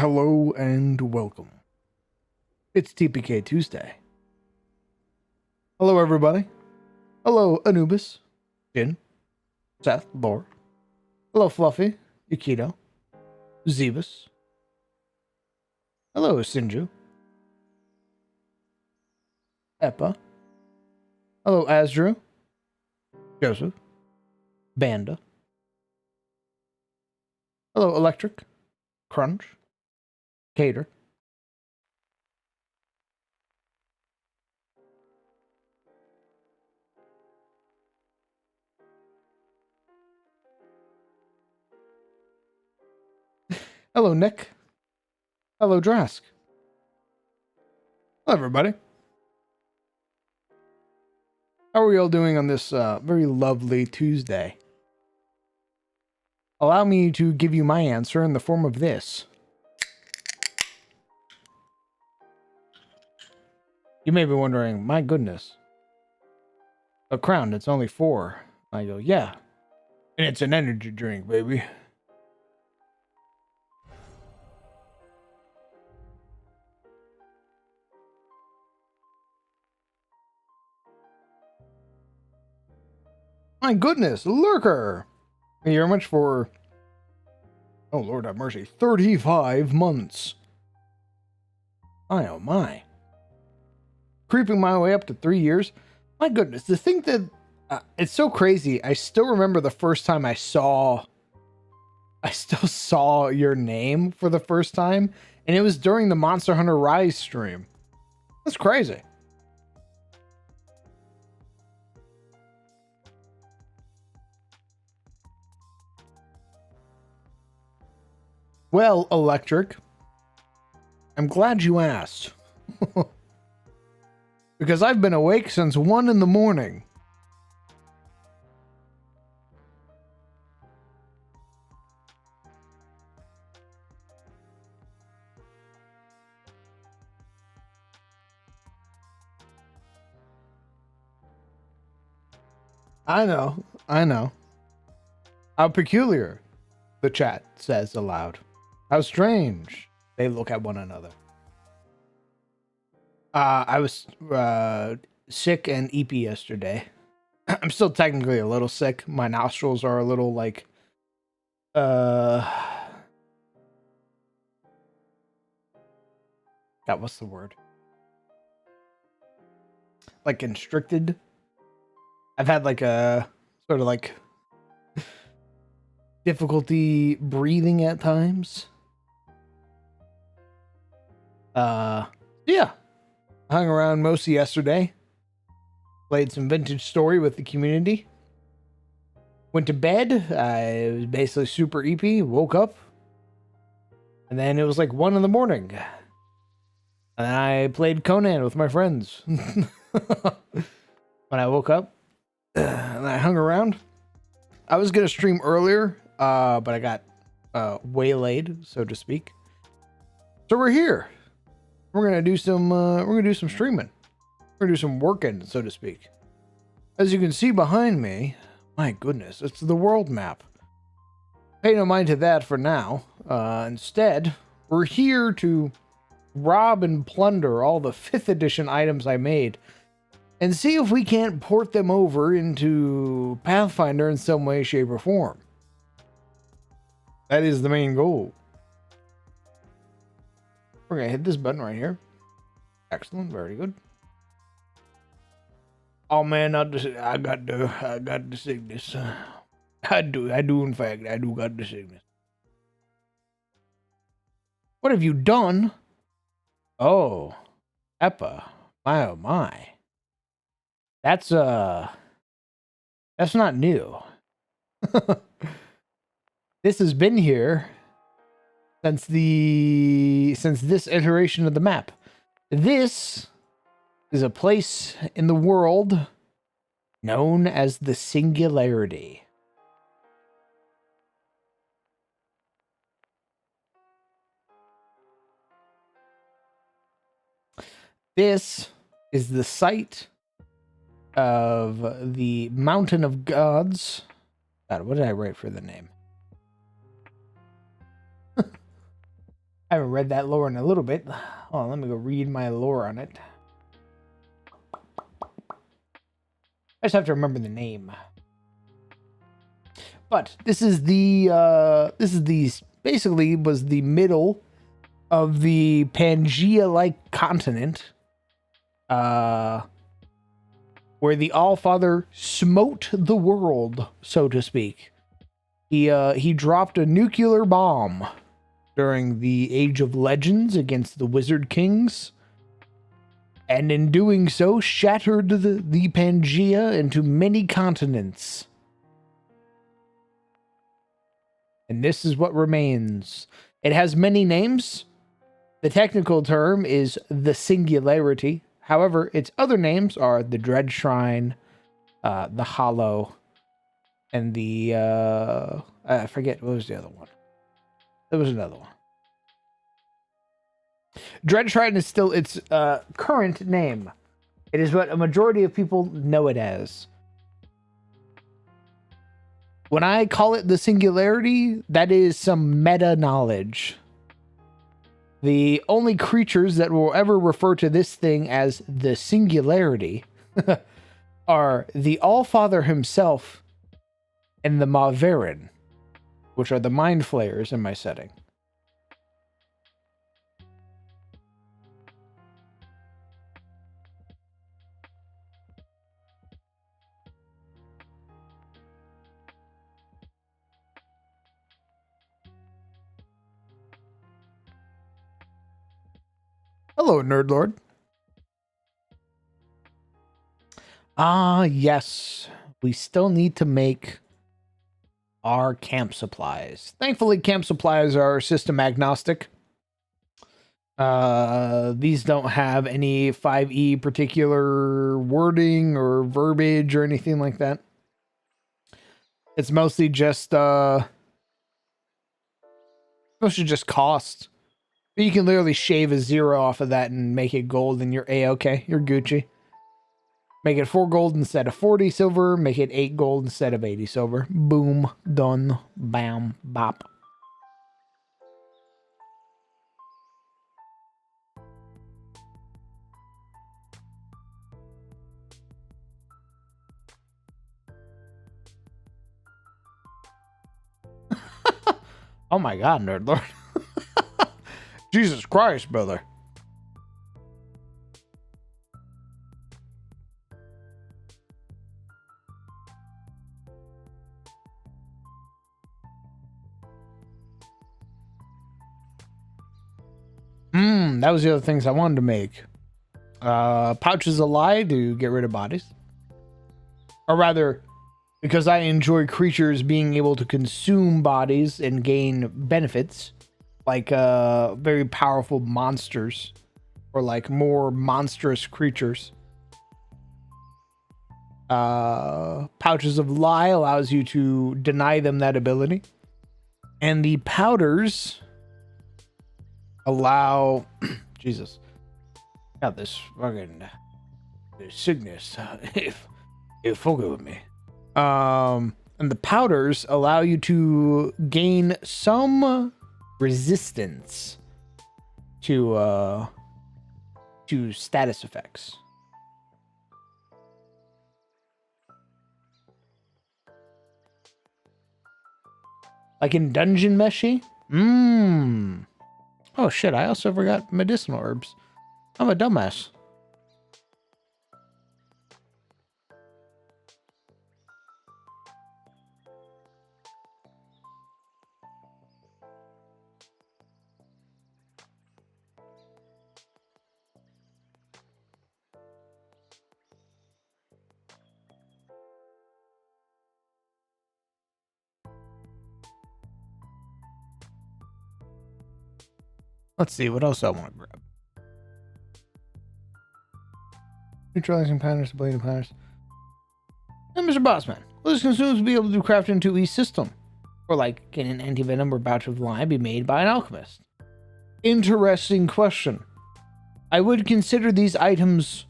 Hello and welcome. It's TPK Tuesday. Hello, everybody. Hello, Anubis, Jin, Seth, Lore. Hello, Fluffy, Yukito, Zebus. Hello, Sinju, Eppa. Hello, Asdru, Joseph, Banda. Hello, Electric, Crunch, Cater. Hello, Nick. Hello, Drask. Hello, everybody. How are we all doing on this very lovely Tuesday? Allow me to give you my answer in the form of this. You may be wondering, my goodness. A crown, it's only 4. I go, yeah. And it's an energy drink, baby. My goodness, Lurker! Thank you very much for... Oh, Lord have mercy. 35 months. Oh, my. Creeping my way up to 3 years. My goodness, to think that... it's so crazy. I still remember the first time I still saw your name for the first time. And it was during the Monster Hunter Rise stream. That's crazy. Well, Electric, I'm glad you asked. Because I've been awake since 1 in the morning. I know. How peculiar, the chat says aloud. How strange they look at one another. I was sick and eepy yesterday. I'm still technically a little sick. My nostrils are a little like God, what's the word? Like constricted. I've had like a sort of like difficulty breathing at times. Yeah. Hung around mostly yesterday. Played some Vintage Story with the community. Went to bed. I was basically super eepy. Woke up. And then it was like 1 in the morning. And I played Conan with my friends. When I woke up. And I hung around. I was going to stream earlier. But I got waylaid, so to speak. So we're here. We're gonna do some streaming. We're gonna do some working, so to speak. As you can see behind me, my goodness, it's the world map. Pay no mind to that for now. Instead, we're here to rob and plunder all the 5th edition items I made and see if we can't port them over into Pathfinder in some way, shape, or form. That is the main goal. We're gonna hit this button right here. Excellent, very good. Oh man, I got the sickness. I do in fact, I do got the sickness. What have you done? Oh, Eppa, my oh my. That's not new. This has been here since this iteration of the map. This is a place in the world known as the Singularity. This is the site of the Mountain of Gods. God, what did I write for the name? I haven't read that lore in a little bit. Oh, let me go read my lore on it. I just have to remember the name. But this is basically was the middle of the Pangea-like continent, where the Allfather smote the world, so to speak. He dropped a nuclear bomb during the Age of Legends against the Wizard Kings, and in doing so shattered the Pangea into many continents. And this is what remains. It has many names. The technical term is the Singularity. However, its other names are the Dread Shrine, the Hollow, and the I forget what was the other one. There was another one. Dread Shrine is still its current name. It is what a majority of people know it as. When I call it the Singularity, that is some meta knowledge. The only creatures that will ever refer to this thing as the Singularity are the Allfather himself and the Maverin, which are the Mind Flayers in my setting. Hello, Nerdlord. Ah, yes. We still need to make our camp supplies. Thankfully, camp supplies are system agnostic. These don't have any 5e particular wording or verbiage or anything like that. It's mostly just cost. But you can literally shave a 0 off of that and make it gold, and you're A-okay. You're Gucci. Make it 4 gold instead of 40 silver. Make it 8 gold instead of 80 silver. Boom. Done. Bam. Bop. Oh my god, Nerdlord. Jesus Christ, brother. That was the other things I wanted to make. Pouches of lie to get rid of bodies. Or rather, because I enjoy creatures being able to consume bodies and gain benefits, like very powerful monsters, or like more monstrous creatures. Pouches of lie allows you to deny them that ability. And the powders allow Jesus, got this fucking sickness. if fucking with me. And the powders allow you to gain some resistance to status effects. Like in Dungeon Meshi? Oh shit, I also forgot medicinal herbs. I'm a dumbass. Let's see, what else I want to grab? Neutralizing patterns, bleeding patterns. And Mr. Bossman, will this consumables be able to do craft into each system? Or like, can an anti-venom or pouch of lime be made by an alchemist? Interesting question. I would consider these items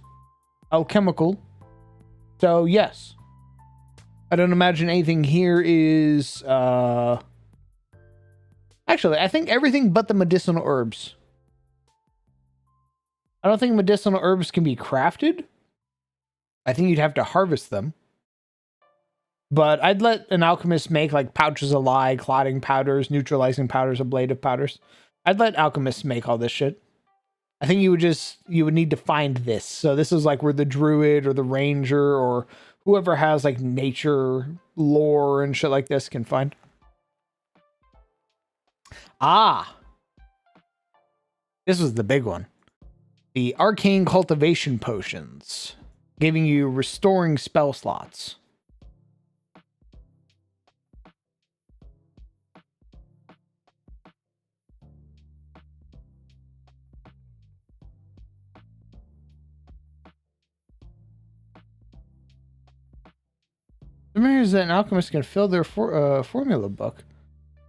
alchemical. So yes. I don't imagine anything here is Actually, I think everything but the medicinal herbs. I don't think medicinal herbs can be crafted. I think you'd have to harvest them. But I'd let an alchemist make like pouches of lye, clotting powders, neutralizing powders, ablative powders. I'd let alchemists make all this shit. I think you would need to find this. So this is like where the druid or the ranger or whoever has like nature lore and shit like this can find. Ah, this was the big one. The arcane cultivation potions, giving you restoring spell slots. The rumor is that an alchemist can fill their formula book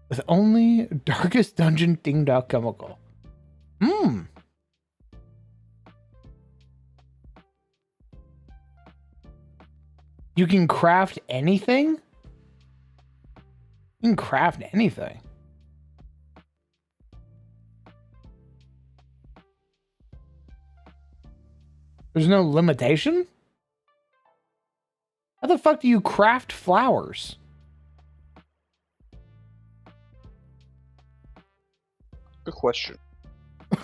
with only darkest dungeon dinged out chemical. Hmm. You can craft anything? You can craft anything. There's no limitation? How the fuck do you craft flowers? Good question.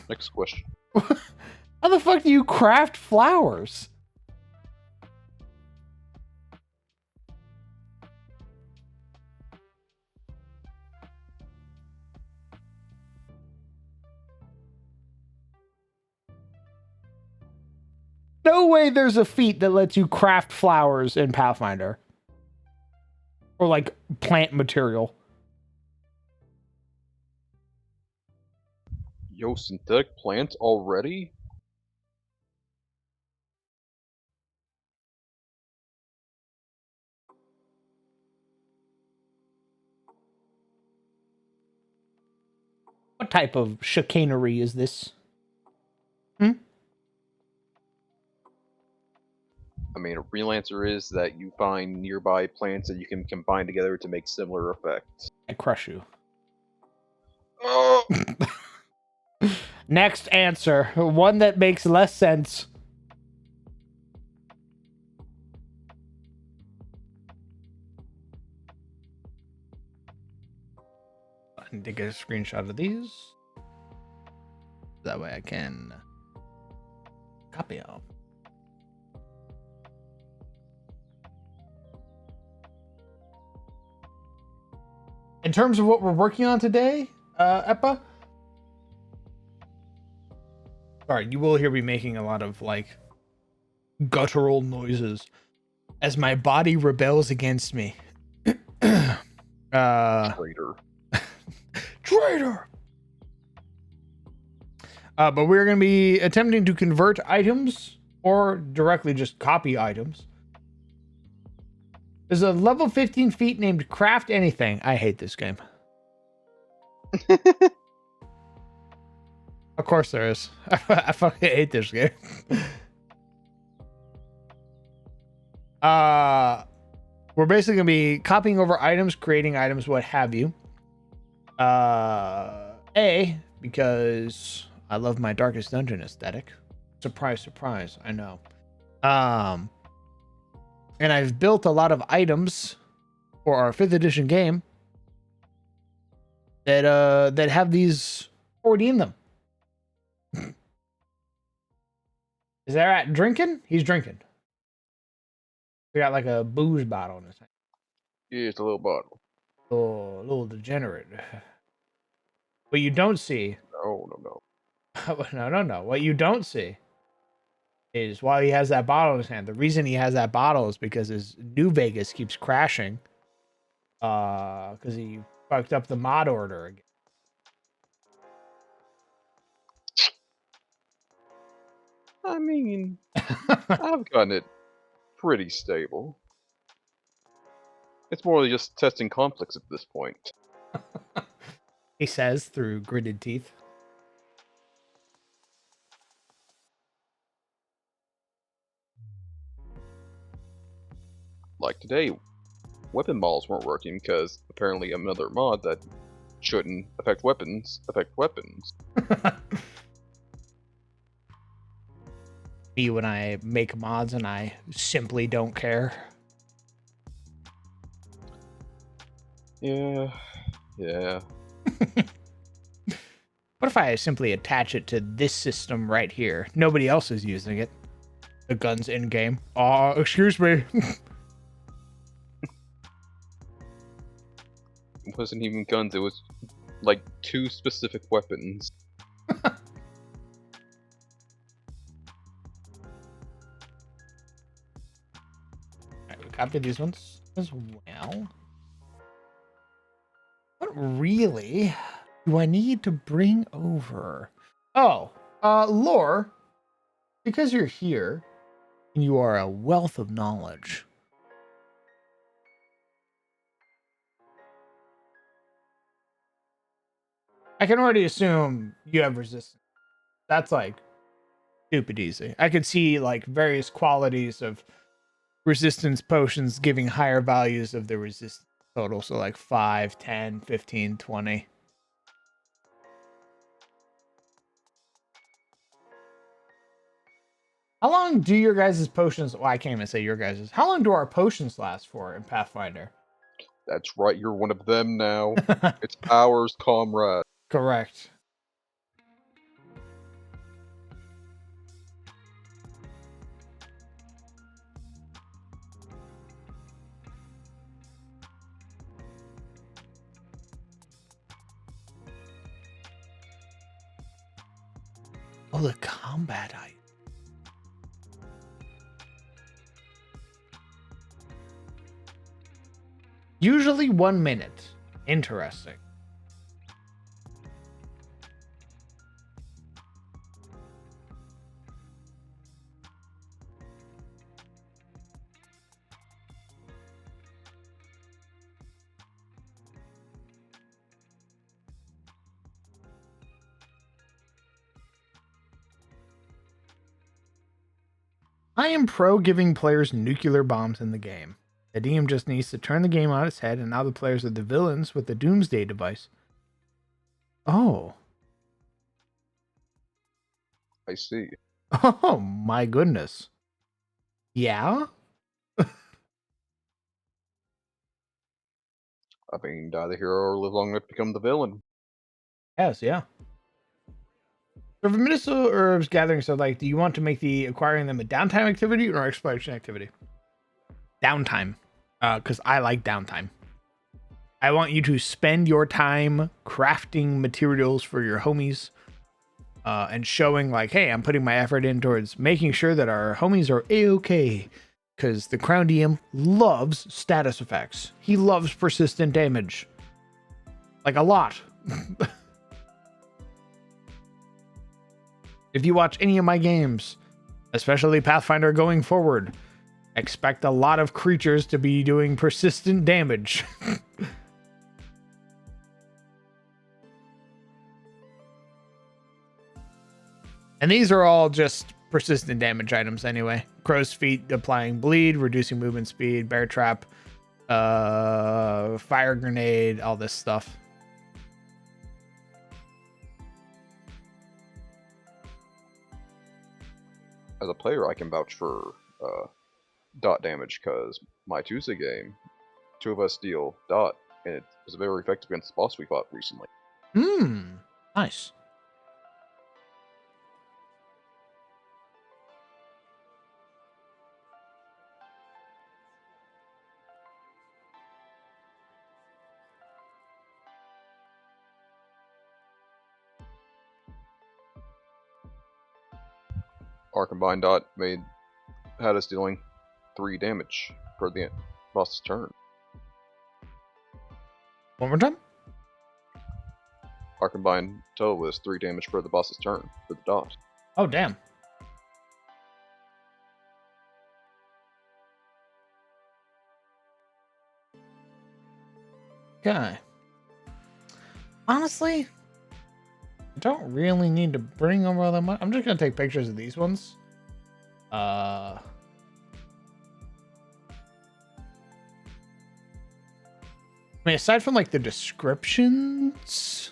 Next question. How the fuck do you craft flowers? No way there's a feat that lets you craft flowers in Pathfinder. Or like plant material. Yo, synthetic plants already? What type of chicanery is this? Hmm? I mean, a real answer is that you find nearby plants that you can combine together to make similar effects. I crush you. Oh! Next answer. One that makes less sense. I need to get a screenshot of these. That way I can copy them. In terms of what we're working on today, Eppa. Sorry, you will hear me making a lot of like guttural noises as my body rebels against me. Traitor. Traitor! But we're going to be attempting to convert items or directly just copy items. There's a level 15 feat named Craft Anything. I hate this game. Of course there is. I fucking hate this game. We're basically going to be copying over items, creating items, what have you. Because I love my Darkest Dungeon aesthetic. Surprise, surprise, I know. And I've built a lot of items for our 5th edition game that have these already in them. Is that right? Drinking? He's drinking. We got like a booze bottle in his hand. Yeah, it's a little bottle. Oh, a little degenerate. What you don't see. No. No. What you don't see is while he has that bottle in his hand, the reason he has that bottle is because his New Vegas keeps crashing. Because he fucked up the mod order again. I mean, I've gotten it pretty stable. It's more than just testing conflicts at this point. He says through gritted teeth. Like today, weapon balls weren't working because apparently another mod that shouldn't affect weapons affect weapons. Me when I make mods and I simply don't care. Yeah. What if I simply attach it to this system right here? Nobody else is using it. The gun's in game. Oh, excuse me. It wasn't even guns, it was like 2 specific weapons. Alright, we copy these ones as well. What really do I need to bring over? Oh, Lore, because you're here and you are a wealth of knowledge. I can already assume you have resistance. That's like stupid easy. I could see like various qualities of resistance potions giving higher values of the resistance total. So like 5, 10, 15, 20. How long do your guys' potions... Well, I can't even say your guys'. How long do our potions last for in Pathfinder? That's right, you're one of them now. It's ours, comrade. Correct. Oh, the combat item. Usually 1 minute. Interesting. I am pro giving players nuclear bombs in the game. The DM just needs to turn the game on its head, and now the players are the villains with the Doomsday device. Oh. I see. Oh, my goodness. Yeah? I mean, die the hero or live long enough to become the villain. Yes, yeah. So for medicinal herbs gathering, so like, do you want to make the acquiring them a downtime activity or exploration activity? Downtime. Because I like downtime. I want you to spend your time crafting materials for your homies and showing like, hey, I'm putting my effort in towards making sure that our homies are a-okay. Because the Crown DM loves status effects. He loves persistent damage. Like a lot. If you watch any of my games, especially Pathfinder going forward, expect a lot of creatures to be doing persistent damage. And these are all just persistent damage items anyway. Crow's feet applying bleed, reducing movement speed, bear trap, fire grenade, all this stuff. As a player, I can vouch for dot damage, because my Tuesday game, 2 of us deal dot, and it was very effective against the boss we fought recently. Nice. Our combined dot had us dealing 3 damage for the boss's turn. One more time. Our combined total was 3 damage for the boss's turn for the dot. Oh, damn. Okay. Honestly, I don't really need to bring over all that much. I'm just gonna take pictures of these ones. I mean, aside from like the descriptions,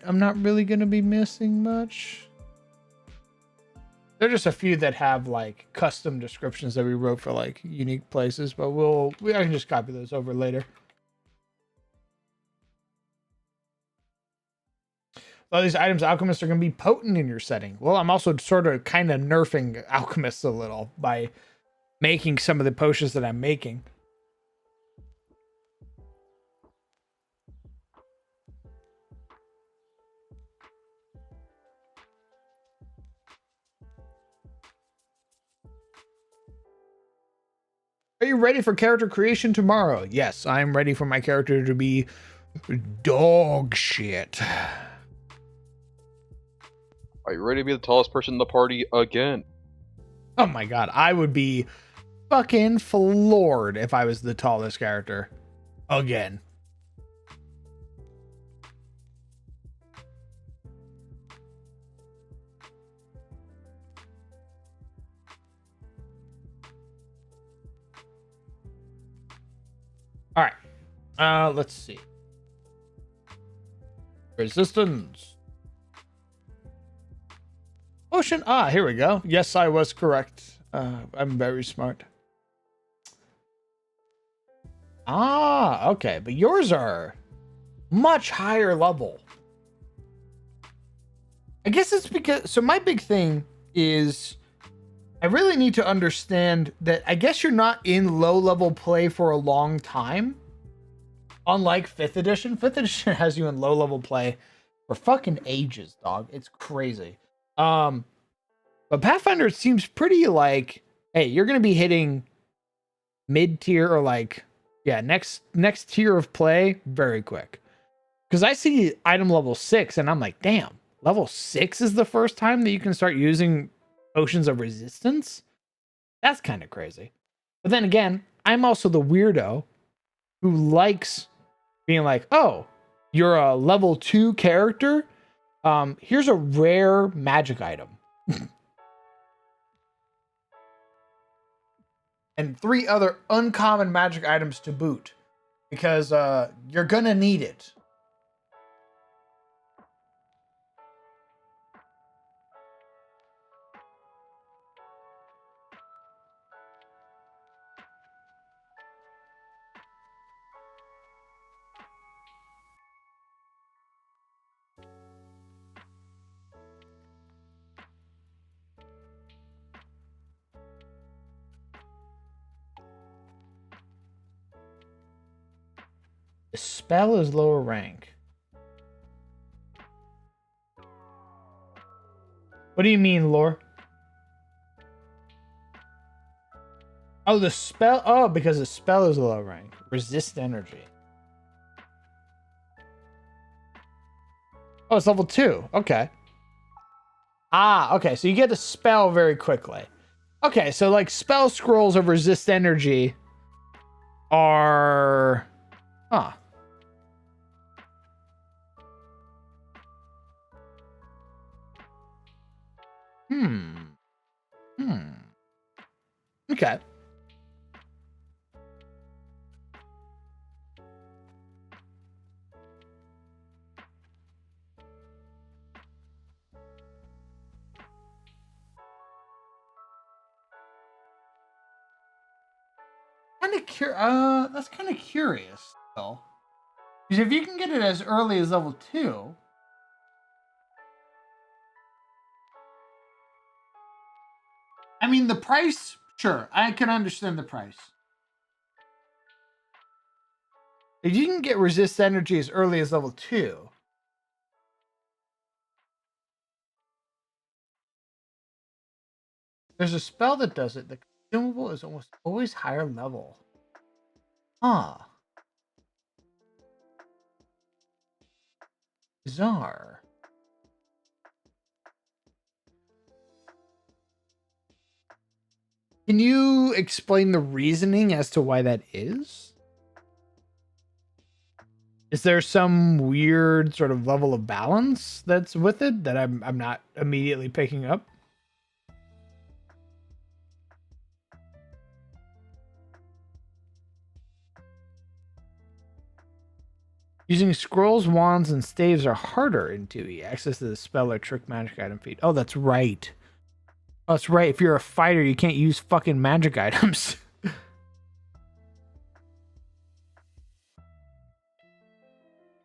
I'm not really gonna be missing much. There are just a few that have like custom descriptions that we wrote for like unique places, but I can just copy those over later. All these items, alchemists are going to be potent in your setting. Well, I'm also sort of kind of nerfing alchemists a little by making some of the potions that I'm making. Are you ready for character creation tomorrow? Yes, I'm ready for my character to be dog shit. Are you ready to be the tallest person in the party again? Oh my god, I would be fucking floored if I was the tallest character again. All right, let's see. Resistance. Potion. Ah, here we go. Yes, I was correct. I'm very smart. Ah, okay, but yours are much higher level. I guess it's because, so my big thing is I really need to understand that I guess you're not in low level play for a long time. Unlike 5th edition. 5th edition has you in low level play for fucking ages, dog. It's crazy. But Pathfinder seems pretty like, hey, you're gonna be hitting mid tier or like, yeah, next tier of play very quick. Because I see item level 6 and I'm like, damn, level 6 is the first time that you can start using potions of resistance? That's kind of crazy. But then again, I'm also the weirdo who likes being like, oh, you're a level 2 character? Here's a rare magic item. And 3 other uncommon magic items to boot. Because you're gonna need it. The spell is lower rank. What do you mean, lore? Oh, the spell. Oh, because the spell is low rank. Resist energy. Oh, it's level 2. Okay. Ah, okay. So you get a spell very quickly. Okay, so like spell scrolls of resist energy are. Huh. Hmm. Okay. That's kind of curious, though. Because if you can get it as early as level 2, I mean the price. Sure, I can understand the price. If you can get resist energy as early as level 2, there's a spell that does it. The consumable is almost always higher level. Huh. Bizarre. Can you explain the reasoning as to why that is? Is there some weird sort of level of balance that's with it that I'm not immediately picking up? Using scrolls, wands, and staves are harder in 2e. Access to the spell or trick magic item feed. Oh, that's right. Oh, that's right. If you're a fighter, you can't use fucking magic items.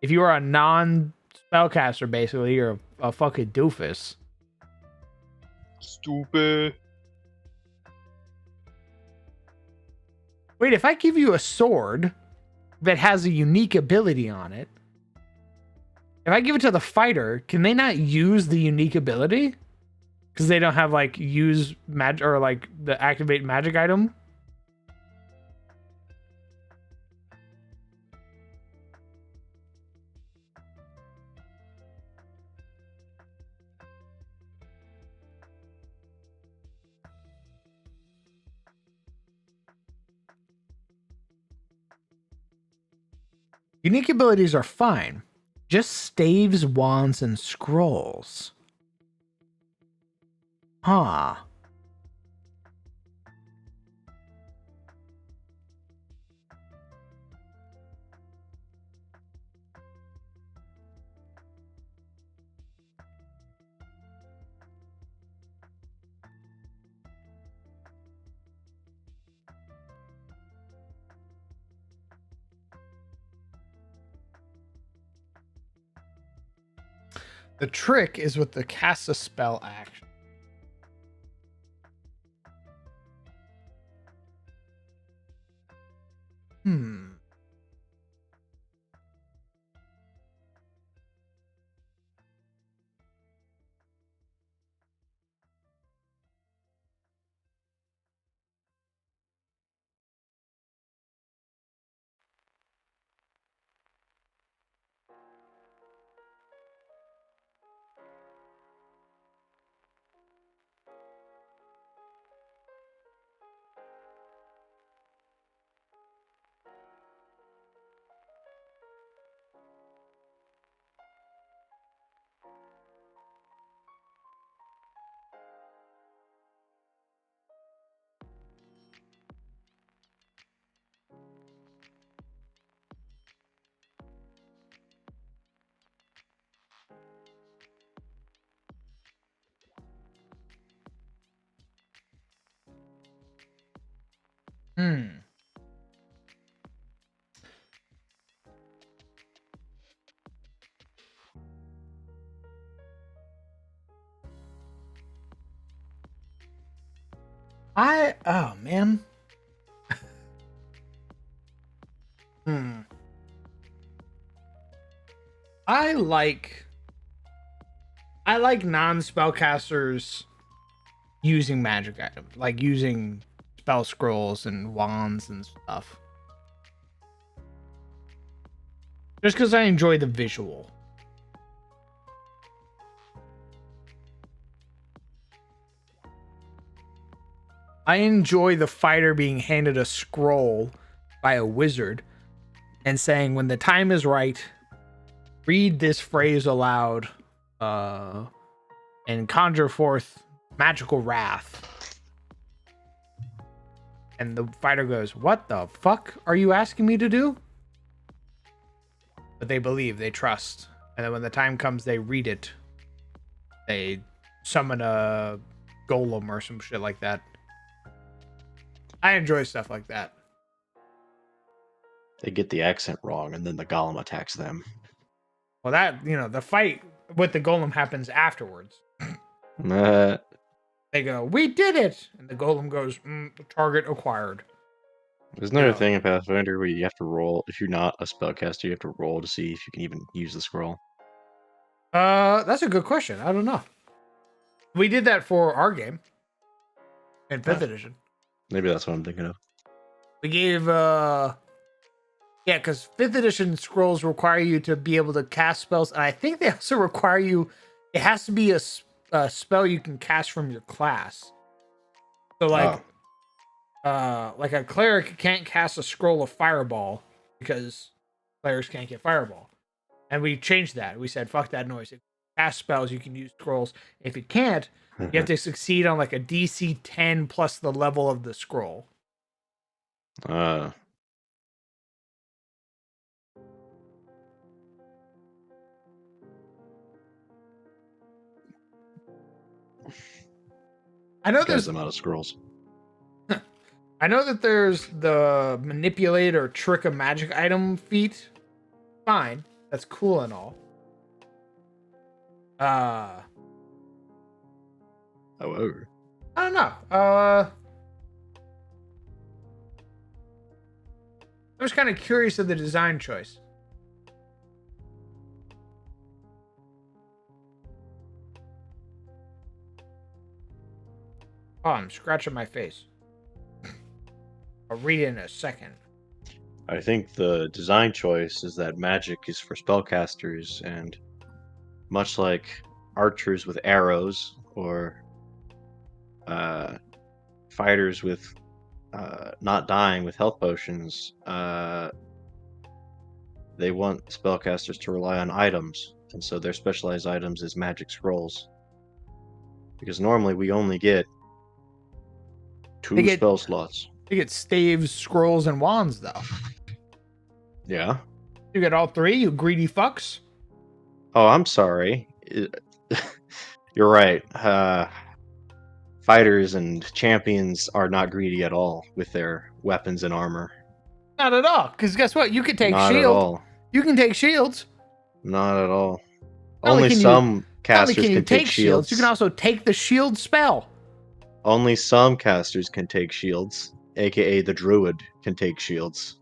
If you are a non-spellcaster, basically, you're a fucking doofus. Stupid. Wait, if I give you a sword that has a unique ability on it, if I give it to the fighter, can they not use the unique ability? Because they don't have like use magic or like the activate magic item. Unique abilities are fine. Just staves, wands, and scrolls. Huh. The trick is with the cast a spell action. Hmm. Hmm. Oh man. Hmm. I like non-spellcasters using magic items, like using spell scrolls and wands and stuff. Just because I enjoy the visual. I enjoy the fighter being handed a scroll by a wizard and saying, when the time is right, read this phrase aloud and conjure forth magical wrath. And the fighter goes, what the fuck are you asking me to do? But they believe, they trust. And then when the time comes, they read it. They summon a golem or some shit like that. I enjoy stuff like that. They get the accent wrong, and then the golem attacks them. Well, that, the fight with the golem happens afterwards. They go, we did it! And the golem goes, target acquired. There's another thing in Pathfinder where you have to roll. If you're not a spellcaster, you have to roll to see if you can even use the scroll. That's a good question. I don't know. We did that for our game in 5th edition. Maybe that's what I'm thinking of. We gave, because 5th edition scrolls require you to be able to cast spells. And I think they also require you, it has to be a spell you can cast from your class. So, like a cleric can't cast a scroll of fireball because clerics can't get fireball. And we changed that. We said, fuck that noise. If you cast spells, you can use scrolls. If you can't, you have to succeed on like a DC 10 plus the level of the scroll. I know Guys, there's I'm out of scrolls. I know that there's the manipulate or trick a magic item feat. Fine. That's cool and all. However, I don't know. I was kind of curious of the design choice. Oh, I'm scratching my face. I'll read it in a second. I think the design choice is that magic is for spellcasters, and much like archers with arrows or fighters with not dying with health potions, they want spellcasters to rely on items, and so their specialized items is magic scrolls. Because normally we only get two spell slots. You get staves, scrolls, and wands, though. Yeah. You get all three, you greedy fucks. Oh, I'm sorry. You're right. Fighters and champions are not greedy at all with their weapons and armor. Not at all, because guess what? You can take Not shield. at all. You can take shields. Not at all. Not Only some casters can you can take shields. You can also take the shield spell. Only some casters can take shields, aka the druid can take shields.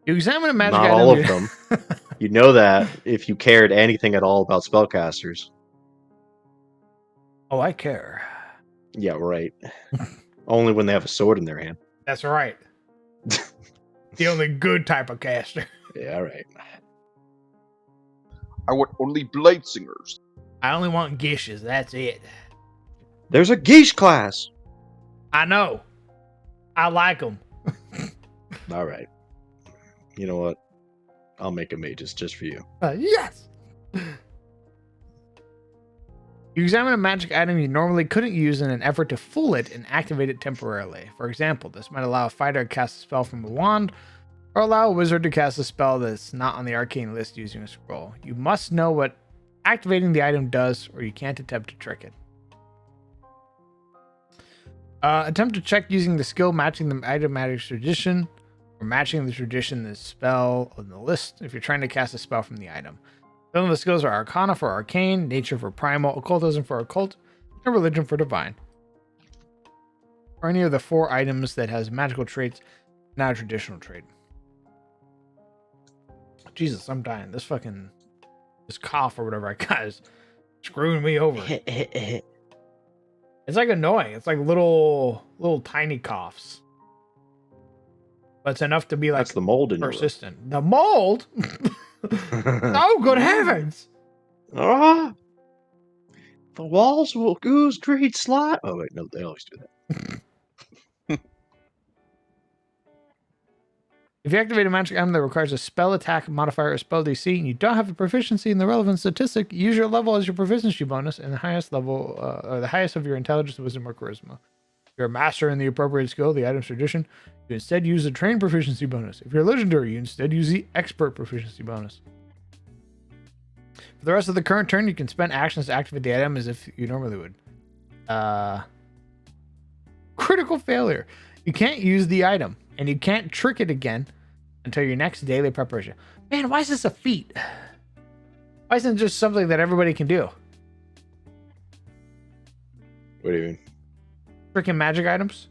You examine a magic Not item. all of them. You know that if you cared anything at all about spellcasters. Oh, I care. Yeah, right. Only when they have a sword in their hand. That's right. The only good type of caster. Yeah, right. I want only blade singers. I only want gishes. That's it. There's a geesh class. I know. I like them. All right. You know what? I'll make a mages just for you. Yes. You examine a magic item you normally couldn't use in an effort to fool it and activate it temporarily. For example, this might allow a fighter to cast a spell from a wand, or allow a wizard to cast a spell that's not on the arcane list using a scroll. You must know what activating the item does, or you can't attempt to trick it. Attempt to check using the skill matching the item magic tradition, or matching the tradition the spell on the list if you're trying to cast a spell from the item. Some of the skills are Arcana for Arcane, Nature for Primal, Occultism for Occult, and Religion for Divine. Or any of the 4 items that has magical traits, not a traditional trait. Jesus, I'm dying. This cough or whatever I got is screwing me over. It's like annoying. It's like little tiny coughs. But it's enough to be like That's the mold in persistent. The mold? Oh, good heavens! Ah, the walls will ooze great slime. Oh wait, no, they always do that. If you activate a magic item that requires a spell attack modifier or spell DC, and you don't have a proficiency in the relevant statistic, use your level as your proficiency bonus and the highest level, or the highest of your intelligence, wisdom, or charisma. If you're a master in the appropriate skill, the item's tradition, you instead use the trained proficiency bonus. If you're legendary, you instead use the expert proficiency bonus. For the rest of the current turn, you can spend actions to activate the item as if you normally would. Critical failure. You can't use the item, and you can't trick it again until your next daily preparation. Man, why is this a feat? Why isn't it just something that everybody can do? What do you mean? Freaking magic items?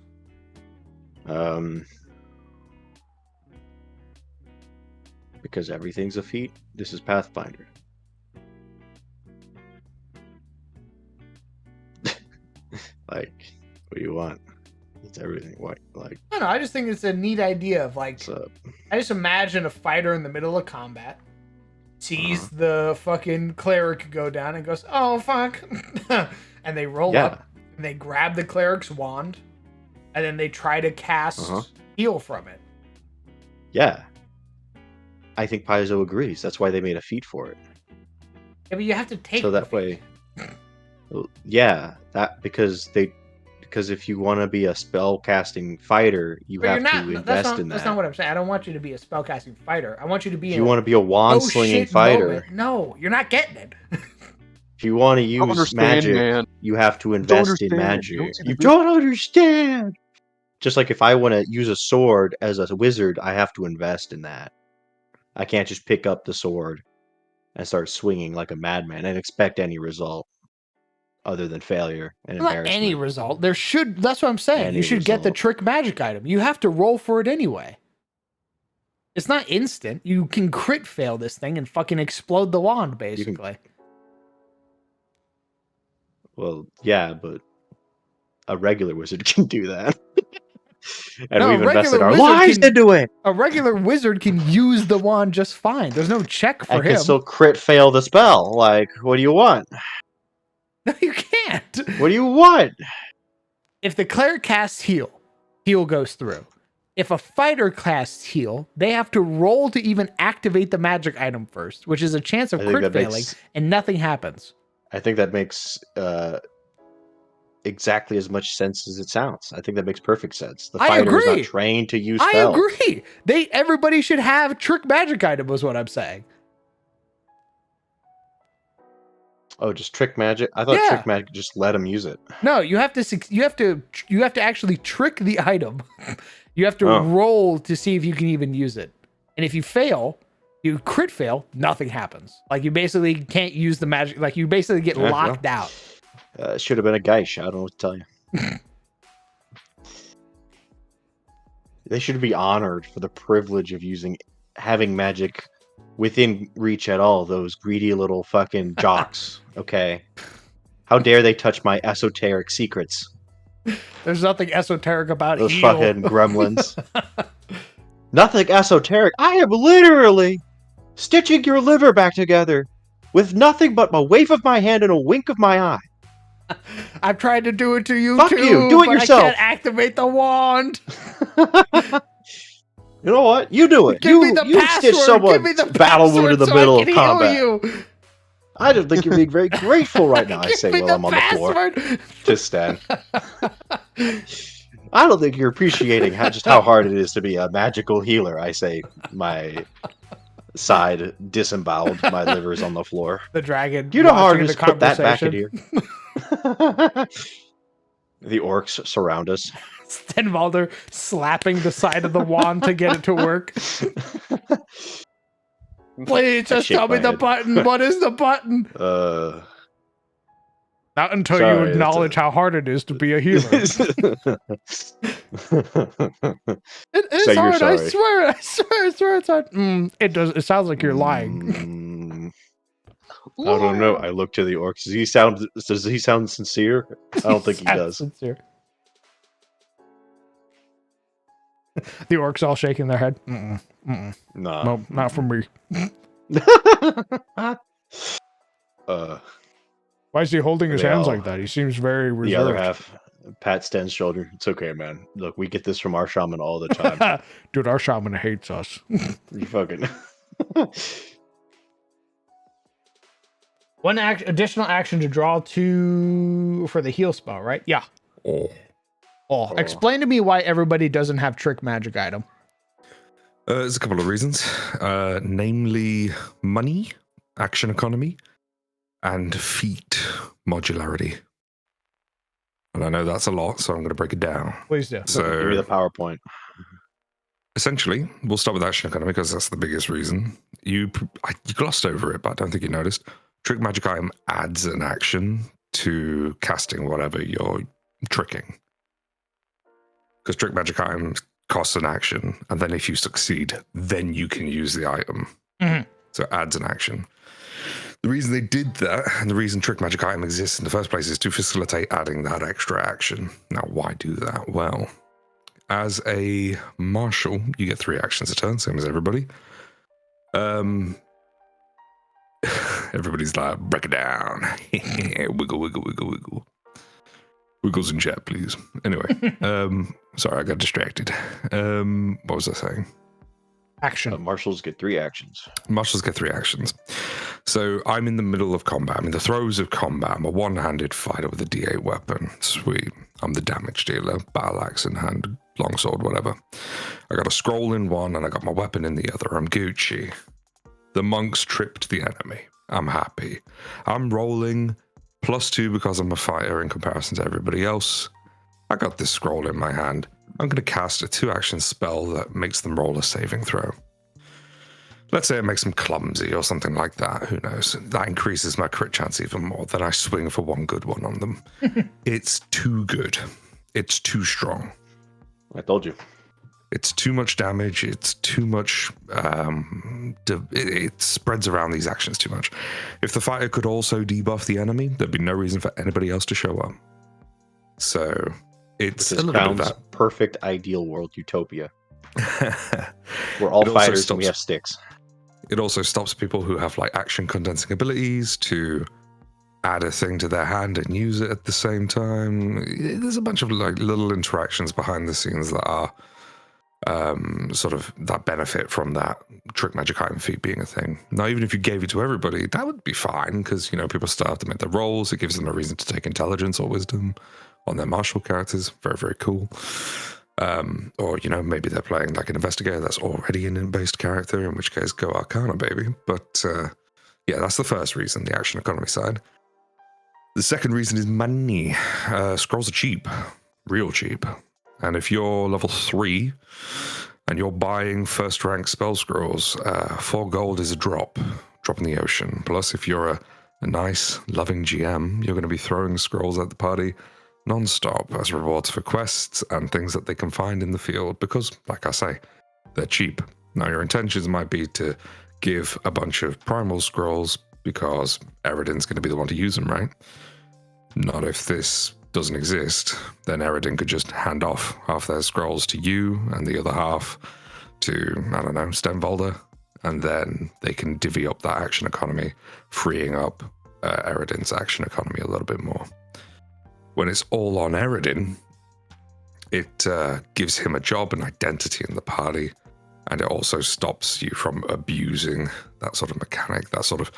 Because everything's a feat. This is Pathfinder. Like, what do you want? It's everything. What, like? I don't know. I just think it's a neat idea of like. What's up? I just imagine a fighter in the middle of combat sees the fucking cleric go down and goes, "Oh fuck," and they roll up and they grab the cleric's wand, and then they try to cast heal from it. Yeah. I think Paizo agrees. That's why they made a feat for it. Yeah, but you have to take. So that way. Yeah, because if you want to be a spell casting fighter, you have to invest in that. That's not what I'm saying. I don't want you to be a spell casting fighter. I want you to be. If you want to be a wand slinging fighter. Moment. No, you're not getting it. If you want to I don't use understand, magic, man. you have to don't invest in understand. magic. You don't see the You real- don't understand. Just like if I want to use a sword as a wizard, I have to invest in that. I can't just pick up the sword and start swinging like a madman and expect any result other than failure and Not embarrassment. any result. There should. That's what I'm saying. Any You should get the result. trick magic item. You have to roll for it anyway. It's not instant. You can crit fail this thing and fucking explode the wand, basically. Well, yeah, but a regular wizard can do that. And No, a we've invested regular our wizard lives can- into it. A regular wizard can use the wand just fine. There's no check for I can him. still crit fail the spell. Like, what do you want? No, you can't. What do you want? If the cleric casts heal goes through. If a fighter casts heal, they have to roll to even activate the magic item first, which is a chance of I think crit that failing, and nothing happens. I think that makes exactly as much sense as it sounds. I think that makes perfect sense. The I fighter is not agree. trained to use I spells. agree. Everybody should have trick magic item, was what I'm saying. Oh, just trick magic? I thought Yeah. trick magic just let him use it. No, you have to actually trick the item. You have to Oh. roll to see if you can even use it. And if you fail, you crit fail, nothing happens. Like you basically can't use the magic. Like you basically get Yeah, locked out. It should have been a geish. I don't know what to tell you. They should be honored for the privilege of having magic within reach at all. Those greedy little fucking jocks. Okay, how dare they touch my esoteric secrets? There's nothing esoteric about Those heal. fucking gremlins. Nothing esoteric. I am literally stitching your liver back together with nothing but a wave of my hand and a wink of my eye. I've tried to do it to you Fuck too. you, do it but yourself. I can't activate the wand. You know what? You do it. Give me the you password. stitch someone Give me the battle wound in the password so middle I of can heal combat. you. I don't think you're being very grateful right now. I Give say me while I'm on the floor password. to Stan. I don't think you're appreciating just how hard it is to be a magical healer. I say, my side disemboweled, my liver's on the floor. The dragon. Do you know how hard it watching is the to put that back in conversation. here? The orcs surround us. Stenwalder slapping the side of the wand to get it to work. Please just shake tell me my the head. button. What is the button? Not until you sorry, acknowledge how hard it is to be a healer. It is Say you're hard. I sorry. swear it's hard. It does. It sounds like you're lying. I don't know. I look to the orcs. Does he sound sincere? I don't think he does. Sincere. The orcs all shaking their head. Nah. Nope, not for me. Why is he holding his They hands all- like that? He seems very reserved. The other half, pat Sten's shoulder. It's okay, man. Look, we get this from our shaman all the time. Dude, our shaman hates us. You fucking. One additional action to draw for the heal spell, right? Yeah. Oh, explain to me why everybody doesn't have trick magic item. There's a couple of reasons, namely money, action economy, and feat modularity. And I know that's a lot, so I'm going to break it down. Please do. Give me So the PowerPoint. essentially, we'll start with action economy because that's the biggest reason. You glossed over it, but I don't think you noticed. Trick magic item adds an action to casting whatever you're tricking. Because trick magic items costs an action, and then if you succeed, then you can use the item. Mm-hmm. So it adds an action. The reason they did that, and the reason trick magic item exists in the first place, is to facilitate adding that extra action. Now, why do that? Well, as a marshal, you get 3 actions a turn, same as everybody. Everybody's like, break it down. Wiggle, wiggle, wiggle, wiggle. Wiggles in chat, please. Anyway, sorry, I got distracted. What was I saying? Action. Marshals get 3 actions. Marshals get 3 actions. So I'm in the middle of combat. I'm in the throes of combat. I'm a one-handed fighter with a D8 weapon. Sweet. I'm the damage dealer, battle axe in hand, longsword, whatever. I got a scroll in one and I got my weapon in the other. I'm Gucci. The monks tripped the enemy. I'm happy. I'm rolling +2 because I'm a fighter in comparison to everybody else. I got this scroll in my hand. I'm going to cast a 2-action spell that makes them roll a saving throw. Let's say it makes them clumsy or something like that. Who knows? That increases my crit chance even more. Then I swing for one good one on them. It's too good. It's too strong. I told you. It's too much damage. It's too much. It spreads around these actions too much. If the fighter could also debuff the enemy, there'd be no reason for anybody else to show up. So it's a little bit of that. Perfect ideal world utopia. We're all fighters and we have sticks. It also stops people who have like action condensing abilities to add a thing to their hand and use it at the same time. There's a bunch of like little interactions behind the scenes that are sort of that benefit from that trick magic item feat being a thing. Now, even if you gave it to everybody, that would be fine because, you know, people still have to make their rolls. It gives them a reason to take intelligence or wisdom on their martial characters. Very, very cool. Or, you know, maybe they're playing like an investigator that's already an in-based character, in which case go Arcana, baby. But yeah, that's the first reason, the action economy side. The second reason is money. Scrolls are cheap, real cheap. And if you're level 3 and you're buying first rank spell scrolls, 4 gold is a drop in the ocean. Plus, if you're a nice, loving GM, you're going to be throwing scrolls at the party non-stop as rewards for quests and things that they can find in the field because, like I say, they're cheap. Now, your intentions might be to give a bunch of primal scrolls because Eridan's going to be the one to use them, right? Not if this doesn't exist, then Eridan could just hand off half their scrolls to you and the other half to, I don't know, Stenvalder, and then they can divvy up that action economy, freeing up Eridan's action economy a little bit more. When it's all on Eridan, it gives him a job and identity in the party, and it also stops you from abusing that sort of mechanic, that sort of...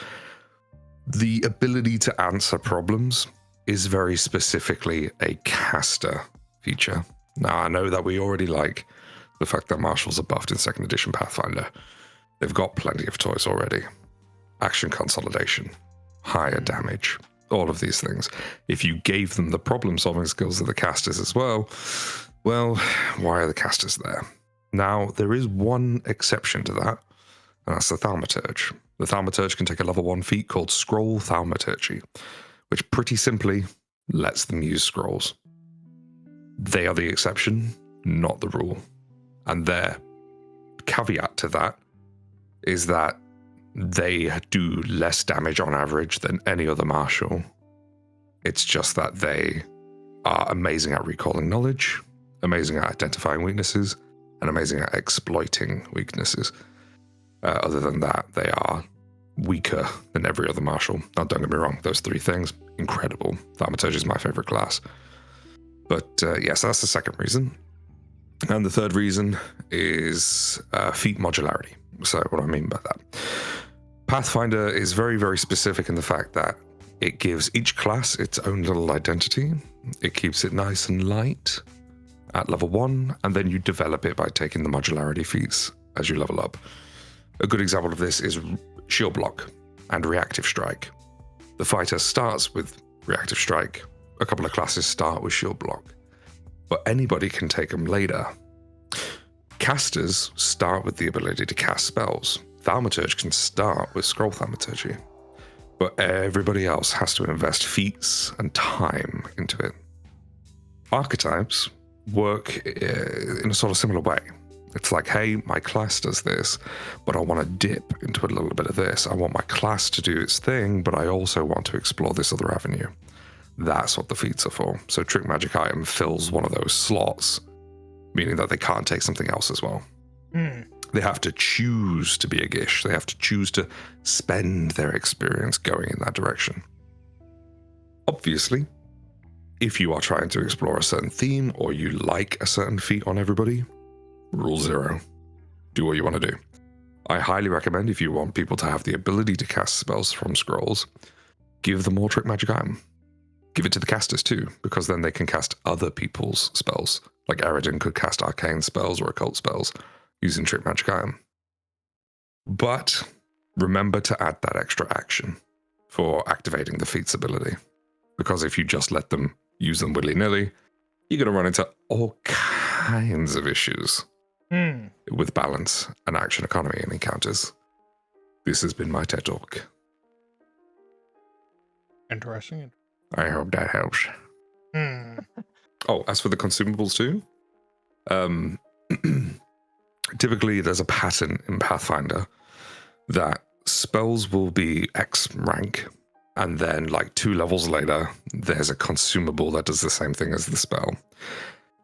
The ability to answer problems is very specifically a caster feature. Now, I know that we already like the fact that martials are buffed in 2nd edition Pathfinder. They've got plenty of toys already. Action consolidation, higher damage, all of these things. If you gave them the problem-solving skills of the casters as well, why are the casters there? Now, there is one exception to that, and that's the Thaumaturge. The Thaumaturge can take a level 1 feat called Scroll Thaumaturgy, which pretty simply lets them use scrolls. They are the exception, not the rule. And their caveat to that is that they do less damage on average than any other martial. It's just that they are amazing at recalling knowledge, amazing at identifying weaknesses, and amazing at exploiting weaknesses. Other than that, they are weaker than every other martial. Now, don't get me wrong, those 3 things, incredible. Thaumaturge is my favorite class. But yes, that's the second reason. And the third reason is feat modularity. So what do I mean by that? Pathfinder is very, very specific in the fact that it gives each class its own little identity. It keeps it nice and light at level 1, and then you develop it by taking the modularity feats as you level up. A good example of this is Shield Block and Reactive Strike. The fighter starts with Reactive Strike. A couple of classes start with Shield Block, but anybody can take them later. Casters start with the ability to cast spells. Thaumaturge can start with Scroll Thaumaturgy, but everybody else has to invest feats and time into it. Archetypes work in a sort of similar way. It's like, hey, my class does this, but I want to dip into a little bit of this. I want my class to do its thing, but I also want to explore this other avenue. That's what the feats are for. So Trick Magic Item fills one of those slots, meaning that they can't take something else as well. They have to choose to be a Gish. They have to choose to spend their experience going in that direction. Obviously, if you are trying to explore a certain theme or you like a certain feat on everybody, Rule 0. Do what you want to do. I highly recommend, if you want people to have the ability to cast spells from scrolls, give them all Trick Magic Item. Give it to the casters too, because then they can cast other people's spells. Like Eridan could cast arcane spells or occult spells using Trick Magic Item. But remember to add that extra action for activating the feat's ability. Because if you just let them use them willy-nilly, you're going to run into all kinds of issues with balance and action economy in encounters. This has been my TED Talk. Interesting. I hope that helps. Oh, as for the consumables too, typically there's a pattern in Pathfinder that spells will be X rank, and then like 2 levels later, there's a consumable that does the same thing as the spell.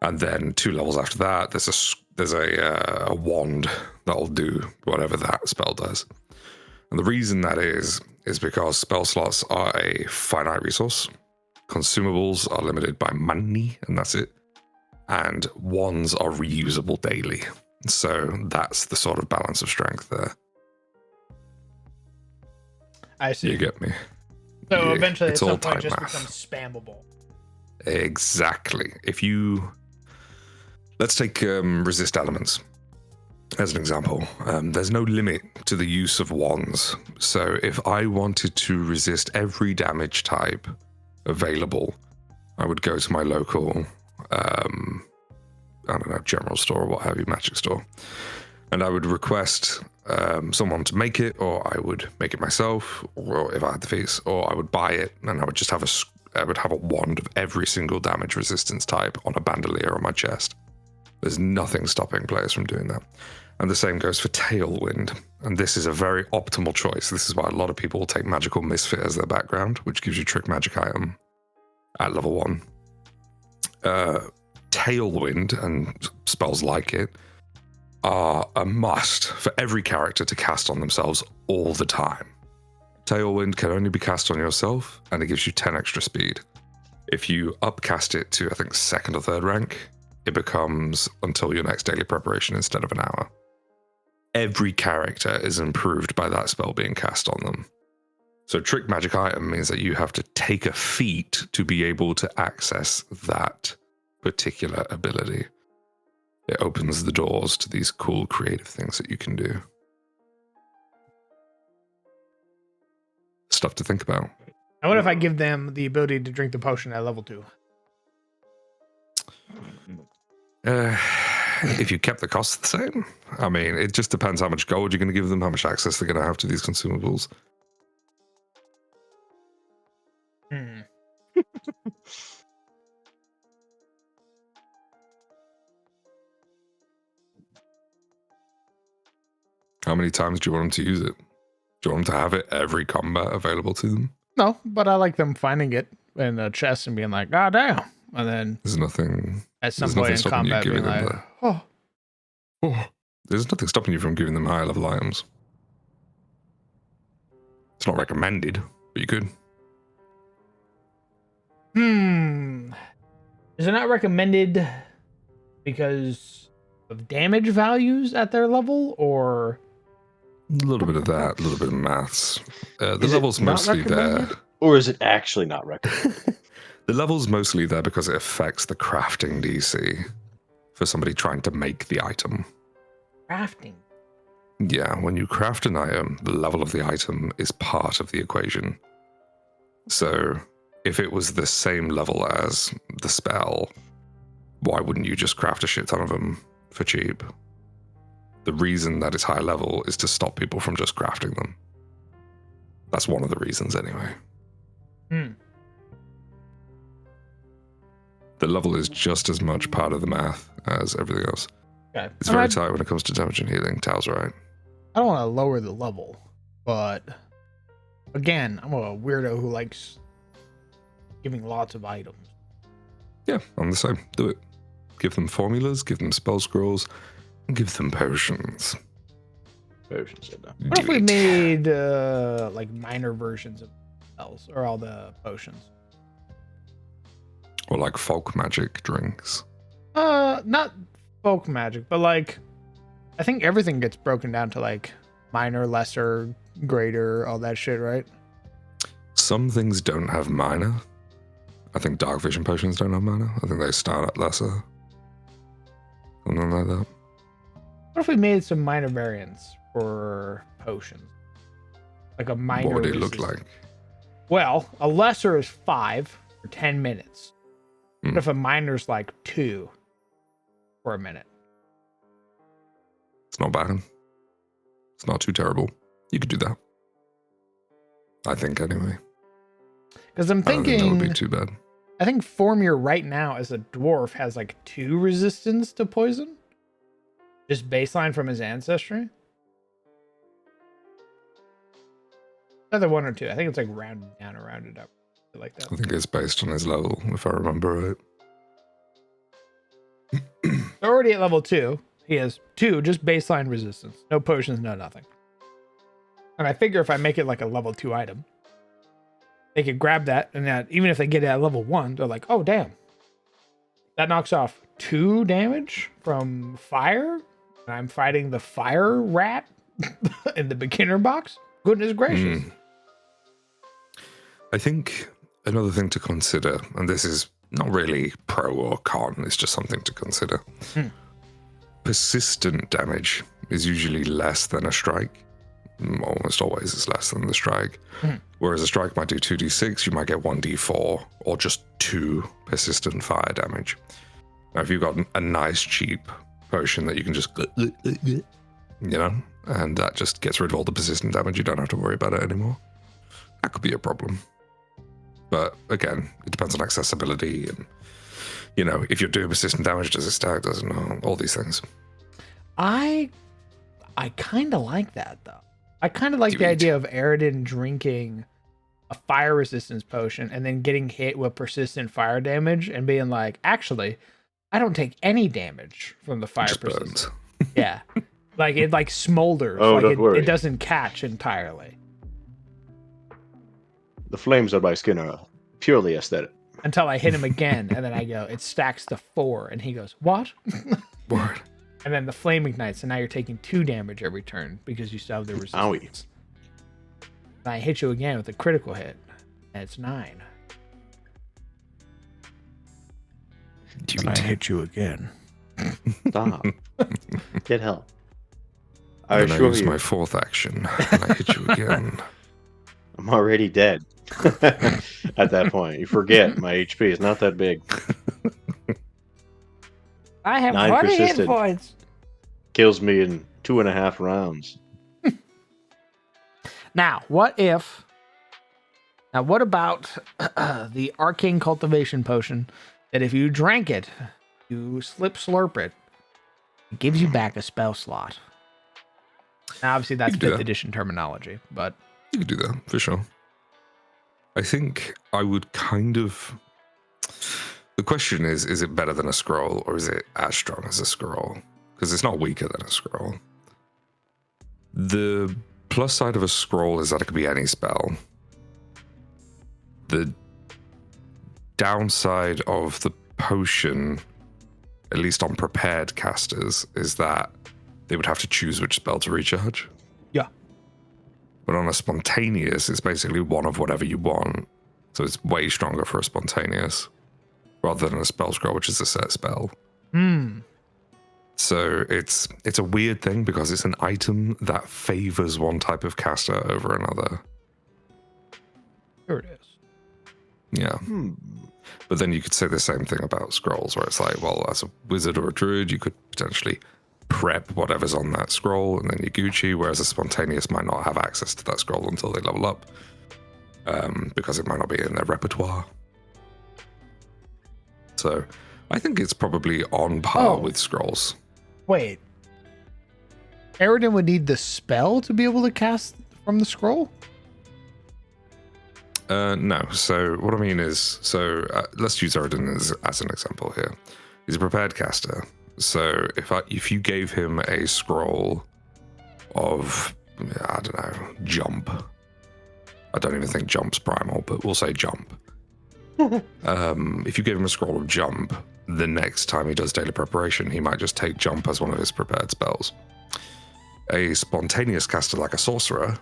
And then 2 levels after that, there's a wand that'll do whatever that spell does. And the reason that is because spell slots are a finite resource. Consumables are limited by money, and that's it. And wands are reusable daily. So that's the sort of balance of strength there. I see. You get me? So Yeah, eventually at it's some all point time it just math. becomes spammable. Exactly. Let's take resist elements as an example. There's no limit to the use of wands. So if I wanted to resist every damage type available, I would go to my local, I don't know, general store or what have you, magic store. And I would request someone to make it, or I would make it myself, or if I had the fees, or I would buy it, and I would just have a wand of every single damage resistance type on a bandolier on my chest. There's nothing stopping players from doing that. And the same goes for Tailwind. And this is a very optimal choice. This is why a lot of people will take Magical Misfit as their background, which gives you Trick Magic item at level 1. Tailwind and spells like it are a must for every character to cast on themselves all the time. Tailwind can only be cast on yourself, and it gives you 10 extra speed. If you upcast it to, I think, 2nd or 3rd rank, it becomes until your next daily preparation instead of an hour. Every character is improved by that spell being cast on them. So Trick Magic item means that you have to take a feat to be able to access that particular ability. It opens the doors to these cool creative things that you can do. Stuff to think about. And what if I give them the ability to drink the potion at level 2? If you kept the costs the same, I mean, it just depends how much gold you're going to give them, how much access they're going to have to these consumables. How many times do you want them to use it? Do you want them to have it every combat available to them? No, but I like them finding it in the chest and being like, "God damn!" And then There's nothing. at some There's point nothing in stopping you combat, giving being them like, "Oh, Oh, there's nothing stopping you from giving them higher level items. It's not recommended, but you could. Is it not recommended because of damage values at their level, or A little bit of that, a little bit of maths. The Is it level's not mostly there. recommended? Or is it actually not recommended? The level's mostly there because it affects the crafting DC for somebody trying to make the item. crafting?" Yeah, when you craft an item, the level of the item is part of the equation. So if it was the same level as the spell, why wouldn't you just craft a shit ton of them for cheap? The reason that it's high level is to stop people from just crafting them. That's one of the reasons anyway. The level is just as much part of the math as everything else. Okay. It's very tight when it comes to damage and healing. Tao's right. I don't want to lower the level, but again, I'm a weirdo who likes giving lots of items. Yeah, I'm the same. Do it. Give them formulas, give them spell scrolls, and give them potions. Potions, yeah, no. What if Do we it. made like minor versions of spells or all the potions? Or like folk magic drinks. Not folk magic, but like I think everything gets broken down to like minor, lesser, greater, all that shit, right? Some things don't have minor. I think dark vision potions don't have minor. I think they start at lesser. Something like that. What if we made some minor variants for potions? like a minor. What would it resistance. look like? Well, a lesser is 5 for 10 minutes. Hmm. What if a minor's like 2 for a minute? It's not bad. It's not too terrible. You could do that. I think, anyway. Because I'm I don't think that thinking, would be too bad. I think Formir right now as a dwarf has like 2 resistance to poison. Just baseline from his ancestry. Either 1 or 2. I think it's like rounded down or rounded up. Like that. I think it's based on his level, if I remember right. Already at level 2. He has 2 just baseline resistance. No potions, no nothing. And I figure if I make it like a level 2 item, they could grab that, and that even if they get it at level 1, they're like, oh damn. That knocks off 2 damage from fire. And I'm fighting the fire rat in the beginner box. Goodness gracious. I think another thing to consider, and this is not really pro or con, it's just something to consider. Persistent damage is usually less than a strike. Almost always is less than the strike. Whereas a strike might do 2d6, you might get 1d4 or just 2 persistent fire damage. Now, if you've got a nice cheap potion that you can just, you know, and that just gets rid of all the persistent damage, you don't have to worry about it anymore. That could be a problem. But again, it depends on accessibility and, you know, if you're doing persistent damage, does it stack, does it not, all these things. I kind of like that, though. I kind of like the idea of Eridan drinking a fire resistance potion and then getting hit with persistent fire damage and being like, actually, I don't take any damage from the fire Just persistence. burns. Yeah. Like it like smolders. Oh, like don't worry. it doesn't catch entirely. The flames on my skin are purely aesthetic. Until I hit him again, and then I go, it stacks to 4, and he goes, what? Word. And then the flame ignites, and now you're taking 2 damage every turn because you still have the resistance. And I hit you again with a critical hit, and it's 9. And I hit you again. Stop. Get help. I Then I assure use you, my 4th action, and I hit you again. I'm already dead. At that point, you forget my HP is not that big. I have 9 40 hit persistent. points. Kills me in 2.5 rounds. Now, what about the arcane cultivation potion that if you drank it, you slurp it gives you back a spell slot? Now, obviously, that's You can do 5th that. edition terminology, but You could do that, for sure. I think I would kind of... The question is it better than a scroll, or is it as strong as a scroll? Because it's not weaker than a scroll. The plus side of a scroll is that it could be any spell. The downside of the potion, at least on prepared casters, is that they would have to choose which spell to recharge. yeah. But on a spontaneous, it's basically one of whatever you want. So it's way stronger for a spontaneous rather than a spell scroll, which is a set spell. So it's a weird thing because it's an item that favors one type of caster over another. Here it is. Yeah. But then you could say the same thing about scrolls, where it's like, well, as a wizard or a druid, you could potentially prep whatever's on that scroll and then you're Gucci, whereas a spontaneous might not have access to that scroll until they level up, because it might not be in their repertoire. So I think it's probably on par with scrolls. Wait. Eridan would need the spell to be able to cast from the scroll? No. So what I mean is, let's use Eridan as an example here. He's a prepared caster. So if you gave him a scroll of, I don't know, jump. I don't even think jump's primal, but we'll say jump. If you gave him a scroll of jump, the next time he does daily preparation, he might just take jump as one of his prepared spells. A spontaneous caster like a sorcerer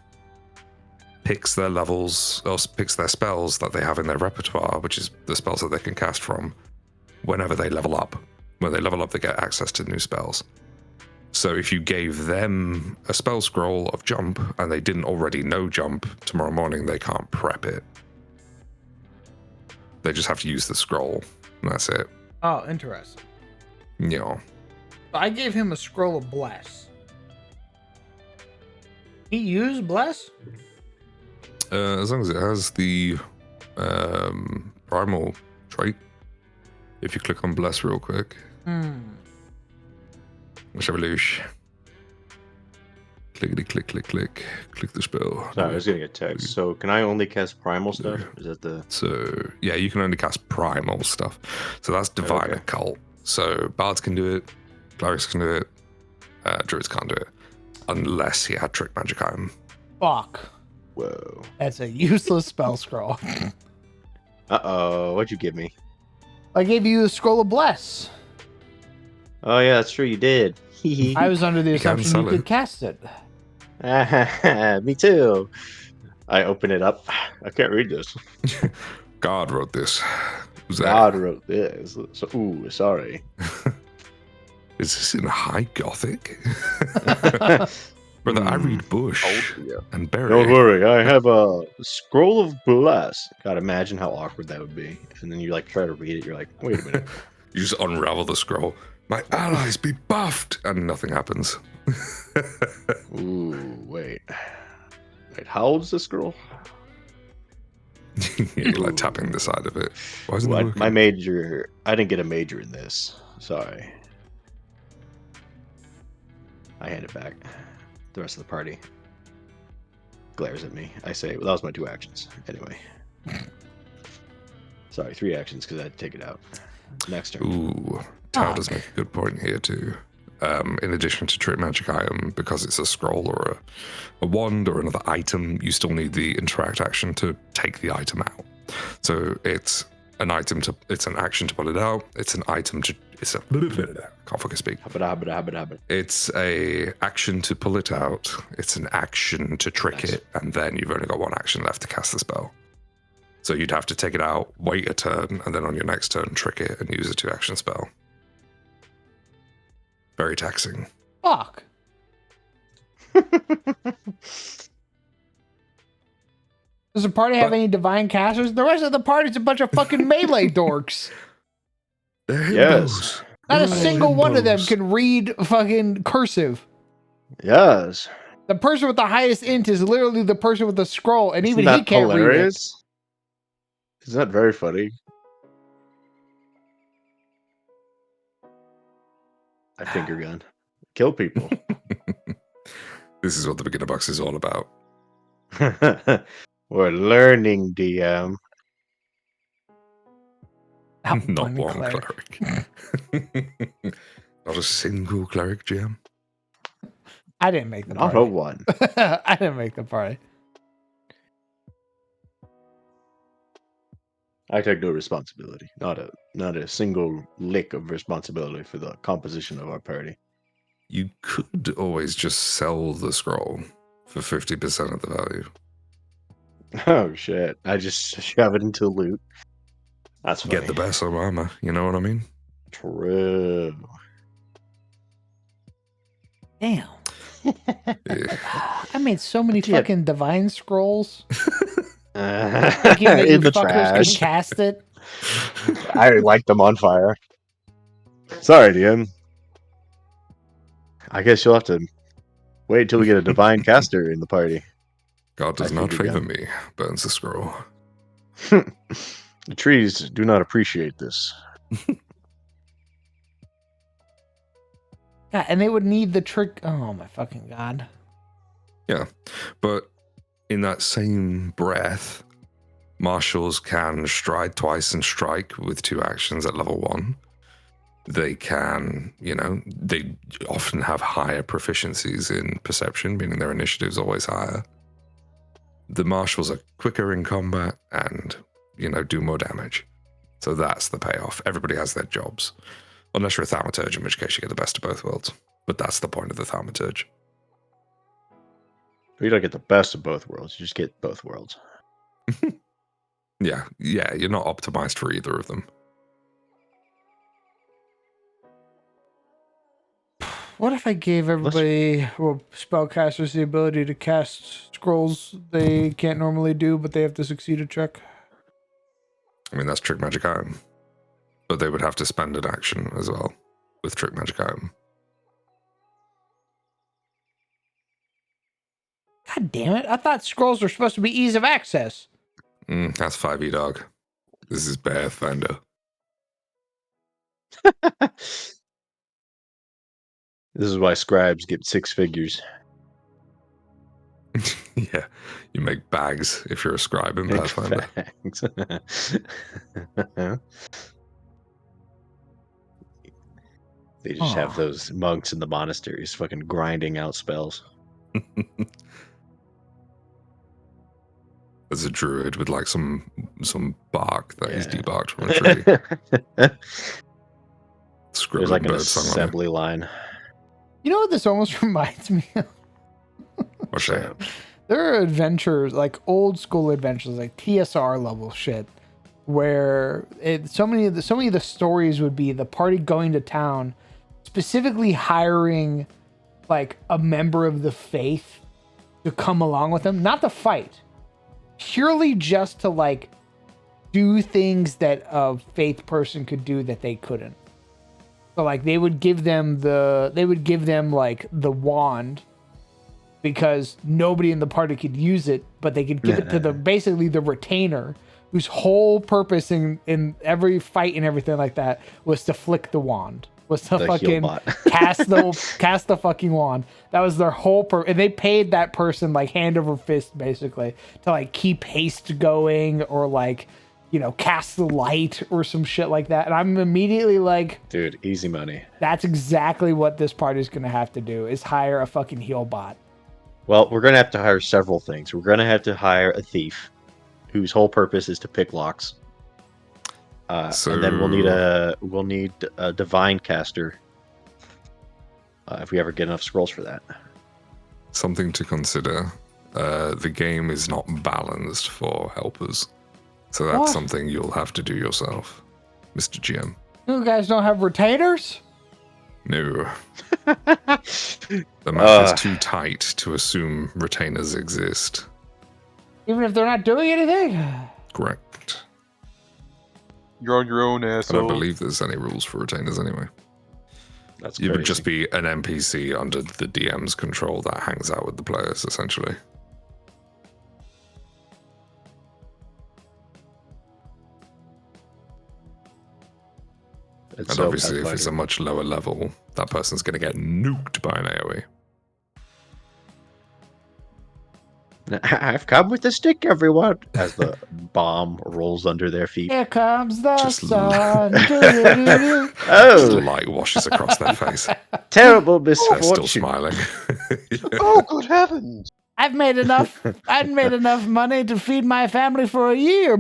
picks their levels, or picks their spells that they have in their repertoire, which is the spells that they can cast from, whenever they level up. When they level up, they get access to new spells. So if you gave them a spell scroll of jump and they didn't already know jump, tomorrow morning they can't prep it. They just have to use the scroll, and that's it. Oh, interesting. Yeah. I gave him a scroll of bless. He used bless? As long as it has the primal trait. If you click on bless real quick. Let's have a loosh. Clickety click, click, click. Click the spell. Sorry, I was getting a text. So can I only cast primal stuff? Is that the... So, yeah, you can only cast primal stuff. So that's divine occult. So bards can do it, clerics can do it, druids can't do it. Unless he had trick magic item. Fuck. Whoa. That's a useless spell scroll. Uh-oh, what'd you give me? I gave you the scroll of bless. Oh yeah, that's true, you did. I was under the You can assumption you sell could it. cast it. Me too. I open it up. I can't read this. God wrote this. Who's that? God wrote this. So, ooh, sorry. Is this in high gothic? Brother, I read bush Oh, yeah. and berry. Don't worry, I have a scroll of bless. God, imagine how awkward that would be. And then you like try to read it, you're like, wait a minute. You just unravel the scroll. My allies be buffed, and nothing happens. Ooh, wait. Wait, how old's this scroll? You're like tapping the side of it. Why isn't it Ooh, working? my major, I didn't get a major in this. Sorry. I hand it back. The rest of the party glares at me. I say, well, that was my 2 actions. Anyway. Sorry, 3 actions because I had to take it out. Next turn. Ooh, Tao does make a good point here too. In addition to trick magic item, because it's a scroll or a wand or another item, you still need the interact action to take the item out. So it's an action to pull it out. It's an item to can't fucking speak. It's a action to pull it out. It's an action to trick it, and then you've only got 1 action left to cast the spell. So you'd have to take it out, wait a turn, and then on your next turn trick it and use a 2-action spell. Very taxing. Fuck. Does the party have any divine casters? The rest of the party's a bunch of fucking melee dorks. They're Yes. himbos. Not a They're single one of them himbos. can read fucking cursive. Yes. The person with the highest int is literally the person with the scroll, and even Isn't he that can't read it. hilarious? Isn't that very funny? I finger gun. Kill people. This is what the beginner box is all about. We're learning, DM. Not Not one one cleric. cleric. Not a single cleric, GM. I didn't make the Not party. a one. I didn't make the party. I take no responsibility. Not a single lick of responsibility for the composition of our party. You could always just sell the scroll for 50% of the value. Oh shit! I just shove it into loot. That's funny. Get the best of armor, you know what I mean? True. Damn. Yeah. I made so many Yeah. fucking divine scrolls. In Thinking that you the fuckers trash. could cast it. I light them on fire. Sorry, DM. I guess you'll have to wait till we get a divine caster in the party. God does I not figured favor me, burns the scroll. The trees do not appreciate this. Yeah, and they would need the trick. Oh my fucking god. Yeah, but in that same breath, marshals can stride twice and strike with 2 actions at level 1. They can, they often have higher proficiencies in perception, meaning their initiative's always higher. The marshals are quicker in combat and, do more damage. So that's the payoff. Everybody has their jobs. Unless you're a thaumaturge, in which case you get the best of both worlds. But that's the point of the thaumaturge. You don't get the best of both worlds. You just get both worlds. Yeah, you're not optimized for either of them. What if I gave everybody, spellcasters, the ability to cast scrolls they can't normally do, but they have to succeed a check? I mean, that's trick magic item. But they would have to spend an action as well with trick magic item. God damn it. I thought scrolls were supposed to be ease of access. That's 5e dog. This is Pathfinder. This is why scribes get 6 figures. Yeah, you make bags if you're a scribe in Pathfinder. They just have those monks in the monasteries fucking grinding out spells. There's a druid with like some bark that he's debarked from a tree. There's like an assembly line. You know what this almost reminds me of? What's that? There are adventures, like old school adventures, like TSR level shit, where so many of the stories would be the party going to town, specifically hiring like a member of the faith to come along with them, not to fight, purely just to like do things that a faith person could do that they couldn't. So like they would give them like the wand, because nobody in the party could use it, but they could give it to basically the retainer, whose whole purpose in every fight and everything like that was to flick the wand, was to fucking cast the fucking wand. That was their whole and they paid that person like hand over fist basically to like keep haste going, or like, you know, cast the light or some shit like that. And I'm immediately like, dude, easy money. That's exactly what this party's gonna have to do, is hire a fucking heal bot. Well, we're going to have to hire several things. We're going to have to hire a thief whose whole purpose is to pick locks. And then we'll need a divine caster if we ever get enough scrolls for that. Something to consider. The game is not balanced for helpers. So that's something you'll have to do yourself, Mr. GM. You guys don't have retainers? No. The math is too tight to assume retainers exist. Even if they're not doing anything? Correct. You're on your own, asshole. I don't believe there's any rules for retainers anyway. That's You would just be an NPC under the DM's control that hangs out with the players, essentially. And obviously, if it's a much lower level, that person's going to get nuked by an AoE. I've come with a stick, everyone, as the bomb rolls under their feet. Here comes the sun. Just light washes across their face. Terrible misfortune. They're still smiling. Oh, good heavens! I've made enough money to feed my family for a year.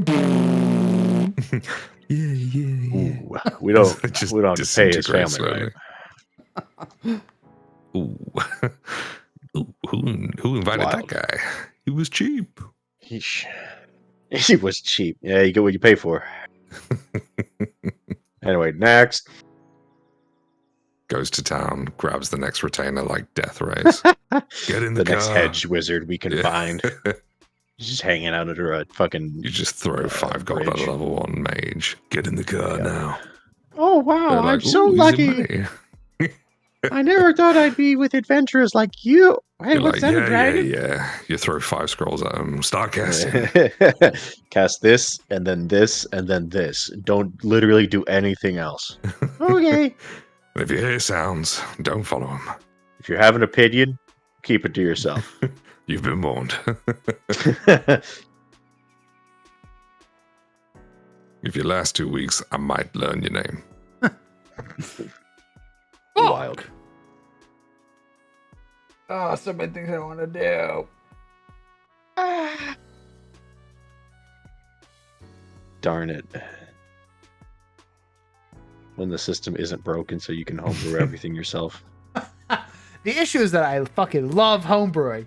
Yeah. We don't pay his family, slowly. Right? Ooh. Who invited that guy? He was cheap. He was cheap. Yeah, you get what you pay for. Anyway, next. Goes to town, grabs the next retainer like death race. Get in the car. Next hedge wizard we can find. He's just hanging out under a fucking... You just throw 5 gold at a level 1 mage. Get in the car now. Oh, wow, I'm so lucky. I never thought I'd be with adventurers like you. Hey, You're what's like, that, a dragon? Yeah. You throw 5 scrolls at him. Start casting. Cast this, and then this, and then this. Don't literally do anything else. Okay. If you hear sounds, don't follow him. If you have an opinion, keep it to yourself. You've been warned. If you last 2 weeks, I might learn your name. Wild. Oh, so many things I want to do. Darn it. When the system isn't broken so you can homebrew everything yourself. The issue is that I fucking love homebrewing.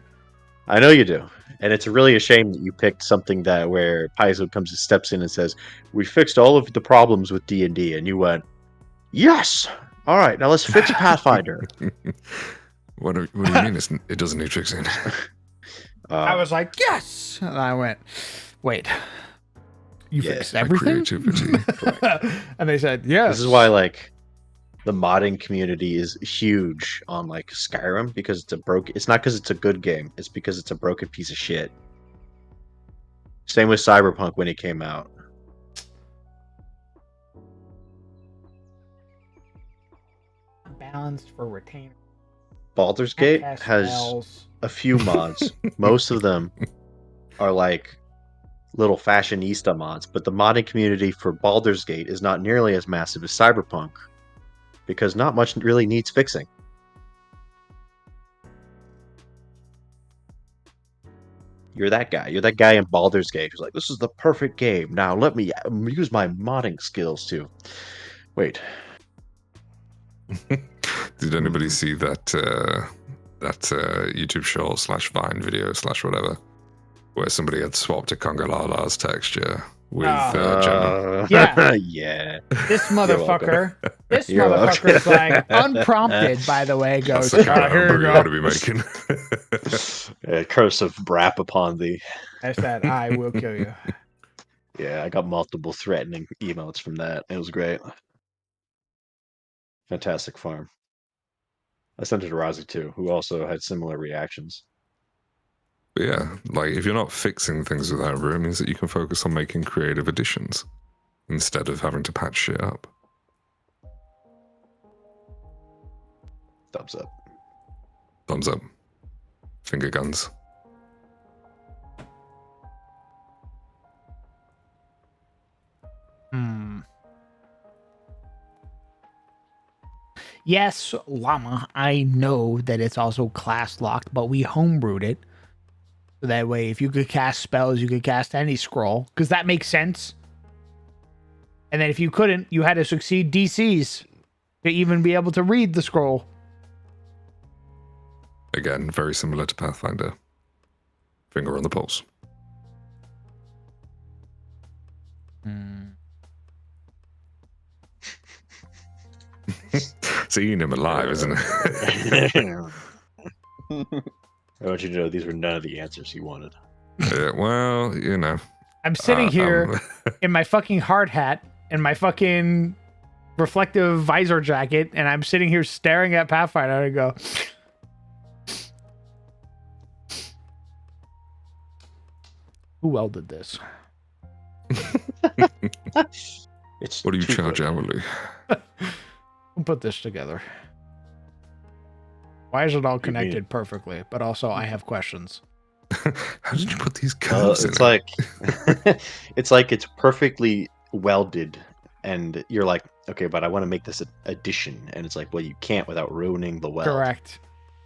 I know you do. And it's really a shame that you picked something that where Paizo comes and steps in and says, we fixed all of the problems with D&D. And you went, yes! All right, now let's fix Pathfinder. What do you mean it doesn't need fixing? I was like, yes! And I went, wait, you Yeah, fixed my everything? creativity. And they said, yes. This is why, like, the modding community is huge on, like, Skyrim, because it's it's not because it's a good game, it's because it's a broken piece of shit. Same with Cyberpunk when it came out. Balanced for retainer. Baldur's Gate Cast has spells. a few mods. Most of them are like little fashionista mods, but the modding community for Baldur's Gate is not nearly as massive as Cyberpunk because not much really needs fixing. You're that guy. You're that guy in Baldur's Gate who's like, this is the perfect game. Now let me use my modding skills to... Wait. Did anybody see that YouTube short / Vine video / whatever, where somebody had swapped a Congalala's texture with Gemma? Yeah. Yeah. This motherfucker. This You're motherfucker's like unprompted, by the way, goes, That's the kind of here homebrew you you want to go. be making. Curse of Brap upon thee. I said, I will kill you. Yeah, I got multiple threatening emotes from that. It was great. Fantastic farm. I sent it to Razi too, who also had similar reactions. But yeah, like if you're not fixing things with homebrew, it means that you can focus on making creative additions instead of having to patch shit up. Thumbs up. Thumbs up. Finger guns. Yes, Llama, I know that it's also class locked, but we homebrewed it. So that way, if you could cast spells, you could cast any scroll, because that makes sense. And then if you couldn't, you had to succeed DCs to even be able to read the scroll. Again, very similar to Pathfinder. Finger on the pulse. Seeing him alive, isn't it? I want you to know these were none of the answers he wanted. Well, you know. I'm sitting here in my fucking hard hat and my fucking reflective visor jacket, and I'm sitting here staring at Pathfinder and I go, who welded this? It's What do you too charge good. hourly? Who put this together? Why is it all connected perfectly? But also, I have questions. How did you put these curves in? It's like it's like it's perfectly welded, and you're like, okay, but I want to make this addition, and it's like, well, you can't without ruining the weld. Correct.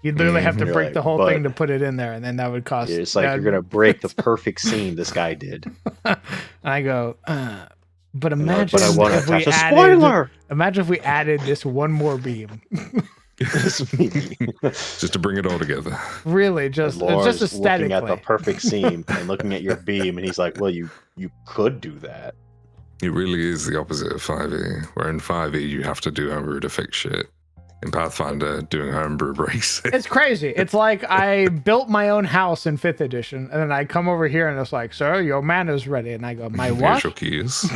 You literally have to You're break like, the whole but- thing to put it in there, and then that would cost. It's like you're gonna break the perfect scene this guy did. I go, but And imagine but I want to if we attach a added. spoiler. Imagine if we added this one more beam. Just to bring it all together. Really, just it's just aesthetically. looking at the perfect scene and looking at your beam, and he's like, "Well, you could do that." It really is the opposite of 5e, where in 5e you have to do homebrew to fix shit. In Pathfinder, doing homebrew breaks it. It's crazy. It's like I built my own house in 5th edition, and then I come over here and it's like, sir, your mana's ready. And I go, my what? Visual keys.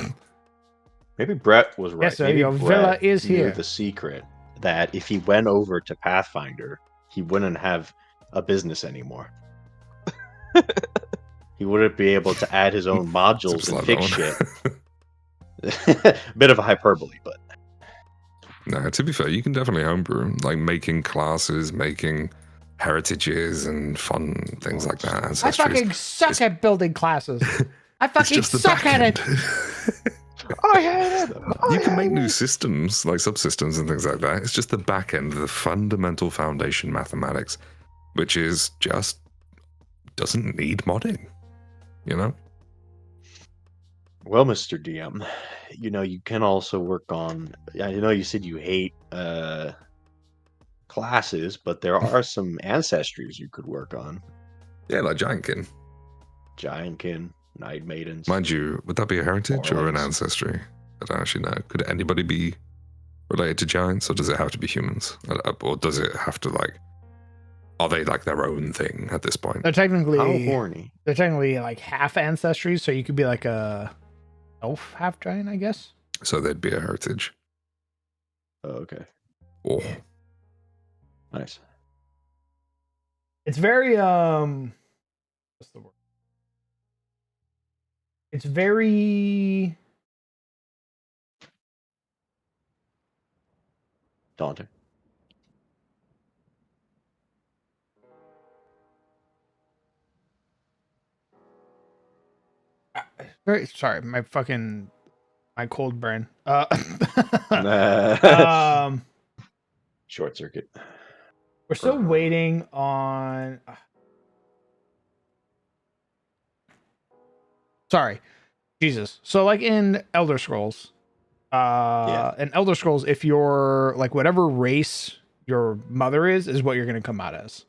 Maybe Brett was right. Yes, sir, Maybe your Brett villa is knew here. the secret that if he went over to Pathfinder, he wouldn't have a business anymore. He wouldn't be able to add his own modules and fix shit. Bit of a hyperbole, but No, to be fair, you can definitely homebrew, like making classes, making heritages and fun things like that. I Ancestries. fucking suck at building classes. I It's fucking just the suck back at end. it. I hate it. You can make new systems, like subsystems and things like that. It's just the back end, the fundamental foundation mathematics, which is just doesn't need modding, you know? well, Mr. DM, you know, you can also work on. I know you said you hate classes, but there are some ancestries you could work on. Yeah, like Giantkin. Giantkin, Night Maidens. Mind you, would that be a heritage or an Warlocks. ancestry? I don't actually know. Could anybody be related to giants, or does it have to be humans? Or does it have to, like, are they like their own thing at this point? They're How technically horny. like half ancestry, so you could be like a elf half giant, I guess. So they'd be a heritage. Oh, okay. Oh, Nice. It's very what's the word? It's very Daunting. very sorry, my cold brain. Short circuit. We're still waiting on. Sorry, Jesus. So like in Elder Scrolls, in Elder Scrolls, if you're like whatever race your mother is what you're gonna come out as.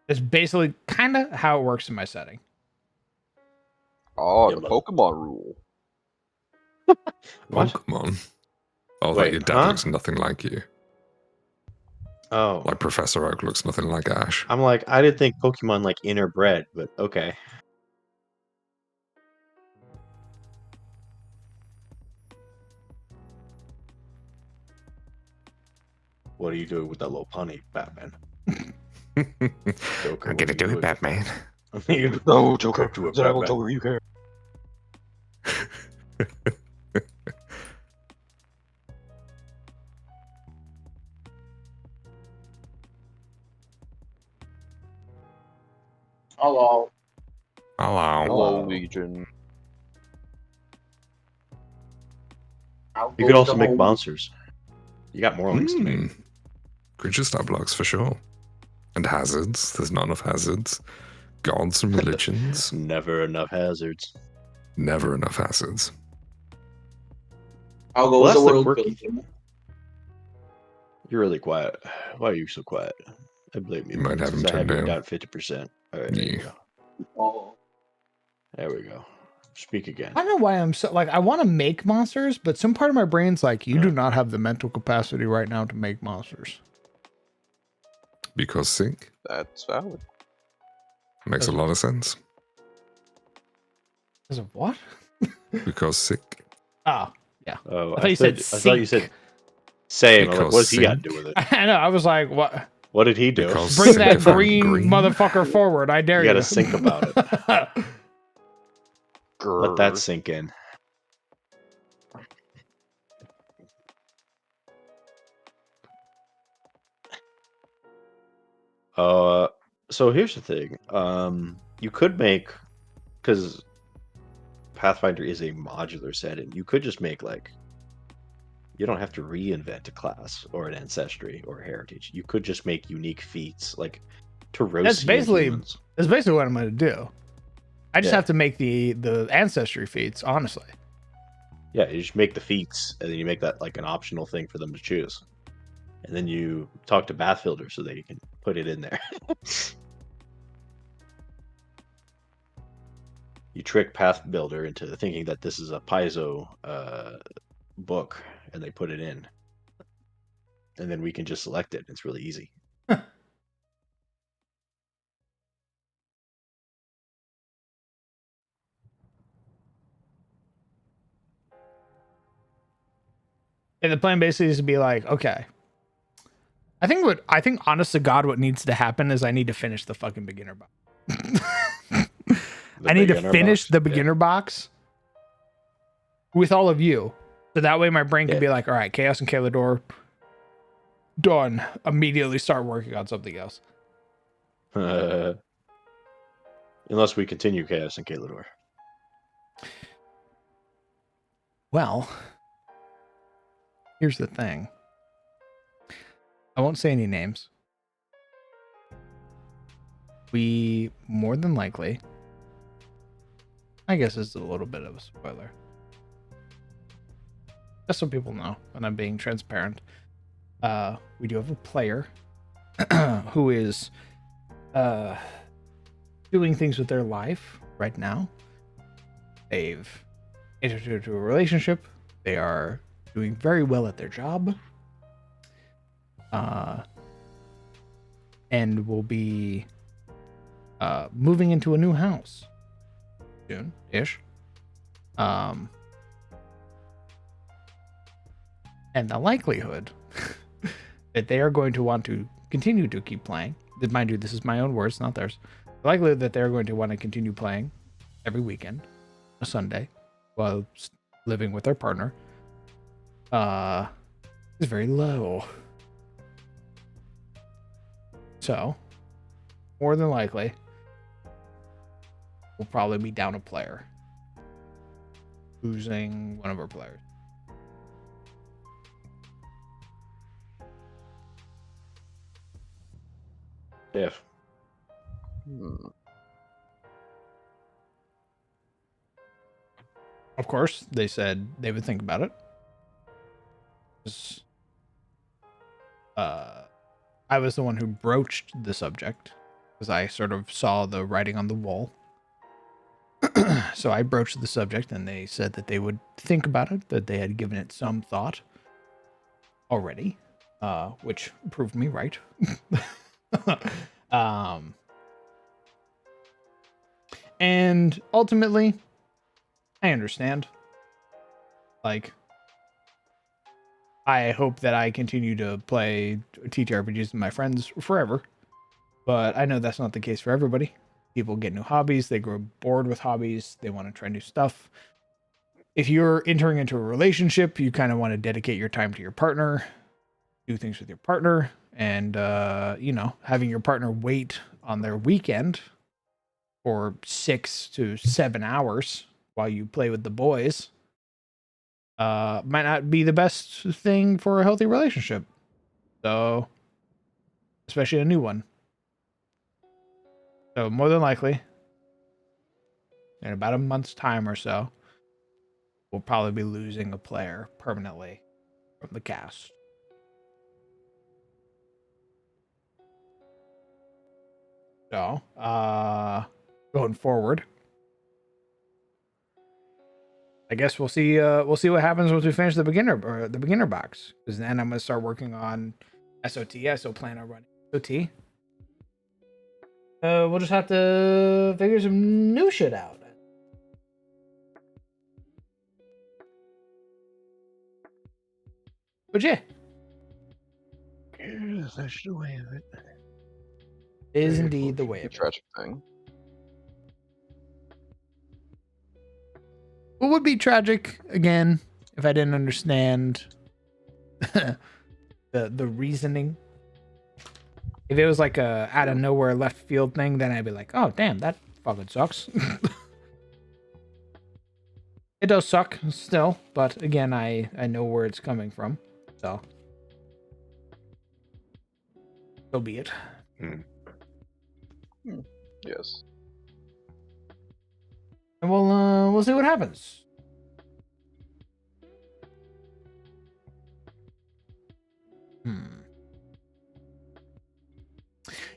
It's basically kind of how it works in my setting. Oh, Yeah, the but- Pokemon rule. What? Pokemon. Oh, Wait, like your dad huh? looks nothing like you. Oh. Like Professor Oak looks nothing like Ash. I'm like, I didn't think Pokemon like interbred, but okay. What are you doing with that little punny, Batman? Joker, I'm gonna do it, Batman. No, Joker. Talk to it, Zero, Batman. Joker, you care. Hello. Hello. Hello, Legion. You could also make monsters. You got more links to make. Mm. Creature stat blocks for sure. And hazards. There's not enough hazards. Gods and religions. Never enough hazards. Never enough hazards. I'll go Well, with the that's the world quirky building. You're really quiet. Why are you so quiet? I blame you. You might have him since I have turned you down. down 50%. All right, there you Yeah. go. Oh, There we go. Speak again. I don't know why I'm so like I want to make monsters, but some part of my brain's like you do Yeah. not have the mental capacity right now to make monsters. Because sick. That's valid. Makes a lot of sense. Because of what? Because sick. Oh, Oh, I thought you said I thought you sink. said same. I'm like, Because what does he got to sink. do with it? I know. I was like, what? What did he do? Because Bring sink that if I'm green, motherfucker forward. I dare You you. gotta think about it. Let that Grr. sink in. So here's the thing. You could make, because Pathfinder is a modular setting, you could just make like, you don't have to reinvent a class or an ancestry or a heritage. You could just make unique feats, like Terosian That's basically- humans. That's basically what I'm going to do. I just Yeah. have to make the ancestry feats, honestly. Yeah, you just make the feats, and then you make that like an optional thing for them to choose. And then you talk to Bathfielder so that you can put it in there. You trick Pathbuilder into thinking that this is a Paizo book, and they put it in. And then we can just select it. It's really easy. And the plan basically is to be like, okay. I think honest to God, what needs to happen is I need to finish the fucking beginner box. The I need to beginner finish box. the Yeah. beginner box with all of you. So that way my brain can Yeah. be like, all right, Chaos and Kalador, done. Immediately start working on something else. Unless we continue Chaos and Kalador. Well, here's the thing. I won't say any names. We more than likely, I guess it's a little bit of a spoiler. Just so people know, and I'm being transparent. We do have a player who is doing things with their life right now. They've entered into a relationship. They are doing very well at their job. And will be moving into a new house soon-ish. And the likelihood that they are going to want to continue to keep playing, mind you, this is my own words, not theirs. The likelihood that they're going to want to continue playing every weekend, a Sunday, while living with their partner, is very low. So, more than likely, we'll probably be down a player, losing one of our players. If. Of course, they said they would think about it. I was the one who broached the subject because I sort of saw the writing on the wall. So I broached the subject, and they said that they would think about it, that they had given it some thought already, which proved me right. And ultimately, I understand. Like, I hope that I continue to play TTRPGs with my friends forever, but I know that's not the case for everybody. People get new hobbies, they grow bored with hobbies, they want to try new stuff. If you're entering into a relationship, you kind of want to dedicate your time to your partner, do things with your partner, and having your partner wait on their weekend for 6 to 7 hours while you play with the boys might not be the best thing for a healthy relationship. So, especially a new one. So, more than likely, in about a month's time or so, we'll probably be losing a player permanently from the cast. So, going forward, I guess we'll see what happens once we finish the beginner box, because then I'm gonna start working on SOT. I still plan on running SOT. We'll just have to figure some new shit out. But yeah, That's the way of it. is indeed the way of it. Tragic thing. It would be tragic again if I didn't understand the reasoning. If it was like a out of nowhere left field thing, then I'd be like, oh damn, that fucking sucks. It does suck still, but again, I know where it's coming from, so be it. Yes. And we'll see what happens.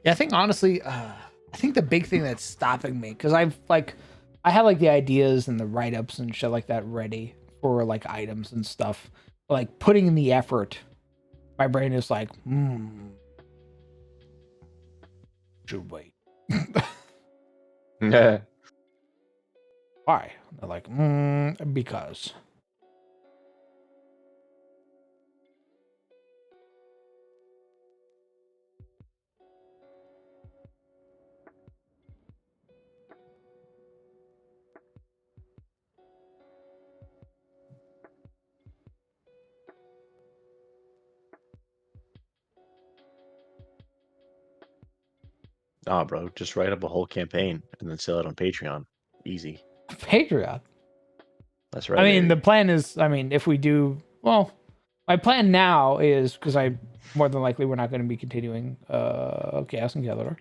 Yeah, I think honestly, I think the big thing that's stopping me, because I have like the ideas and the write-ups and shit like that ready for like items and stuff, but like putting in the effort, my brain is like, should wait. Why? They're like, because. Nah, bro, just write up a whole campaign and then sell it on Patreon. Easy. Patreon. That's right. I mean, the plan is, if we do, well, my plan now is, because I more than likely we're not going to be continuing Chaos and Galador.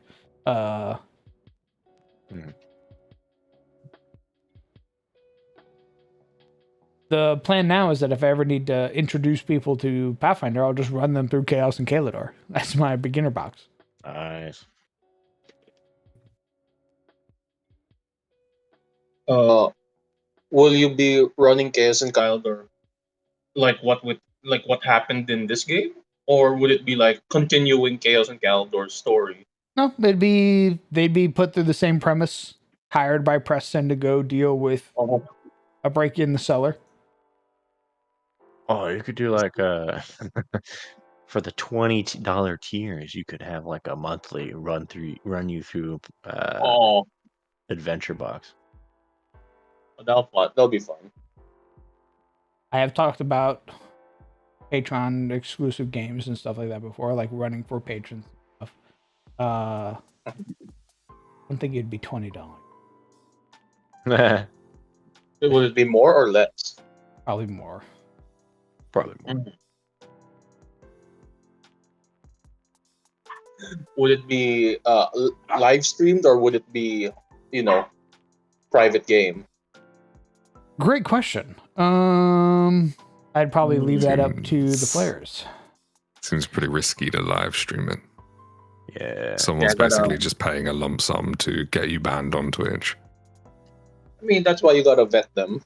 The plan now is that if I ever need to introduce people to Pathfinder, I'll just run them through Chaos and Kalador. That's my beginner box. Nice. Will you be running Chaos and Kildor? like what happened in this game, or would it be like continuing Chaos and Galdor's story? No, they'd be put through the same premise, hired by Preston to go deal with Oh, a break in the cellar. Oh, you could do like for the $20 tiers, you could have like a monthly run you through oh, adventure box. that'll be fun. I have talked about Patreon exclusive games and stuff like that before, like running for patrons and stuff. I don't think it'd be $20. Would it be more or less? Probably more. Probably more. Mhm. Would it be live streamed, or would it be, private game? Great question. I'd probably leave that up to the Seems- players. Seems pretty risky to live stream it. Yeah. Someone's Yeah, but, basically just paying a lump sum to get you banned on Twitch. I mean, that's why you gotta vet them.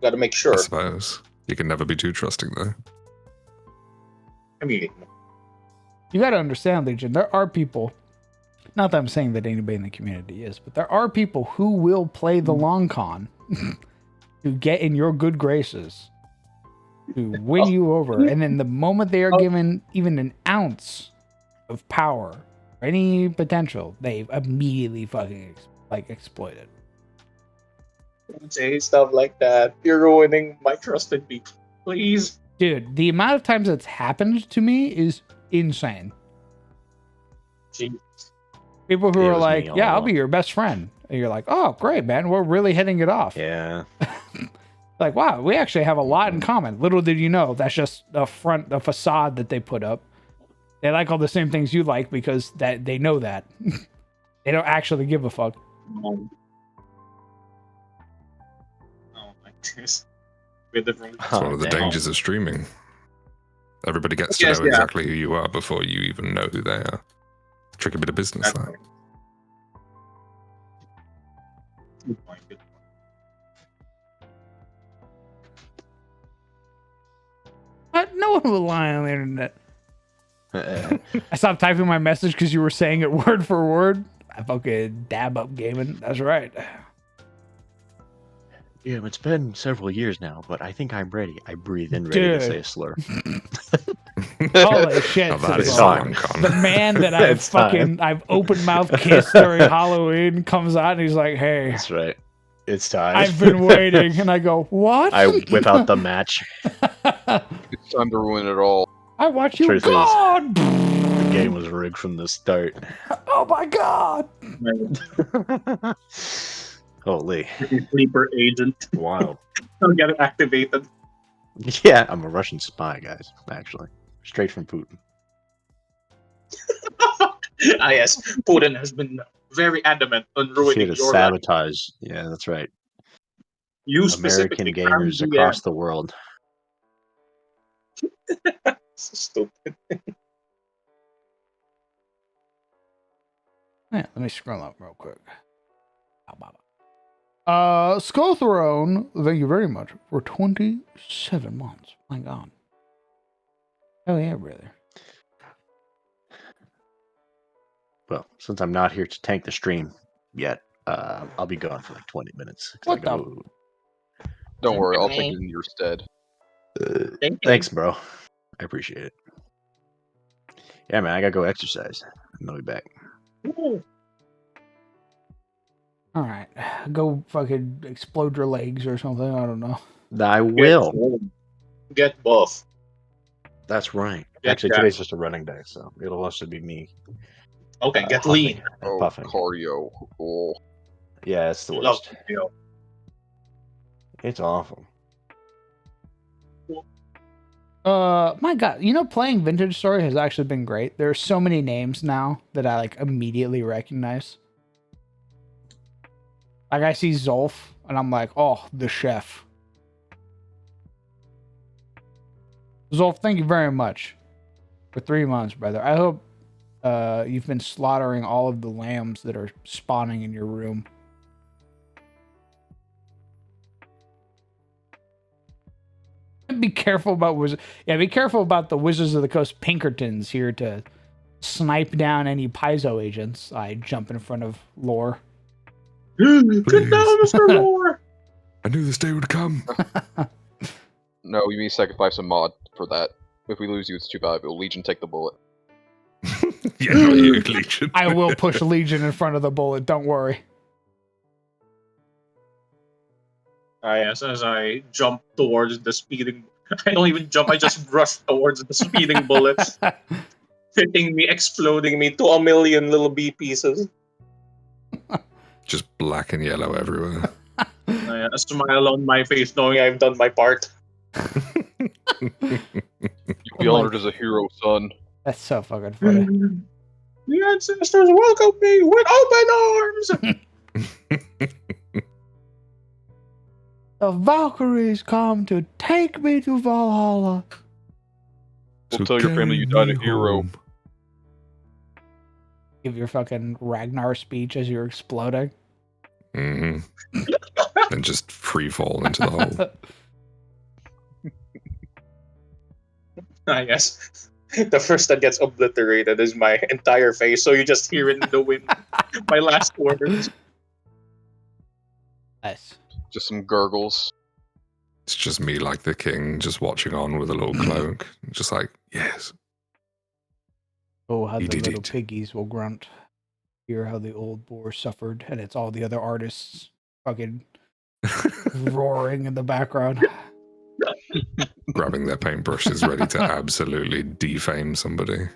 Gotta make I sure. suppose. You can never be too trusting, though. I mean, You got to understand, Legion, there are people, not that I'm saying that anybody in the community is, but there are people who will play the long con to get in your good graces, to win you over. And then the moment they are given even an ounce of power, or any potential, they immediately fucking exploit it. don't say stuff like that. You're ruining my trust in people. Please. Dude, the amount of times it's happened to me is insane. Jeez. People who It are was like, me all yeah, I'll along. be your best friend. And you're like, oh, great, man. We're really hitting it off. Yeah. Like, wow, we actually have a lot in common. Little did you know, that's just a facade that they put up. They like all the same things you like because that they know that. They don't actually give a fuck. Oh my goodness. With the It's one of the dangers of streaming. Everybody gets to Yes, know yeah. exactly who you are before you even know who they are. Tricky bit of business, That's that. right. Good point. Good point. But no one will lie on the internet. I stopped typing my message because you were saying it word for word. I fucking dab up gaming. That's right. Yeah, it's been several years now, but I think I'm ready. I breathe in ready to say a slur. Holy shit. Now that is Simple. time. long con. The man that I've It's time. I've open mouth kissed during Halloween comes out and he's like, hey, That's right. It's time. I've been waiting. And I go, what? I whip out the match. It's time to ruin it all. I watch you Truth is- gone. The game was rigged from the start. Oh my god. Holy. Sleeper agent. Wild. Don't get it activated. Yeah, I'm a Russian spy, guys, actually. Straight from Putin. Yes, Putin has been very adamant on He's ruining here to your life. sabotage. Yeah, that's right. You American specifically, gamers Cram across the world. DM. So stupid. Yeah, let me scroll up real quick. Skull Throne, thank you very much for 27 months. My god. Oh yeah, brother. Well, since I'm not here to tank the stream yet, I'll be gone for like 20 minutes. 'cause I What the- go, Don't worry, I'll take it in your stead. Thank you. Thanks, bro. I appreciate it. Yeah, man, I gotta go exercise. And I'll be back. Ooh. Alright. Go fucking explode your legs or something. I don't know. I will. Get buff. That's right. Get Actually, jacked. today's just a running day, so it'll also be me. Okay, get huffing lean. and Oh, puffing. cardio. Oh. Yeah, it's the Love worst. cardio. It's awful. My god, playing Vintage Story has actually been great. There are so many names now that I immediately recognize. Like I see Zolf and I'm like, oh, the chef. Zolf, thank you very much for 3 months, brother. I hope you've been slaughtering all of the lambs that are spawning in your room. Be careful about be careful about the Wizards of the Coast Pinkertons here to snipe down any Paizo agents. I jump in front of Lore. Get down, Mr. Lore! I knew this day would come. No, you need to sacrifice a mod for that. If we lose you, it's too valuable. Legion, take the bullet. Yeah, not you, Legion. I will push Legion in front of the bullet. Don't worry. Yes, as I jump towards the speeding... I don't even jump, I just rush towards the speeding bullets. Hitting me, exploding me to a million little B pieces. Just black and yellow everywhere. A smile on my face knowing I've done my part. You'll be honored as a hero, son. That's so fucking funny. The ancestors welcome me with open arms! The Valkyries come to take me to Valhalla. We'll tell your family you died a hero. home. Give your fucking Ragnar speech as you're exploding. And just free fall into the hole. Yes. The first that gets obliterated is my entire face, so you just hear it in the wind. My last words. Nice. Just some gurgles. It's just me like the king, just watching on with a little cloak. Just like, yes. Oh, how He the did little it. piggies will grunt. Hear how the old boar suffered, and it's all the other artists fucking roaring in the background. Grabbing their paintbrushes, ready to absolutely defame somebody.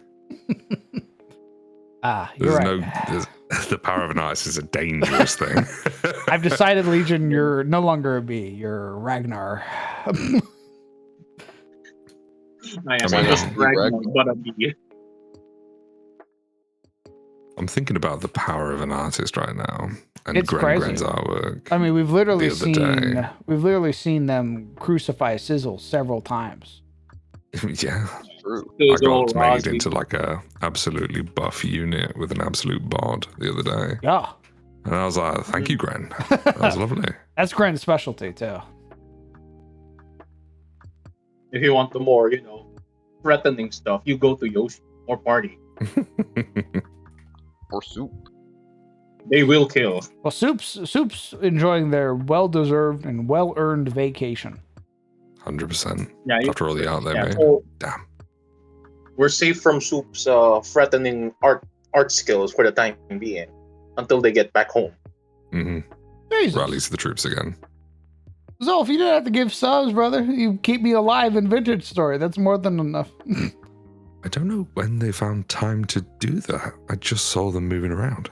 You're right. The power of an artist is a dangerous thing. I've decided, Legion, you're no longer a bee. You're Ragnar. Yes, I I'm mean, just Ragnar, Ragnar. but a bee. I'm thinking about the power of an artist right now, and It's crazy. Gren's artwork. I mean, we've literally The other seen them crucify Sizzle several times. Yeah, True. I Sizzle, got made Rosby. into like a absolutely buff unit with an absolute bod the other day, Yeah, and I was like, "Thank you, Gren. That was lovely." that's Gren's specialty too. If you want the more, threatening stuff, you go to Yoshi or Party. Or soup. They will kill. Well, Soup's enjoying their well-deserved and well-earned vacation. 100%. Yeah, After all the art they made, so damn. we're safe from Soup's threatening art skills for the time being until they get back home. Jesus. Rallies the troops again. Zolf, you didn't have to give subs, brother. You keep me alive in Vintage Story. That's more than enough. I don't know when they found time to do that. I just saw them moving around.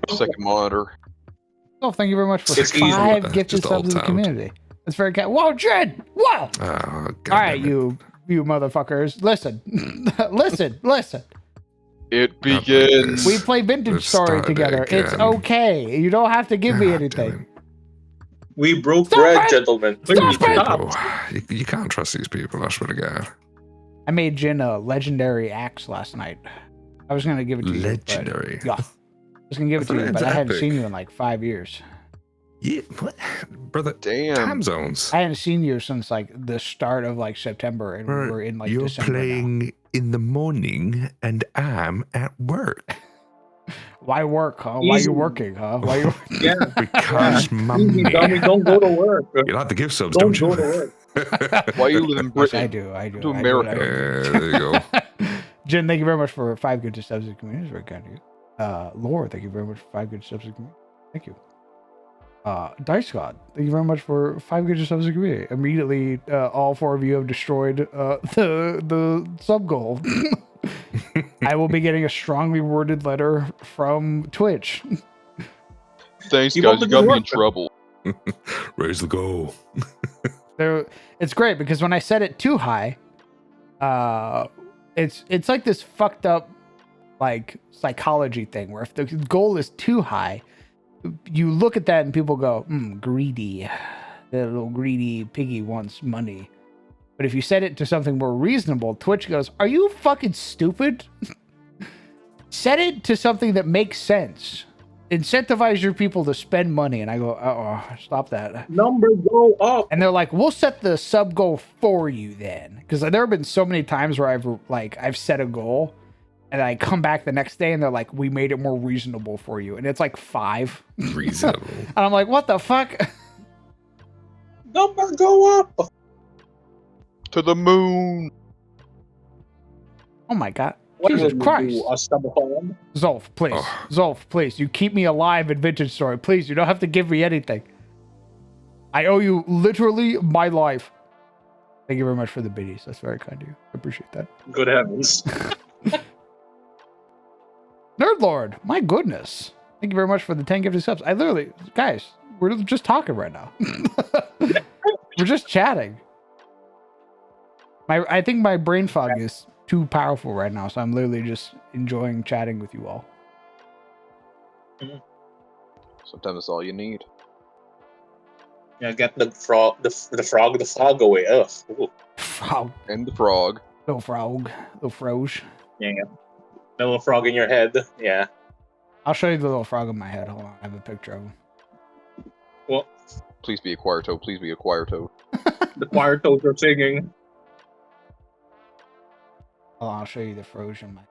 Second monitor. Zolf, thank you very much for It's easy. 5 gifted Just subs to the alt-tabbed. community. That's very kind. Whoa, Jed! Whoa! Oh, All right, goddammit. you motherfuckers. Listen. listen. It begins. We play Vintage Let's Story start together. It's again. okay. You don't have to give me God anything. damn it. We broke Stop bread, it! gentlemen. Stop Please it! stop. You can't trust these people, I swear to God. I made Jin a legendary axe last night. I was going to give it to you. Legendary. But, yeah. I was going to give it to you, That's but I haven't epic. seen you in like 5 years. Yeah, what? Brother, Damn. time zones. I hadn't seen you since like the start of like September, and we're in like You're December playing in the morning, and I'm at work. now. Why work, huh? Why Easy. you working, huh? Why you? Yeah. Because Easy, mummy. dummy, don't go to work. You like the gift subs, Don't don't, go you? to work. Why you live in Yes, Britain? I do. I do. To I America. do. Yeah, there you go. Jen, thank you very much for 5 good subs to the community. It's very kind of you. Laura, thank you very much for 5 good subs to the community. Thank you. Dice God, thank you very much for 5 good subs to the community. Immediately, all 4 of you have destroyed the sub goal. I will be getting a strongly worded letter from Twitch. Thanks, Keep guys. up You the got good me in work. trouble. Raise the goal. It's great because when I set it too high, it's like this fucked up like psychology thing where if the goal is too high, you look at that and people go, greedy. The little greedy piggy wants money. But if you set it to something more reasonable, Twitch goes, are you fucking stupid? Set it to something that makes sense. incentivize your people to spend money. And I go, oh, stop that. Number go up. And they're like, we'll set the sub goal for you then. Because there have been so many times where I've set a goal and I come back the next day and they're like, we made it more reasonable for you. And it's like 5. Reasonable. And I'm like, what the fuck? Number go up. To the moon. Oh my God. What Jesus will you Christ. do, a stub home? Zolf, please. Oh. Zolf, please. You keep me alive in Vintage Story. Please, you don't have to give me anything. I owe you literally my life. Thank you very much for the biddies. That's very kind of you. I appreciate that. Good heavens. Nerdlord, my goodness. Thank you very much for the 10 gifted subs. I literally, guys, we're just talking right now. We're just chatting. I think my brain fog is too powerful right now, so I'm literally just enjoying chatting with you all. Sometimes that's all you need. Yeah, get the frog, the fog away. Ugh. Ooh. Frog. And the frog. Little frog. Little froge. Yeah. The little frog in your head. Yeah. I'll show you the little frog in my head. Hold on. I have a picture of him. Well, Please be a choir toad. Please be a choir toad. the choir toads are singing. Hold on, I'll show you the froge in my...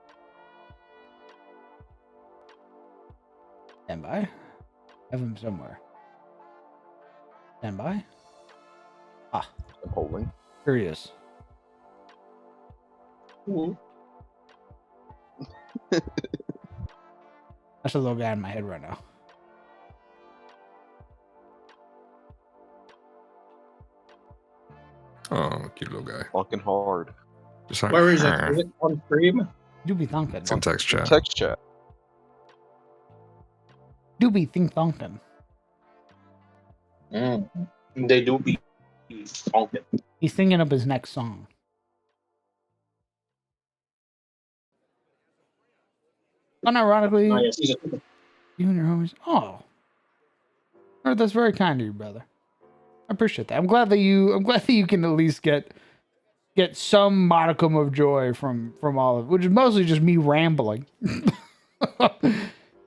Stand by. I have him somewhere. Stand by. Ah, I'm holding. here he is. Ooh. That's a little guy in my head right now. Oh, cute little guy. Fucking hard. Just like, Where is it? Is it on stream? Do be thinking. It's on text chat. Text chat. Do be thinking. They do be honking. He's thinking of his next song. Unironically, Oh, yes, he's a- you and your homies. Oh, that's very kind of you, brother. I appreciate that. I'm glad that you can at least get some modicum of joy from all of it, which is mostly just me rambling.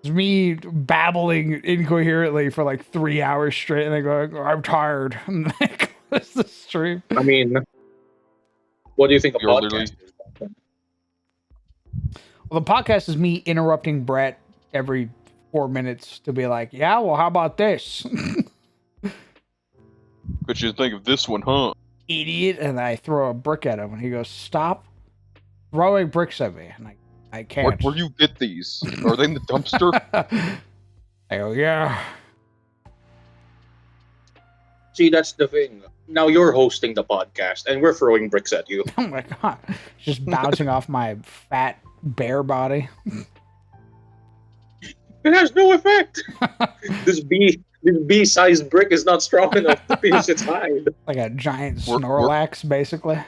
It's me babbling incoherently for like 3 hours straight, and then going, I'm tired. And then I close the stream. I mean, what do you think of You're literally- podcasting? Well, the podcast is me interrupting Brett every 4 minutes to be like, yeah, well, how about this? But you think of this one, huh? Idiot. And I throw a brick at him, and he goes, stop throwing bricks at me. And I can't. Where do you get these? Are they in the dumpster? I go, yeah. See, that's the thing. Now you're hosting the podcast, and we're throwing bricks at you. Oh my God. Just bouncing off my fat bear body. It has no effect. This B-sized brick is not strong enough to pierce its hide. Like a giant We're- Snorlax, basically.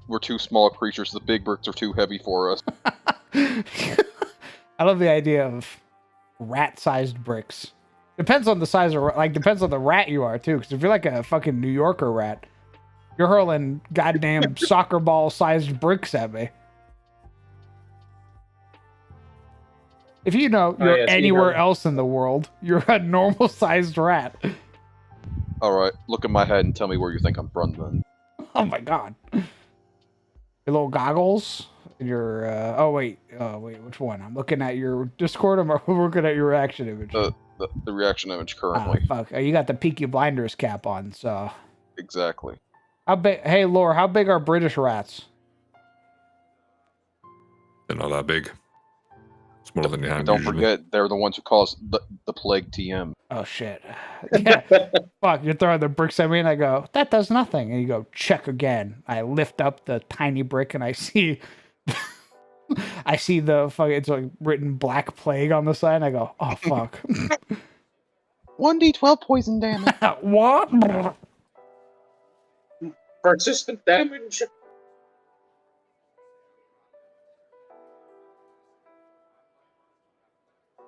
We're too small creatures. The big bricks are too heavy for us. I love the idea of rat-sized bricks. Depends on the size of, depends on the rat you are, too. Because if you're like a fucking New Yorker rat, you're hurling goddamn soccer ball-sized bricks at me. If you know you're yes, anywhere you else in the world, you're a normal-sized rat. Alright, look at my head and tell me where you think I'm from then. Oh my God. Your little goggles. Your, oh wait, which one? I'm looking at your Discord. I'm looking at your reaction image. The reaction image Oh, currently. fuck. You got the Peaky Blinders cap on, so. Exactly. How big? Hey, Laura, how big are British rats? They're not that big. Smaller than your hand. Don't usually. forget, they're the ones who cause the plague TM. Oh, shit. Yeah. Fuck, you're throwing the bricks at me, and I go, that does nothing. And you go, check again. I lift up the tiny brick, and I see... I see the fucking, it's like written Black Plague on the side, and I go, oh, fuck. 1d12 poison damage. What? Persistent damage.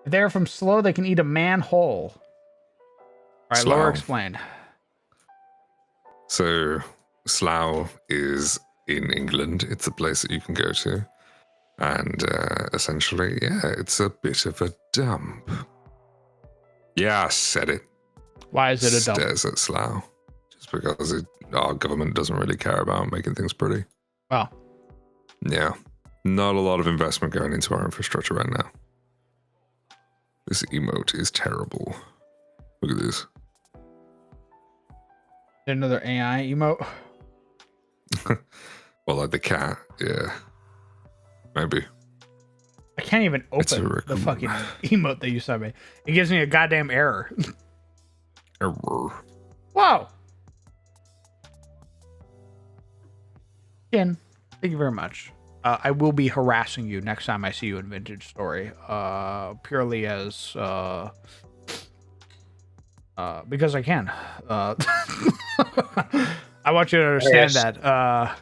If they're from Slow, they can eat a man whole. All right, Laura, Slough. explain. So, Slough is in England. It's a place that you can go to. And essentially, yeah, it's a bit of a dump. Yeah, I said it. Why is it a dump? Stares at Slough. Just because our government doesn't really care about making things pretty. Well, Yeah. Not a lot of investment going into our infrastructure right now. This emote is terrible. Look at this. another AI emote. Well, like the cat, yeah. Maybe. I can't even It's a open the raccoon. fucking emote that you sent me. It gives me a goddamn error. Error. Wow. Ken, thank you very much. I will be harassing you next time I see you in Vintage Story. Purely as because I can. I want you to understand Yes. that.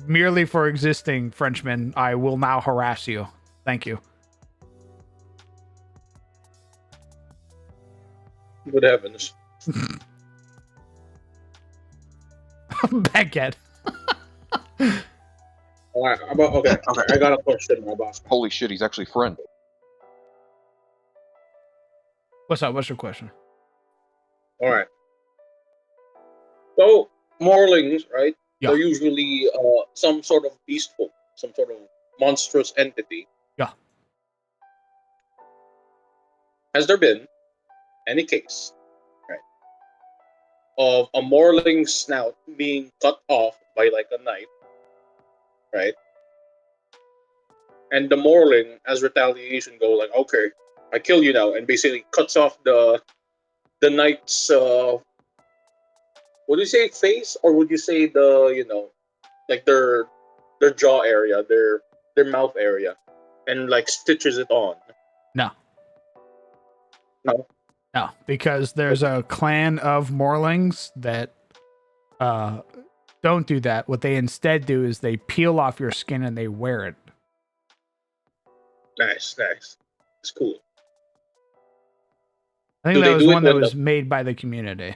Merely for existing, Frenchman, I will now harass you. Thank you. Good heavens. Baguette. All right, okay. I got a question, my boss. Holy shit, he's actually friend. What's up? What's your question? All right. So Morlings, right? Yeah. They're usually some sort of beastful, some sort of monstrous entity. Yeah. Has there been any case, right, of a Morling snout being cut off by like a knife, right? And the Morling, as retaliation, go like, okay, I kill you now, and basically cuts off the knight's would you say face, or would you say like their jaw area, their mouth area, and like stitches it on? No. No. No, because there's a clan of Morlings that don't do that. What they instead do is they peel off your skin and they wear it. Nice. It's cool. I think Do that they was do it one that when was made by the community.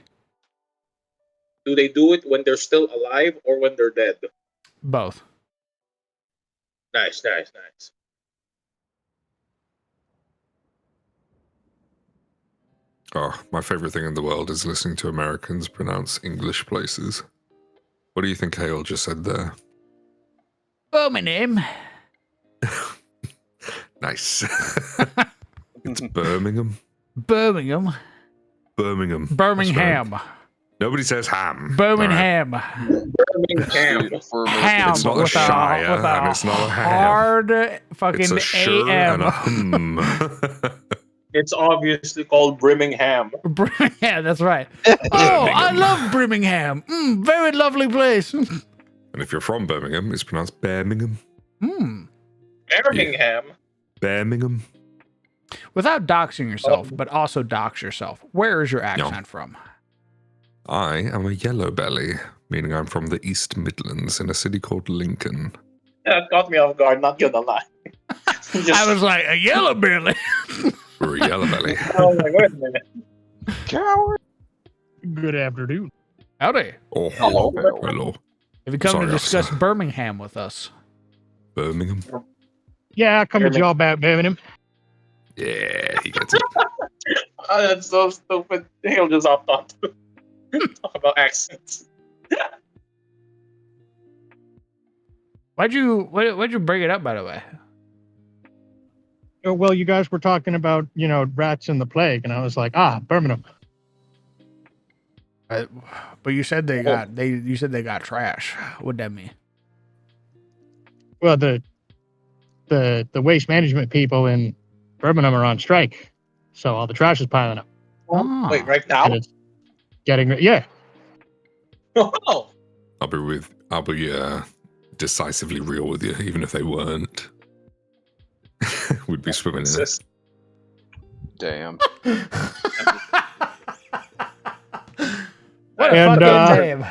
Do they do it when they're still alive or when they're dead? Both. Nice. Oh, my favorite thing in the world is listening to Americans pronounce English places. What do you think Hale just said there? Oh, my name. Nice. It's Birmingham. Birmingham. Birmingham. Birmingham. That's right. Nobody says ham. Birmingham. Birmingham. Ham It's not a with shire, with a and it's not a ham. hard fucking It's a sure and AM. a hum. It's obviously called Birmingham. Yeah, that's right. Oh, I love Birmingham. Very lovely place. And if you're from Birmingham, it's pronounced Birmingham. Birmingham. Birmingham. Without doxing yourself, but also dox yourself. Where is your accent from? I am a yellow belly, meaning I'm from the East Midlands in a city called Lincoln. That caught me off guard, not gonna lie. I was like, a yellow belly. We're a yellow belly. Oh my wait a minute. Coward. Good afternoon. Howdy. Oh, Hello. hello. Have you come Sorry, to discuss officer. Birmingham with us? Birmingham. Yeah, I come to job about Birmingham. Yeah, he gets it. Oh, that's so stupid. He'll just opt on to talk about accents. Why'd you bring it up, by the way? Oh, well, you guys were talking about, rats and the plague, and I was like, Birmingham. But you said they got trash. What'd that mean? Well, the waste management people in Birmingham are on strike, so all the trash is piling up. Oh. Wait, right now? And it's getting yeah. Oh, I'll be decisively real with you, even if they weren't. We'd be swimming in it. Damn. What a And, fucking name.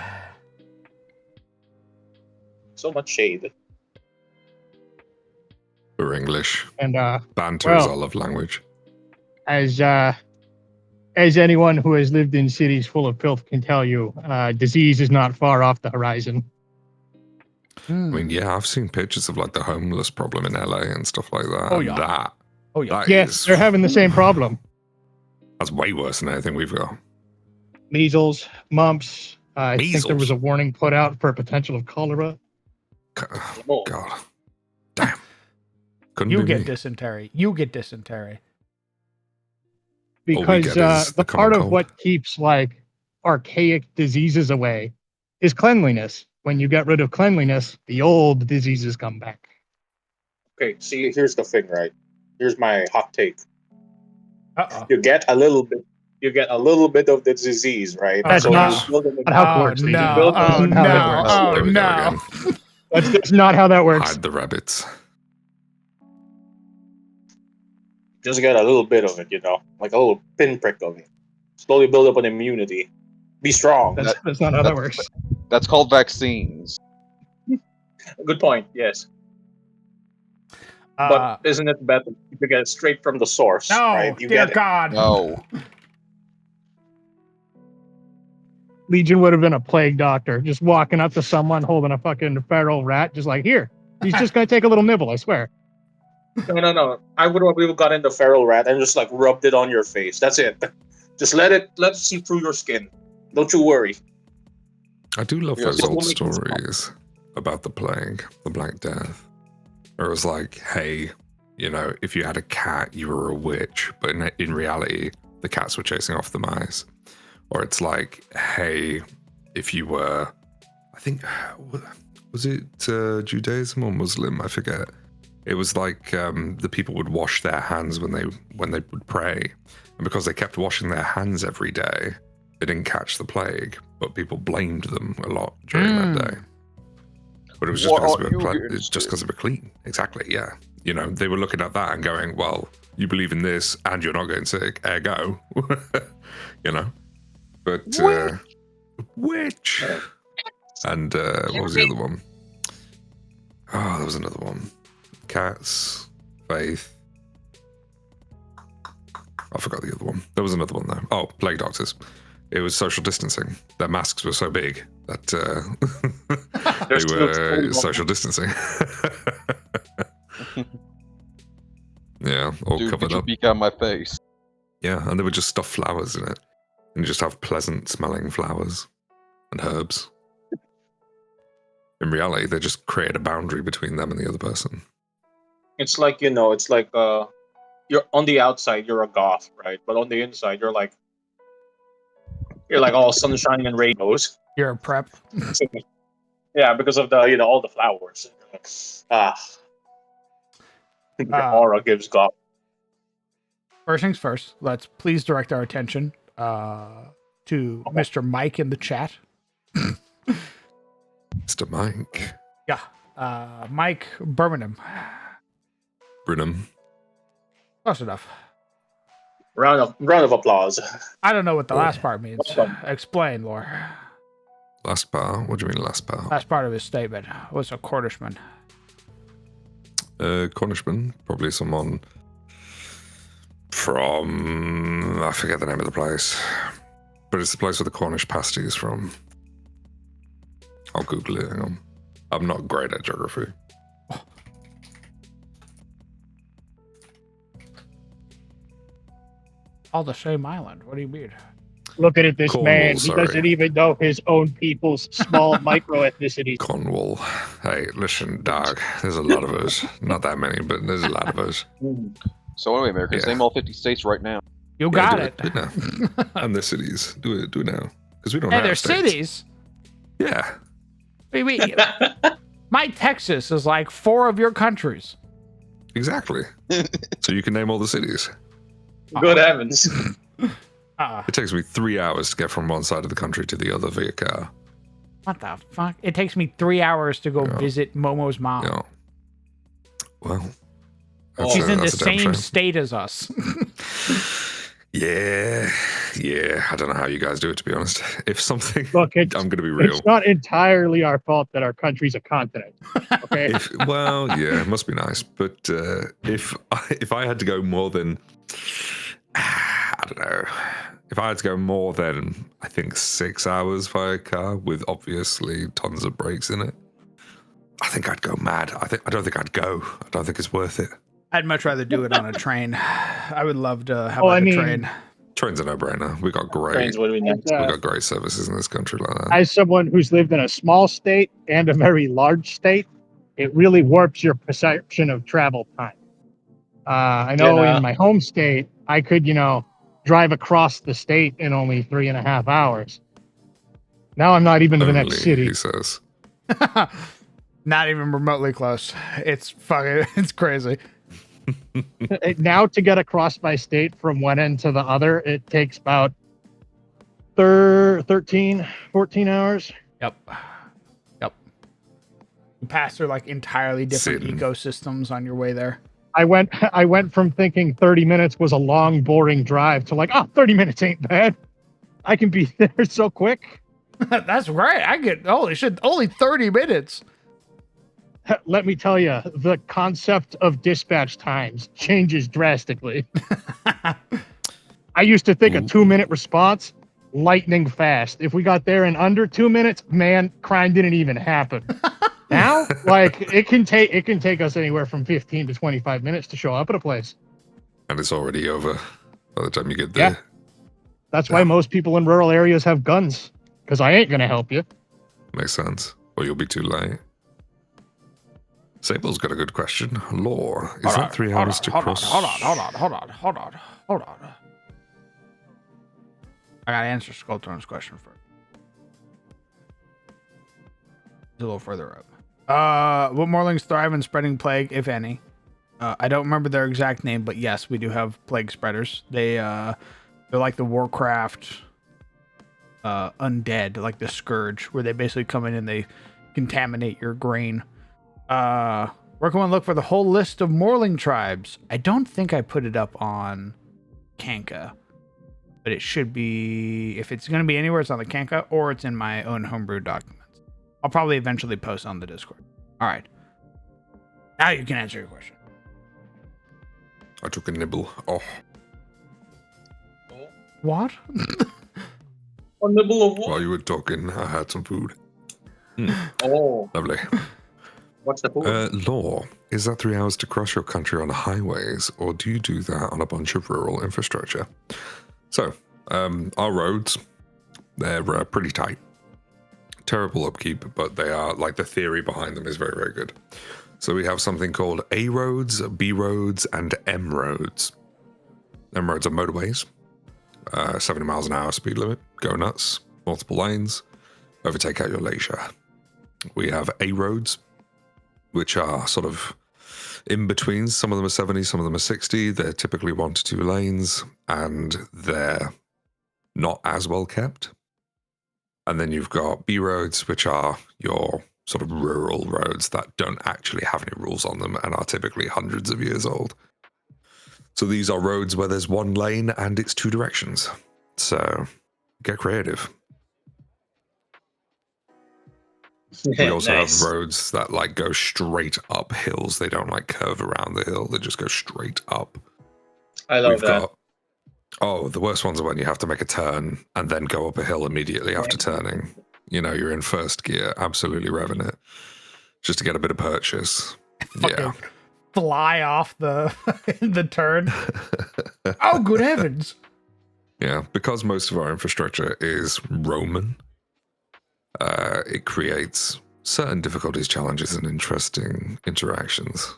so much shade. We're English. And Banter is well- our love language. as anyone who has lived in cities full of filth can tell you, disease is not far off the horizon. I mean, yeah, I've seen pictures of like the homeless problem in LA and stuff like that. Oh, and yeah. Oh, yeah. that Yes, is- they're having the same problem. That's way worse than anything we've got. Measles, mumps. I think there was Measles? a warning put out for potential of cholera. Oh. God. Damn. Couldn't You be get me. dysentery. You get dysentery. we Because get is the the part common of cold. what keeps like archaic diseases away is cleanliness. When you get rid of cleanliness, the old diseases come back. Okay, see, here's the thing, right? Here's my hot take. Uh-oh. You get a little bit of the disease, right? That's so not- you build an Not how it Oh, works. Legion. no. build That's Oh, not how that no. works. Oh, There we go no. again. That's not how that works. Hide the rabbits. just get a little bit of it, like a little pinprick of it. Slowly build up an immunity. Be strong. That's not how that works. That's called vaccines. Good point. Yes, but isn't it better if you get it straight from the source? no, right? You dear get it. God. No. Legion would have been a plague doctor, just walking up to someone holding a fucking feral rat, just like, here, he's just gonna take a little nibble, I swear. No. I would have gotten the feral rat and just like rubbed it on your face. That's it. Just let it see through your skin. Don't you worry. I do love Yeah, those so old we'll make this stories about the plague, the Black Death. Where it was like, hey, if you had a cat, you were a witch, but in reality, the cats were chasing off the mice. Or it's like, hey, if you were, I think, was it Judaism or Muslim? I forget. It was like the people would wash their hands when they would pray, and because they kept washing their hands every day, they didn't catch the plague. But people blamed them a lot during that day. But it was just What because are of you it's against just it? because of a clean. Exactly, yeah. They were looking at that and going, well, you believe in this and you're not getting sick, ergo. But witch. And what was the other one? Oh, there was another one. Cats, faith. I forgot the other one. There was another one though. Oh, plague doctors. It was social distancing. Their masks were so big that they were social distancing. Yeah, all Dude, covered get your up. beak out of my face. Yeah, and they would just stuff flowers in it. And just have pleasant smelling flowers and herbs. In reality, they just create a boundary between them and the other person. It's like you're on the outside you're a goth, right? But on the inside you're like all sunshine and rainbows. You're a prep. Yeah, because of the all the flowers. Your aura gives goth. First things first, let's please direct our attention to Mr. Mike in the chat. Mr. Mike. Yeah. Mike Birmingham. Brenham. Close enough. Round of applause. I don't know what the last part means. Explain, Lore. Last part? What do you mean last part? Last part of his statement was a Cornishman. Cornishman. Probably someone from... I forget the name of the place. But it's the place where the Cornish pasty is from. I'll Google it. Hang on. I'm not great at geography. All the same island. What do you mean? Look at this Cornwall, man. He sorry. doesn't even know his own people's small micro ethnicities. Cornwall. Hey, listen, dog. There's a lot of us. Not that many, but there's a lot of us. So anyway, Americans, Yeah. name all 50 states right now. You Yeah, got do it. Do it now. And the cities. Do it now. Because we don't Hey, have they're states. cities. Yeah. What do you mean? My Texas is like 4 of your countries. Exactly. So you can name all the cities. Good heavens. It takes me 3 hours to get from one side of the country to the other via car. What the fuck? It takes me 3 hours to go Yeah. visit Momo's mom. Yeah. Well. She's in the that's a damn same shame. state as us. Yeah. I don't know how you guys do it, to be honest. If something, Look, I'm going to be real. it's not entirely our fault that our country's a continent. Okay. Well, yeah, it must be nice. But if I had to go more than, I don't know, if I had to go more than, I think 6 hours via car with obviously tons of breaks in it, I think I'd go mad. I don't think I'd go. I don't think it's worth it. I'd much rather do it on a train. I would love to have a train. Train's a no-brainer. We got great. Trains would be nice. We got great services in this country like that. As someone who's lived in a small state and a very large state, it really warps your perception of travel time. I know in my home state, I could, drive across the state in only 3.5 hours. Now I'm not even to the next city. He says. Not even remotely close. It's crazy. Now to get across my state from one end to the other, it takes about 13, 14 hours. Yep. You pass through like entirely different ecosystems on your way there. I went from thinking 30 minutes was a long, boring drive to 30 minutes ain't bad. I can be there so quick. That's great. Holy shit, only 30 minutes. Let me tell you, the concept of dispatch times changes drastically. I used to think a 2-minute response, lightning fast. If we got there in under 2 minutes, man, crime didn't even happen. Now, it can take us anywhere from 15 to 25 minutes to show up at a place. And it's already over by the time you get there. Yeah. That's why most people in rural areas have guns, because I ain't going to help you. Makes sense. Or you'll be too late. Sable's got a good question. Law. Is that 3 hours to cross? Hold on. I gotta answer Skullthorn's question first. It's a little further up. What morlings thrive in spreading plague, if any? I don't remember their exact name, but yes, we do have plague spreaders. They're like the Warcraft undead, like the Scourge, where they basically come in and they contaminate your grain. We're going to look for the whole list of morling tribes. I don't think I put it up on Kanka, but it should be, if it's going to be anywhere, it's on the Kanka or it's in my own homebrew documents. I'll probably eventually post on the Discord. All right. Now you can answer your question. I took a nibble. Oh. What? A nibble of what? While you were talking, I had some food. Oh. Lovely. What's the food? Law. Is that 3 hours to cross your country on highways, or do you do that on a bunch of rural infrastructure? So, our roads, they're pretty tight. Terrible upkeep, but they are, the theory behind them is very, very good. So we have something called A roads, B roads, and M roads. M roads are motorways. 70 miles an hour speed limit. Go nuts. Multiple lanes. Overtake at your leisure. We have A roads, which are sort of in between. Some of them are 70, some of them are 60. They're typically 1 to 2 lanes, and they're not as well kept. And then you've got B roads, which are your sort of rural roads that don't actually have any rules on them and are typically hundreds of years old. So these are roads where there's 1 lane and it's 2 directions. So get creative. We also have roads that go straight up hills. They don't curve around the hill. They just go straight up. I love that. The worst ones are when you have to make a turn and then go up a hill immediately after turning. You're in first gear, absolutely revving it, just to get a bit of purchase. Yeah. Fly off the turn. Oh, good heavens. Yeah, because most of our infrastructure is Roman, it creates certain difficulties, challenges, and interesting interactions.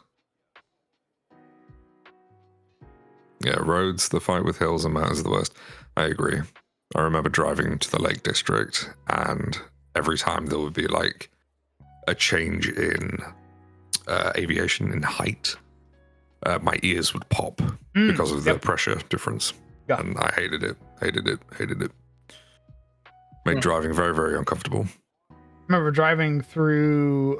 Yeah, roads, the fight with hills and mountains are the worst. I agree. I remember driving to the Lake District, and every time there would be a change in aviation in height, my ears would pop because of the pressure difference. Yeah. And I hated it. Made driving very, very uncomfortable. I remember driving through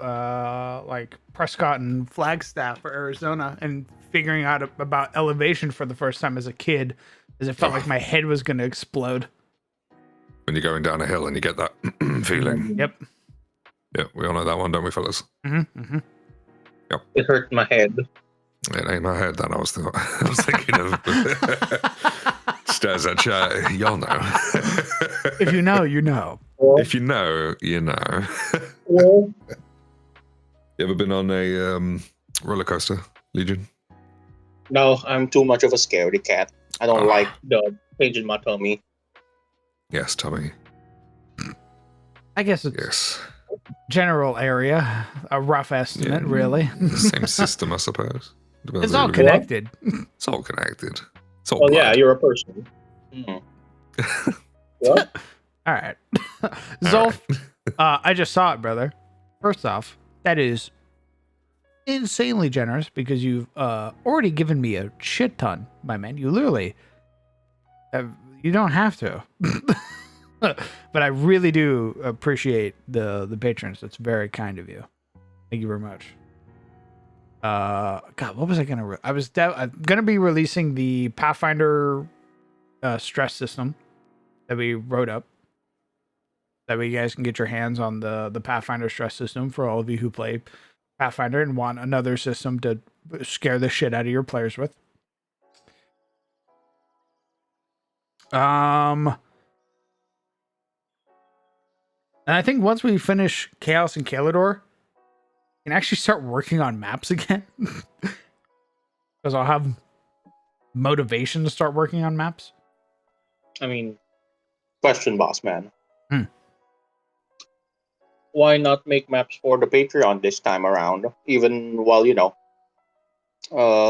Prescott and Flagstaff or Arizona and figuring out about elevation for the first time as a kid, as it felt like my head was going to explode. When you're going down a hill and you get that feeling. Yep. Yeah, we all know that one, don't we, fellas? Mm-hmm, mm-hmm. Yep. It hurt my head. It ain't my head that I was thinking of. Stares at chat. Y'all know. If you know, you know. If you know, you know. You ever been on a roller coaster, Legion? No, I'm too much of a scaredy cat. I don't Ah. like the pain in my tummy. Yes, Tommy. I guess it's Yes. general area, a rough estimate, Yeah, really. Same system, I suppose. Depends It's how all you look at it. connected. It's all connected. It's all Well, yeah, blood. you're a person. Mm. What? All right. Zolf, I just saw it, brother. First off, that is insanely generous because you've already given me a shit ton, my man. You literally, you don't have to. But I really do appreciate the patrons. That's very kind of you. Thank you very much. God, what was I gonna? I'm gonna be releasing the Pathfinder stress system that we wrote up. That way, you guys can get your hands on the Pathfinder stress system for all of you who play Pathfinder and want another system to scare the shit out of your players with. And I think once we finish Chaos and Kalador, we can actually start working on maps again. Because I'll have motivation to start working on maps. I mean, question, boss man. Hmm. Why not make maps for the Patreon this time around? Even while,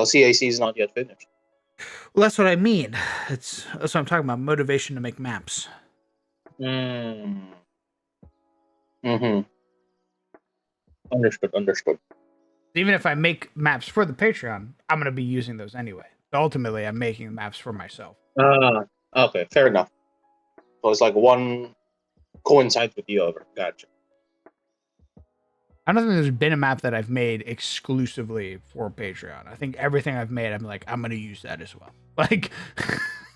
CIC is not yet finished. Well, that's what I mean. That's what I'm talking about. Motivation to make maps. Mm. Mm-hmm. Understood. Even if I make maps for the Patreon, I'm going to be using those anyway. So ultimately, I'm making maps for myself. Okay, fair enough. So it's like one coincides with the other. Gotcha. I don't think there's been a map that I've made exclusively for Patreon. I think everything I've made, I'm like, I'm going to use that as well. Like,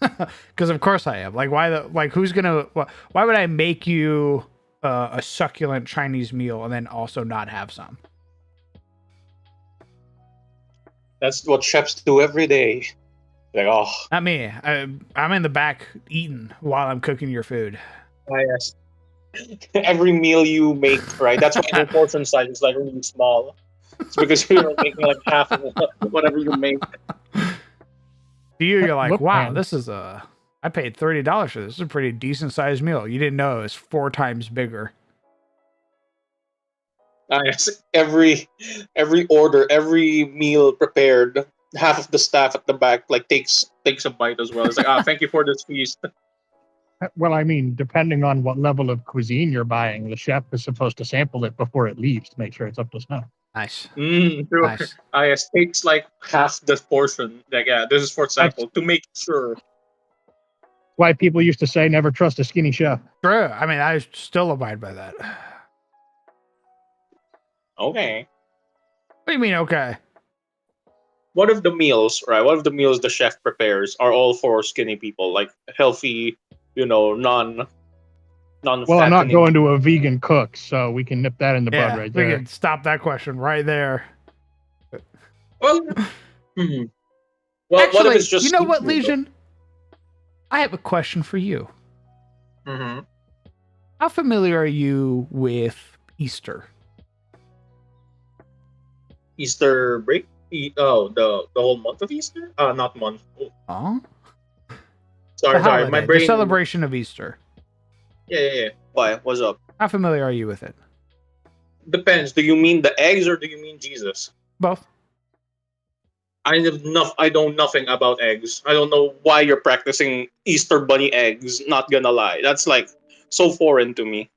because of course I am. Like, who's going to, why would I make you a succulent Chinese meal and then also not have some? That's what chefs do every day. Like, oh, Not me. I'm in the back eating while I'm cooking your food. yes. Every meal you make, right? That's why the portion size is like really small. It's because you're making like half of whatever you make. To you, you're like, Look, wow, man. this is I paid $30 for this. This is a pretty decent sized meal. You didn't know it was 4 times bigger. Yes. Every order, every meal prepared, half of the staff at the back like takes a bite as well. It's like, thank you for this feast. Well, I mean, depending on what level of cuisine you're buying, the chef is supposed to sample it before it leaves to make sure it's up to snuff. Nice. True. Nice. Yes, takes like half the portion. Like, yeah, this is for sample to make sure. Why people used to say never trust a skinny chef. True. I mean, I still abide by that. Okay. What do you mean, okay? What if the meals, right? What if the meals the chef prepares are all for skinny people, like healthy, non Well, I'm not going to a vegan cook, so we can nip that in the bud Yeah, right we there. can stop that question right there. Well, well, Actually, what if it's just you know what, seafood, Legion? I have a question for you. though? Mm-hmm. How familiar are you with Easter? Easter break? The whole month of Easter? Not month. Oh, Huh? sorry, The my holiday, brain. the celebration of Easter. Yeah. Why? What's up? How familiar are you with it? Depends. Do you mean the eggs or do you mean Jesus? Both. I know nothing about eggs. I don't know why you're practicing Easter bunny eggs. Not gonna lie, that's like so foreign to me.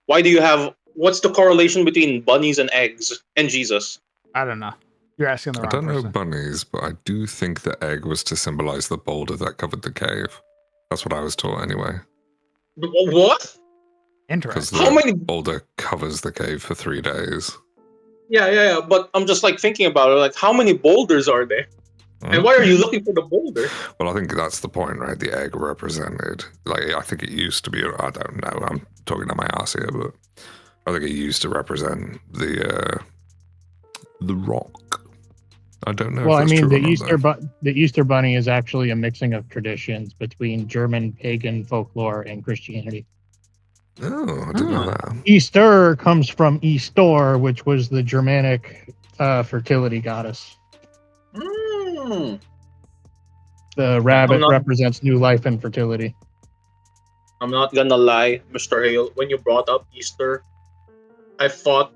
Why do you have? What's the correlation between bunnies and eggs and Jesus? I don't know. You're asking the I wrong don't know person. bunnies, but I do think the egg was to symbolize the boulder that covered the cave. That's what I was taught anyway. What? Because Interesting. the How many? boulder covers the cave for 3 days. Yeah. But I'm just like thinking about it. Like, how many boulders are there? And why are you looking for the boulder? Well, I think that's the point, right? The egg represented, like, I think it used to be, I don't know, I'm talking to my ass here, but I think it used to represent the rock. I don't know Well, if I that's mean, true the or not, the Easter Bunny is actually a mixing of traditions between German pagan folklore and Christianity. Oh, I didn't know that. Easter comes from Eastor, which was the Germanic fertility goddess. Mm. The rabbit not- represents new life and fertility. I'm not gonna lie, Mr. Hale. When you brought up Easter, I thought,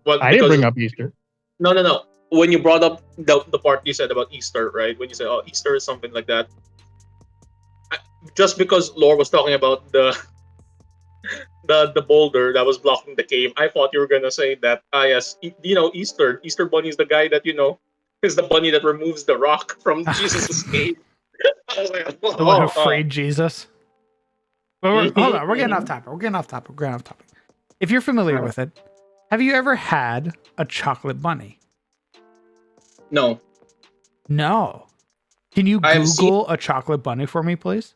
well, I didn't because bring up Easter. no. When you brought up the part you said about Easter, right? When you said, "Oh, Easter is something like that," just because Lore was talking about the boulder that was blocking the cave, I thought you were gonna say that. Ah, yes, Easter Bunny is the guy that is the bunny that removes the rock from Jesus' cave. I was like, The one who freed Jesus. Well, hold on. We're getting off Mhm. topic. If you're familiar with it, have you ever had a chocolate bunny? No, No. Can you I have seen. Google a chocolate bunny for me, please?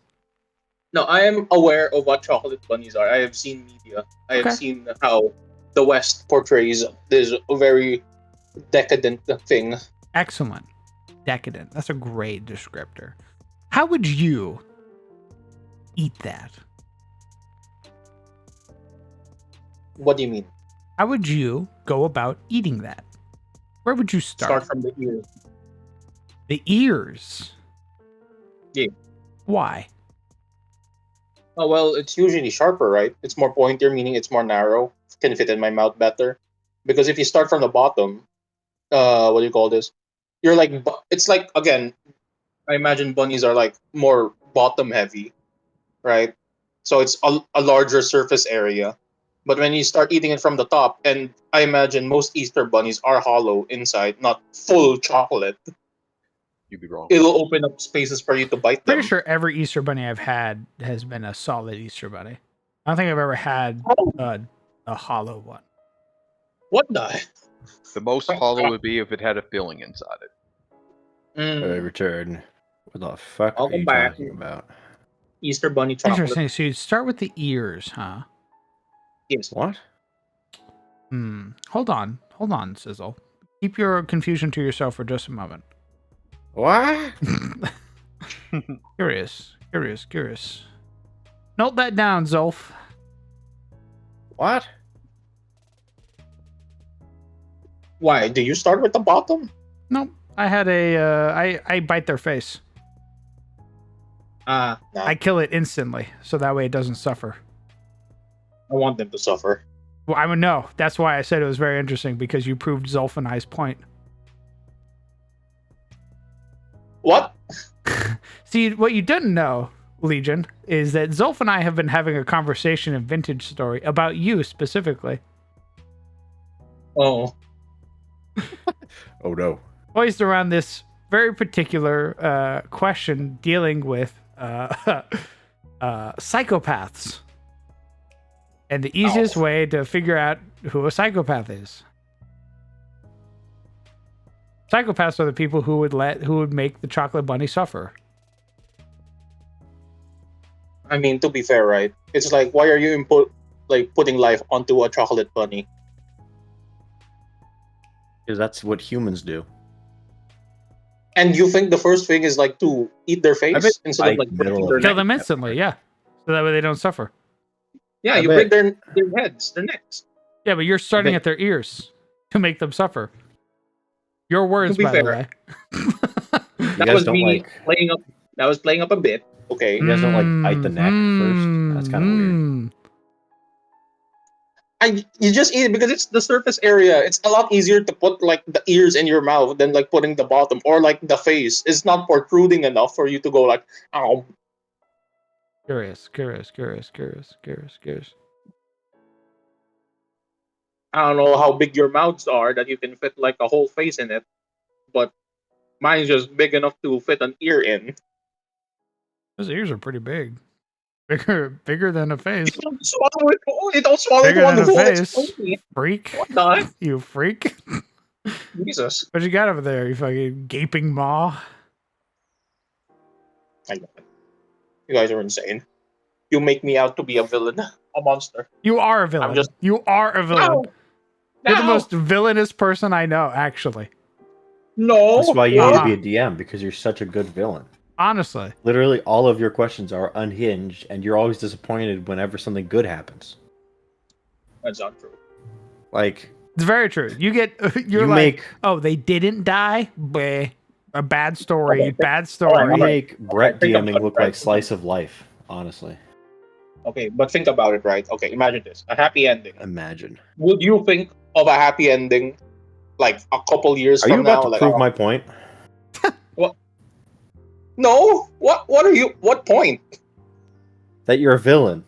No, I am aware of what chocolate bunnies are. I have seen media. I have Okay. seen how the West portrays this very decadent thing. Excellent. Decadent. That's a great descriptor. How would you eat that? What do you mean? How would you go about eating that? Where would you start? Start from the ear. The ears. Yeah. Why? Oh, well, it's usually sharper, right? It's more pointier, meaning it's more narrow. Can fit in my mouth better. Because if you start from the bottom, what do you call this? You're like, it's like, again, I imagine bunnies are like more bottom heavy, right? So it's a larger surface area. But when you start eating it from the top, and I imagine most Easter bunnies are hollow inside, not full chocolate, You'd be wrong. it'll open up spaces for you to bite them. Pretty sure every Easter bunny I've had has been a solid Easter bunny. I don't think I've ever had a hollow one. What the? The most hollow would be if it had a filling inside it. I return. What the fuck are Welcome you back. talking about? Easter bunny chocolate. Interesting. So you'd start with the ears, huh? Yes. What? Hold on, Sizzle. Keep your confusion to yourself for just a moment. What? Curious. Note that down, Zolf. What? Why? Do you start with the bottom? Nope. I had I bite their face. Nah. I kill it instantly, so that way it doesn't suffer. I want them to suffer. Well, I would know. That's why I said it was very interesting, because you proved Zolf and I's point. What? See, what you didn't know, Legion, is that Zolf and I have been having a conversation in Vintage Story about you specifically. Oh. Oh no. Voiced around this very particular question dealing with psychopaths. And the easiest way to figure out who a psychopath is. Psychopaths are the people who would make the chocolate bunny suffer. I mean, to be fair, right? It's like, why are you putting life onto a chocolate bunny? Because that's what humans do. And you think the first thing is like to eat their face instead of like breaking their Kill neck? them instantly, yeah. So that way they don't suffer. Yeah, I you bet- break their heads, their necks. Yeah, but you're starting bet- at their ears to make them suffer. Your words, To be by fair. the way. You That guys was don't me like. playing up. That was playing up a bit. Okay. You guys don't like bite the neck first? That's kind of weird. You just eat it because it's the surface area. It's a lot easier to put like the ears in your mouth than like putting the bottom or like the face. It's not protruding enough for you to go like, ow. Curious. I don't know how big your mouths are that you can fit like a whole face in it, but mine's just big enough to fit an ear in. Those ears are pretty big. Bigger than a face. You don't swallow it. You don't swallow Bigger one than a whole. face. Exploding. Freak. What the? You freak. Jesus. What you got over there, you fucking gaping maw? I know it. You guys are insane. You make me out to be a villain, a monster. You are a villain. just- You are a villain. No. You're the No. most villainous person I know, actually. No. That's why you need Uh-huh. to be a DM, because you're such a good villain. Honestly. Literally, all of your questions are unhinged, and you're always disappointed whenever something good happens. That's not true. Like, It's very true. You get, you're You like, make- oh, they didn't die? Bleh. A bad story. Okay, Bad alright, you story. alright. make Brett think DMing about look it, right? like slice of life, honestly. Okay, but think about it, right? Okay, imagine this: a happy ending. Imagine. Would you think of a happy ending like a couple years Are from you about now? to Like, prove oh, my point? no, what are you? What point? That you're a villain?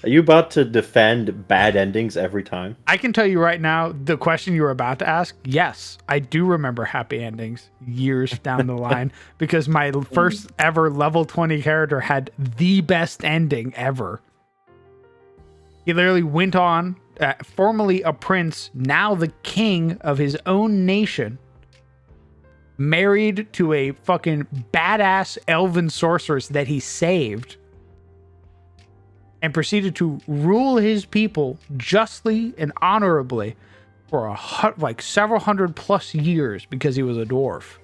Are you about to defend bad endings every time? I can tell you right now, the question you were about to ask, yes, I do remember happy endings years down the line because my first ever level 20 character had the best ending ever. He literally went on, formerly a prince, now the king of his own nation, married to a fucking badass elven sorceress that he saved, and proceeded to rule his people justly and honorably for like several hundred plus years because he was a dwarf.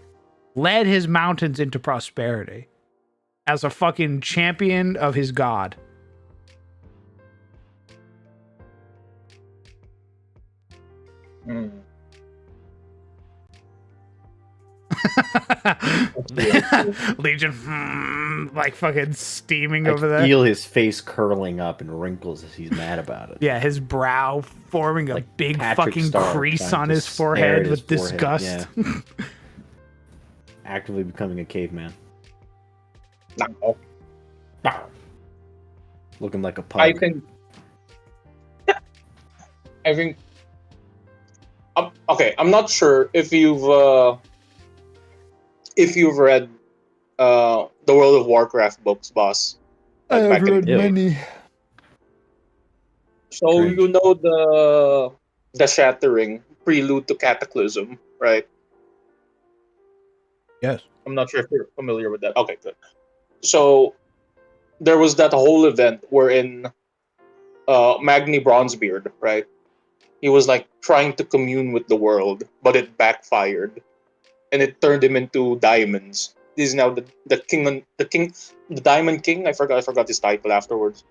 Led his mountains into prosperity as a fucking champion of his god. Hmm. Legion, like fucking steaming I over there. feel his face curling up in wrinkles as he's mad about it. Yeah, his brow forming a Like big Patrick fucking Star crease trying on to his stare forehead at his with forehead, disgust. yeah. Actively becoming a caveman. No. Looking like a pug. I think. Okay, I'm not sure if you've read the World of Warcraft books, boss. I have back in read the day. many. So Cringe. you know the Shattering prelude to Cataclysm, right? Yes. I'm not sure if you're familiar with that. Okay, good. So there was that whole event wherein Magni Bronzebeard, right? He was like trying to commune with the world, but it backfired, and it turned him into diamonds. He's now the king, the Diamond King. I forgot his title afterwards.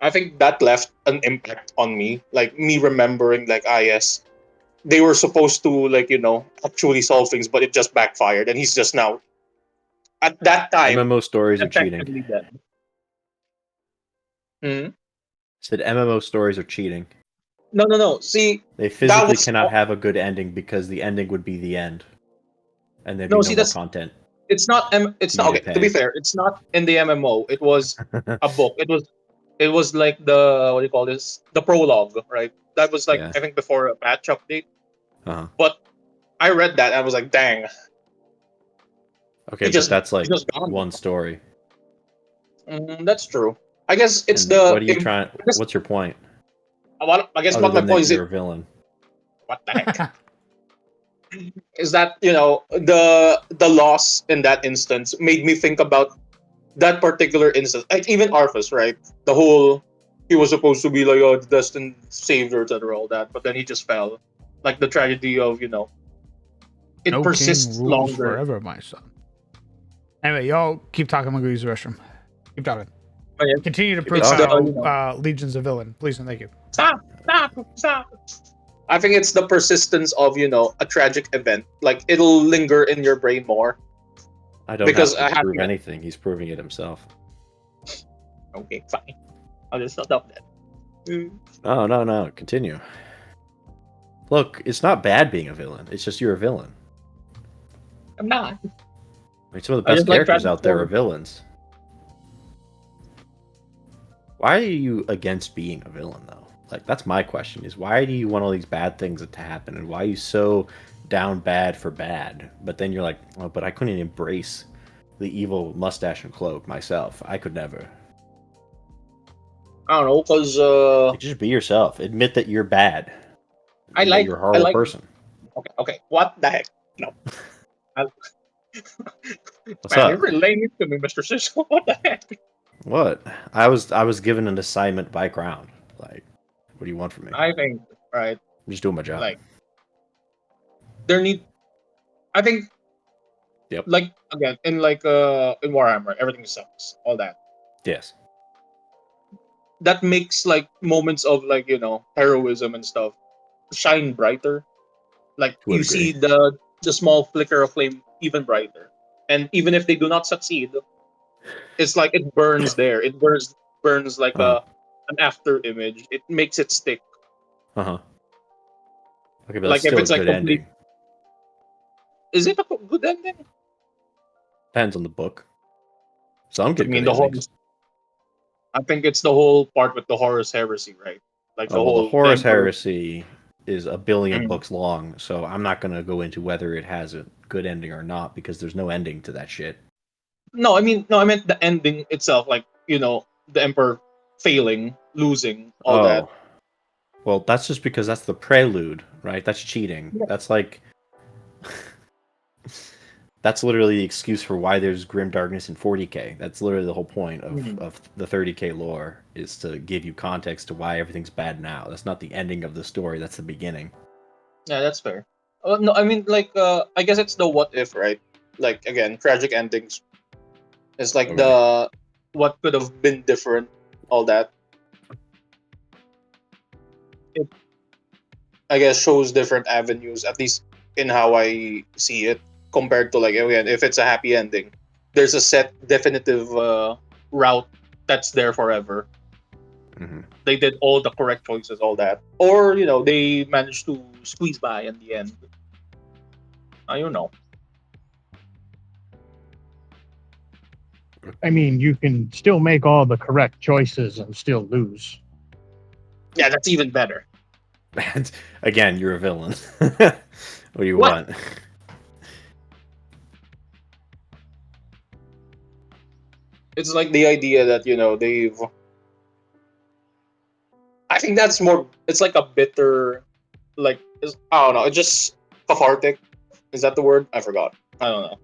I think that left an impact on me, like me remembering, like, yes, they were supposed to, like, actually solve things, but it just backfired, and he's just now at that time MMO stories are cheating. effectively dead. Hmm? Said MMO stories are cheating. No. See, They physically was- cannot have a good ending because the ending would be the end. And there'd No, be see, no more that's- content. it's not. It's not You need okay. to To be pay. fair, it's not in the MMO. It was a book. It was like the, what do you call this? The prologue, right? That was like, Yeah. I think, before a patch update. Uh-huh. But I read that and I was like, dang. Okay, It just- but that's like it just gone. one story. That's true. I guess it's And the. what are you trying? What's your point? I guess Other what my than point that is, you're a villain. what the heck? Is that, the loss in that instance made me think about that particular instance. Like, even Arthas, right? The whole, he was supposed to be like, oh, the destined savior, etc., all that, but then he just fell. Like the tragedy of, it No persists king rules longer. forever, my son. Anyway, y'all keep talking. I'm gonna go use the restroom. Keep talking. But yeah, Continue to prove it's how Legion's a villain. Please and thank you. Stop! I think it's the persistence of, a tragic event. Like, it'll linger in your brain more. I don't Because have I to have prove to- anything. He's proving it himself. Okay, fine. I'll just shut up then. Oh, no. Continue. Look, it's not bad being a villain. It's just you're a villain. I'm not. I mean, some of the I best just like characters tragic out there are stories. villains. Why are you against being a villain, though? Like, that's my question, is why do you want all these bad things to happen? And why are you so down bad for bad? But then you're like, oh, but I couldn't embrace the evil mustache and cloak myself. I could never. I don't know, because Like, just be yourself. Admit that you're bad. I And that like- you're a horrible I like- person. okay. What the heck? No. What's Man, up? you're relaying to me, Mr. Cisco. What the heck? What? I was given an assignment by Crown. Like, what do you want from me? I think, right, I'm just doing my job. like, there need. I think Yep. like again in in Warhammer, everything sucks. All that. Yes. That makes like moments of like heroism and stuff shine brighter. Like To a you degree. see the small flicker of flame even brighter, and even if they do not succeed, it's like it burns there. It burns like Uh-huh. an after image. It makes it stick. Uh-huh. Okay, but that's Like if still a it's like good complete, ending. is it a good ending? Depends on the book. Some I get mean good the whole. endings. I think it's the whole part with the Horus Heresy, right? Like Oh, well, the the Horus Emperor. Heresy is a billion Mm. books long, so I'm not going to go into whether it has a good ending or not because there's no ending to that shit. No, I meant the ending itself. Like the Emperor failing, losing, all that. Oh, well, that's just because that's the prelude, right? That's cheating. Yeah. That's like that's literally the excuse for why there's grim darkness in 40k. That's literally the whole point Mhm. of the 30k lore is to give you context to why everything's bad now. That's not the ending of the story. That's the beginning. Yeah, that's fair. No, I mean like I guess it's the what if, right? Like again, tragic endings. It's like Okay. the what could have been different, all that. It I guess shows different avenues, at least in how I see it, compared to like again, if it's a happy ending, there's a set definitive route that's there forever. Mm-hmm. They did all the correct choices, all that, or they managed to squeeze by in the end. I don't know. I mean, you can still make all the correct choices and still lose. Yeah, that's even better. And again, you're a villain. What do you What? want? It's like the idea that they've. I think that's more. It's like a bitter, I don't know. It's just cathartic. Is that the word? I forgot. I don't know.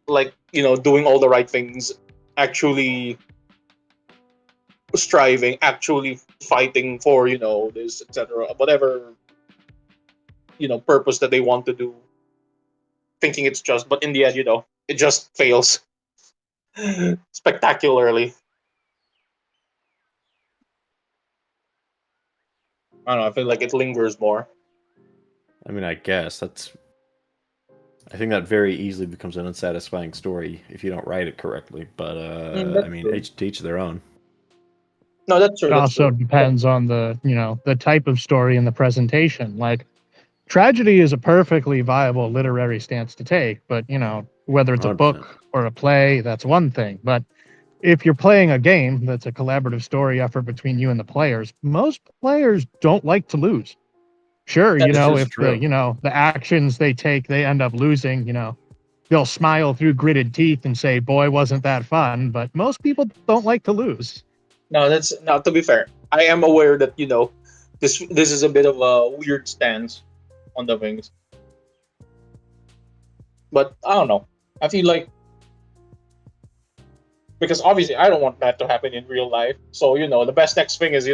Like doing all the right things, actually striving, actually fighting for this, etc. Whatever purpose that they want to do, thinking it's just, but in the end, it just fails spectacularly. I don't know. I feel like it lingers more. I mean, I guess that's. I think that very easily becomes an unsatisfying story if you don't write it correctly. But I That's mean, true. each to each their own. No, that's true. It That's also true. depends on the type of story and the presentation. Like tragedy is a perfectly viable literary stance to take, but whether it's a 100%. book or a play, that's one thing. But if you're playing a game that's a collaborative story effort between you and the players, most players don't like to lose. Sure, That is This true. is if the true. the actions they take, they end up losing, they'll smile through gritted teeth and say, "Boy, wasn't that fun." But most people don't like to lose. No, that's now. To be fair, I am aware that this is a bit of a weird stance on the wings, but I don't know. I feel like because obviously I don't want that to happen in real life. So the best next thing is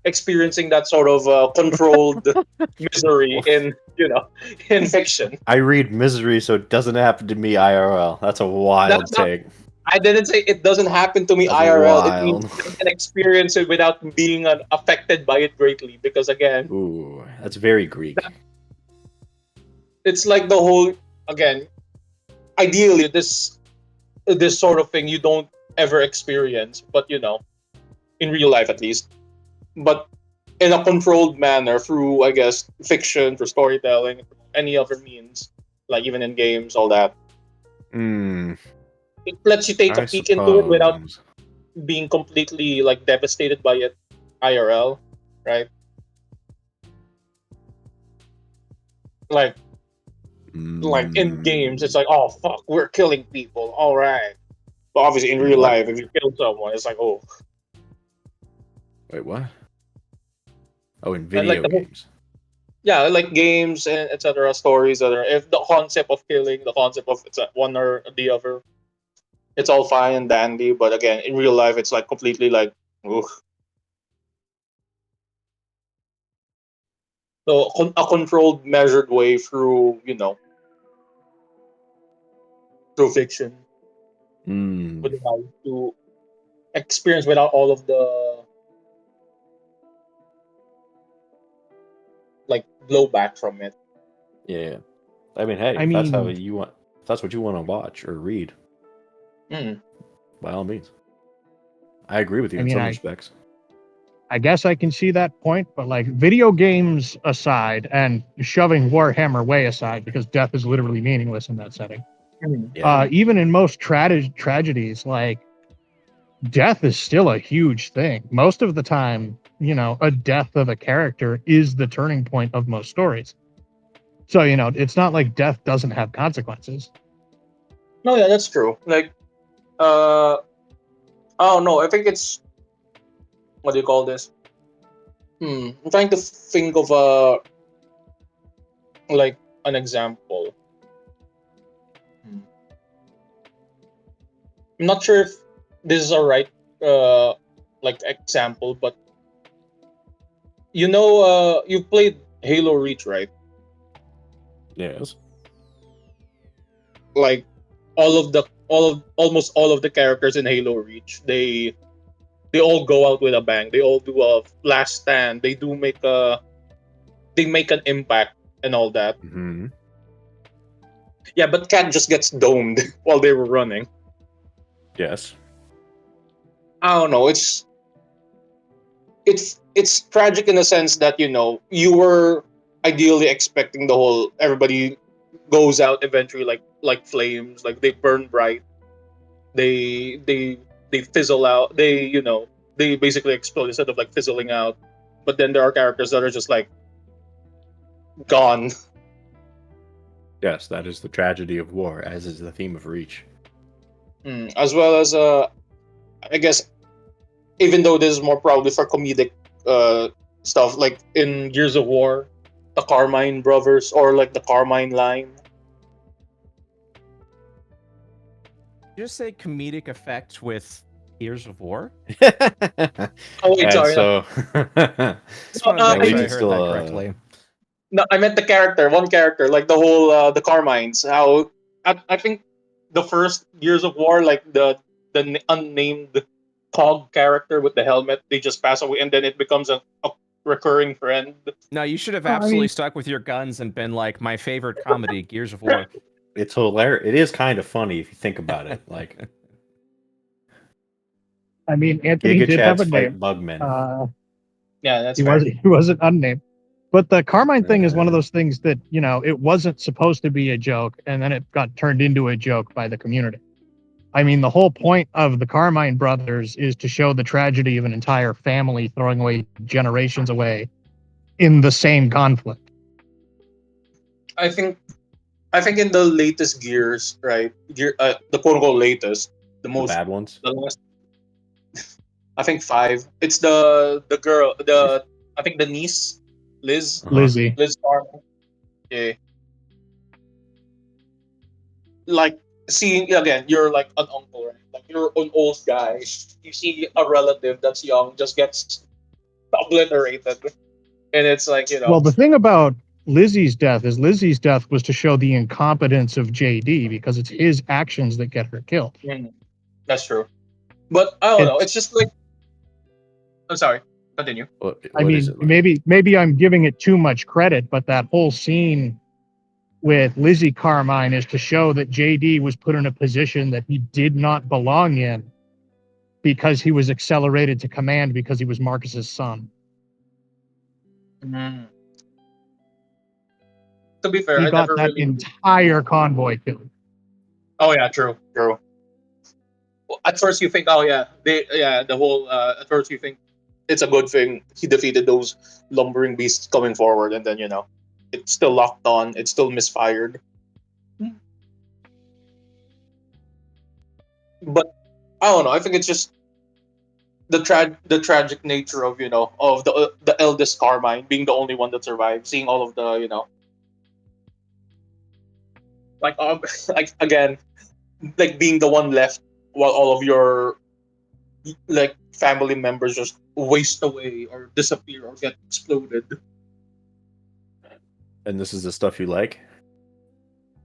experiencing that sort of controlled misery in in fiction. I read misery, so it doesn't happen to me IRL. That's a wild That's not. take. I didn't say it doesn't happen to me That's IRL. It means wild. I can experience it without being affected by it greatly. Because again, Ooh, that's very Greek. it's like the whole again. Ideally, this sort of thing you don't ever experience, but in real life at least. But in a controlled manner through, I guess, fiction, through storytelling, any other means, like even in games, all that. Hmm. It lets you take a I peek into it without suppose. being completely like devastated by it IRL, right? Like in games, it's Mm, like, oh fuck, we're killing people, all right. But obviously, in real what? life, if you kill someone, it's like, oh, Wait, what? Oh, in and like video the whole games. yeah, like games and etc. Stories that are if the concept of killing, the concept of it's one or the other, it's all fine and dandy. But again, in real life, it's like completely like, oof. So a controlled, measured way through through fiction would Mm, allow you to experience without all of the like blowback from it. yeah. I mean, hey, I if that's how mean, you want, if that's what you want to watch or read, Mm. by all means. I agree with you I in mean, some I respects. I guess I can see that point, but like video games aside and shoving Warhammer way aside, because death is literally meaningless in that setting. Mm. Yeah. Even in most tragedies, like death is still a huge thing. Most of the time, a death of a character is the turning point of most stories. So, it's not like death doesn't have consequences. No, yeah, that's true. Like, uh, oh no, I think it's what do you call this? I'm trying to think of like an example. Hmm. I'm not sure if this is a right like example, but you played Halo Reach, right? Yes. Like almost all of the characters in Halo Reach, they all go out with a bang. They all do a last stand. They make an impact and all that. Hmm. Yeah, but Cat just gets domed while they were running. Yes. I don't know. It's tragic in the sense that you were ideally expecting the whole everybody goes out eventually like flames, like they burn bright, they fizzle out, they basically explode instead of like fizzling out. But then there are characters that are just like gone. Yes, that is the tragedy of war, as is the theme of Reach. As well as I guess even though this is more probably for comedic uh stuff, like in Gears of War, the Carmine brothers or like the Carmine line. Just say comedic effect with Gears of War. Oh wait, And sorry. so, Just wanted to I make we sure I can heard still, that correctly. No, I meant the character, one character, like the whole the Carmines. How I think the first Gears of War, like the unnamed cog character with the helmet, they just pass away, and then it becomes a recurring friend. No, you should have I absolutely mean- stuck with your guns and been like my favorite comedy, Gears of War. it's hilarious. It is kind of funny if you think about it. Like, Anthony Giga did have a Chads name. fight Bugmen. Yeah, that's He fair. wasn't unnamed. But the Carmine thing is one of those things that, it wasn't supposed to be a joke, and then it got turned into a joke by the community. I mean, the whole point of the Carmine brothers is to show the tragedy of an entire family throwing away generations away in the same conflict. I think I think in the latest Gears, right? The quote unquote latest, the The most bad ones. the last. I think five. It's the girl, I think the niece, Liz, Uh-huh. Lizzie. Liz Carmine. Yeah. Like seeing again, you're like an uncle, right? Like you're an old guy. You see a relative that's young just gets obliterated, and it's like Well, the thing about Lizzie's death is Lizzie's death was to show the incompetence of JD because it's his actions that get her killed. that's true. But I don't know. It's It's just like I'm sorry. Continue. What I is mean, it? maybe I'm giving it too much credit, but that whole scene with Lizzie Carmine is to show that JD was put in a position that he did not belong in because he was accelerated to command because he was Marcus's son. Mm. To be fair, He I got never that really. entire convoy killed. Oh yeah, true, true. Well, at first you think, oh yeah, the whole. At first you think it's a good thing he defeated those lumbering beasts coming forward, and then it's still locked on. It's still misfired. But I don't know. I think it's just the tragic nature of of the eldest Carmine being the only one that survived, seeing all of the like like again like being the one left while all of your like family members just waste away or disappear or get exploded. And this is the stuff you like?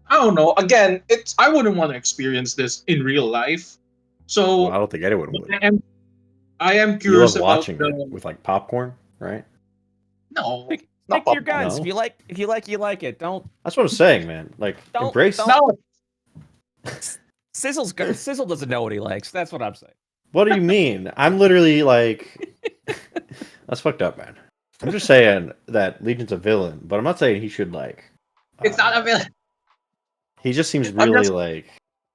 I don't know. Again, I wouldn't want to experience this in real life. So Well, I don't think anyone would. I am You curious love about watching it with like popcorn, right? No, Stick not to your popcorn. guns. No. If you like, you like it. Don't That's what I'm saying, man. Like, embrace. No, Sizzle doesn't know what he likes. That's what I'm saying. What do you mean? I'm literally like, that's fucked up, man. I'm just saying that Legion's a villain, but I'm not saying he should like. it's not a villain. He just seems I'm really just- like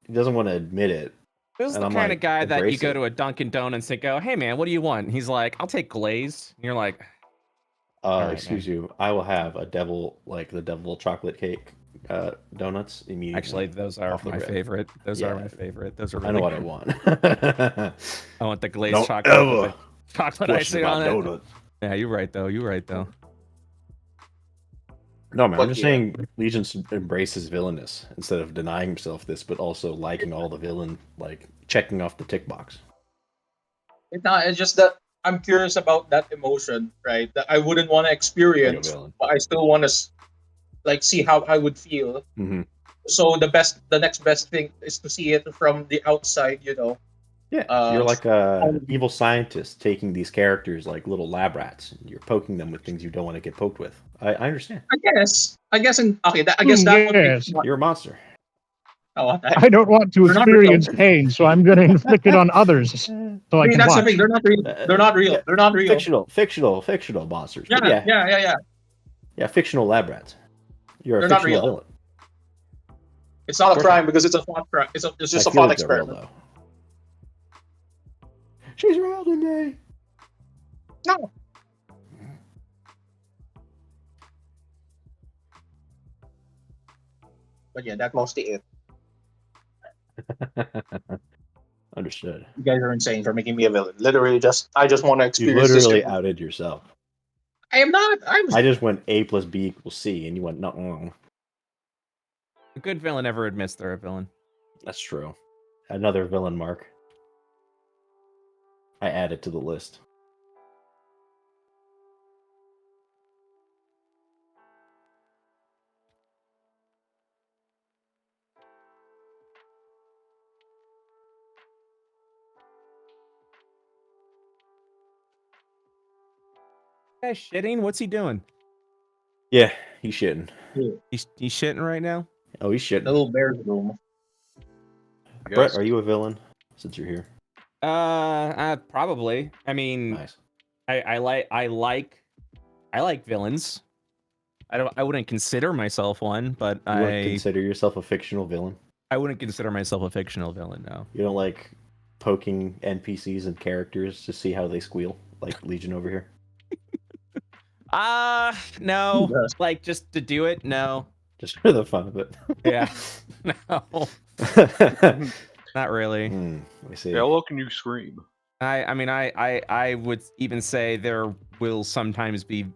he doesn't want to admit it. This is And the I'm kind like, of guy that you embrace go it. to a Dunkin' Donuts and go, "Hey man, what do you want?" And he's like, "I'll take glazed." And you're like, right, Excuse you. I will have the devil chocolate cake donuts immediately. "Actually, those are Off the my rip. favorite. Those are Yeah. my favorite. Those are I really know what I good. want. I want the glazed Don't chocolate with ever the chocolate question icing my on it." donuts. Yeah, you're right though. You're right though. No, man, I'm But just yeah. saying Legion embraces villainous instead of denying himself this, but also liking all the villain, like checking off the tick box. It's not. It's just that I'm curious about that emotion, right? That I wouldn't want to Like a experience, villain. but I still want to see how I would feel. Mm-hmm. So the next best thing is to see it from the outside, Yeah, you're like a evil scientist taking these characters like little lab rats. And you're poking them with things you don't want to get poked with. I understand. I guess, I guess that would Yes. be. You're a monster. Oh, I don't want to They're not experience real. pain, so I'm going to inflict it on others so I I mean, can that's the watch. thing. They're not real. They're not real. Yeah, They're not real. fictional monsters. Yeah, But yeah, yeah. fictional lab rats. You're They're a not fictional real. villain. It's not Of a course crime not. because it's a thought crime. It's just I a feel thought like they're real, experiment. though. She's real to me. No. But yeah, that's mostly it. Understood. You guys are insane for making me a villain. Literally, I just want to You experience this. literally outed yourself. I am not. I just went A plus B equals C, and you went no. A good villain never admits they're a villain. That's true. Another villain mark. I added to the list. Guy's shitting. What's he doing? Yeah, he's shitting. He's shitting right now. Oh, he's shitting. Little bear's room. Brett, are you a villain? Since you're here. Probably. I mean, Nice. I like villains. I wouldn't consider myself one, but You wouldn't consider yourself a fictional villain? I wouldn't consider myself a fictional villain. No. You don't like poking NPCs and characters to see how they squeal, like Legion over here? No. Who does? Like just to do it? No. Just for the fun of it. Yeah. No. Not really. Let me see. How low can you scream? I mean I would even say there will sometimes be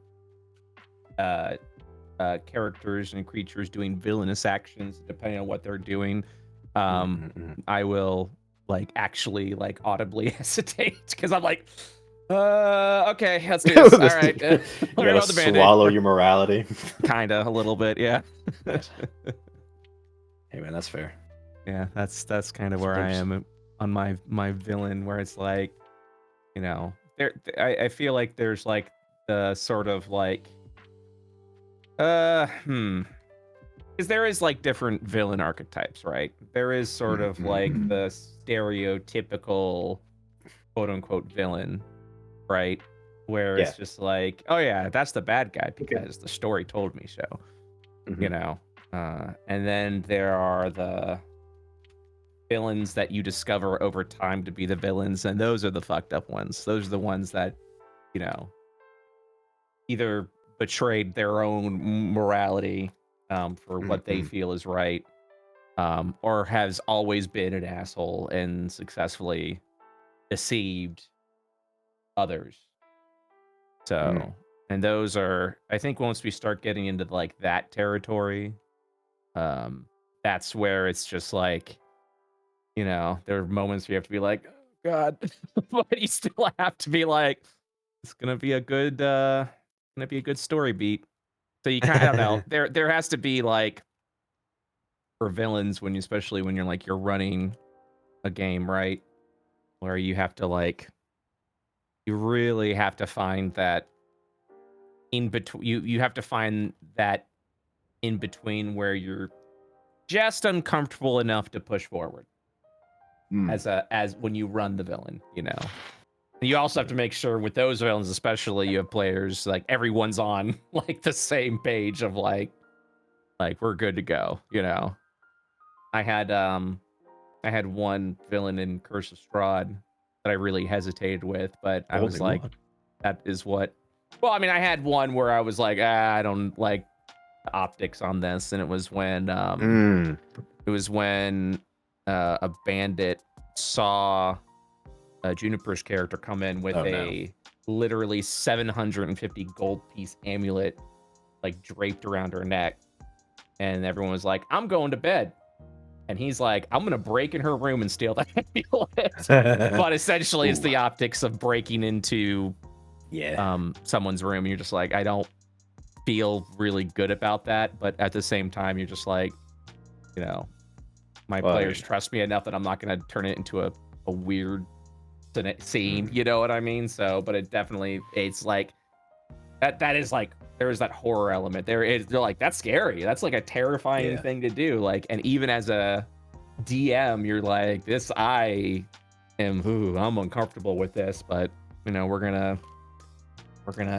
characters and creatures doing villainous actions depending on what they're doing. I will like actually like audibly hesitate because I'm like, okay, let's do this. All right, You we're gotta the Band-Aid. swallow your morality. Kinda a little bit, yeah. Hey man, that's fair. Yeah, that's kind of where I am on my villain, where it's like, you know, I feel like there's like the sort of like, because there is like different villain archetypes, right? There is sort of like the stereotypical quote unquote villain, right? Where it's just like, oh yeah, that's the bad guy because the story told me so, you know. And then there are the villains that you discover over time to be the villains, and those are the fucked up ones. Those are the ones that, you know, either betrayed their own morality for what they feel is right, or has always been an asshole and successfully deceived others. So, and those are, I think once we start getting into like that territory, that's where it's just like, you know, there are moments where you have to be like, oh, God, but you still have to be like, it's gonna be a good story beat. So you kind of, I don't know. There has to be like for villains especially when you're running a game, right? Where you have to you really have to find that in between. You have to find that in between where you're just uncomfortable enough to push forward as when you run the villain, And you also have to make sure with those villains, especially, you have players like everyone's on like the same page of like we're good to go, I had one villain in Curse of Strahd that I really hesitated with, but I was like, that is what. Well, I mean, I had one where I was like, I don't like the optics on this, and it was when a bandit saw Juniper's character come in with literally 750 gold piece amulet like draped around her neck, and everyone was like, I'm going to bed. And he's like, I'm going to break in her room and steal that amulet. But essentially, it's the optics of breaking into someone's room. And you're just like, I don't feel really good about that. But at the same time, you're just like, my players trust me enough that I'm not going to turn it into a weird scene. You know what I mean? So, but it definitely, it's like, that is like, there is that horror element. They're like, that's scary. That's like a terrifying thing to do. Like, and even as a DM, you're like, I'm uncomfortable with this, but we're gonna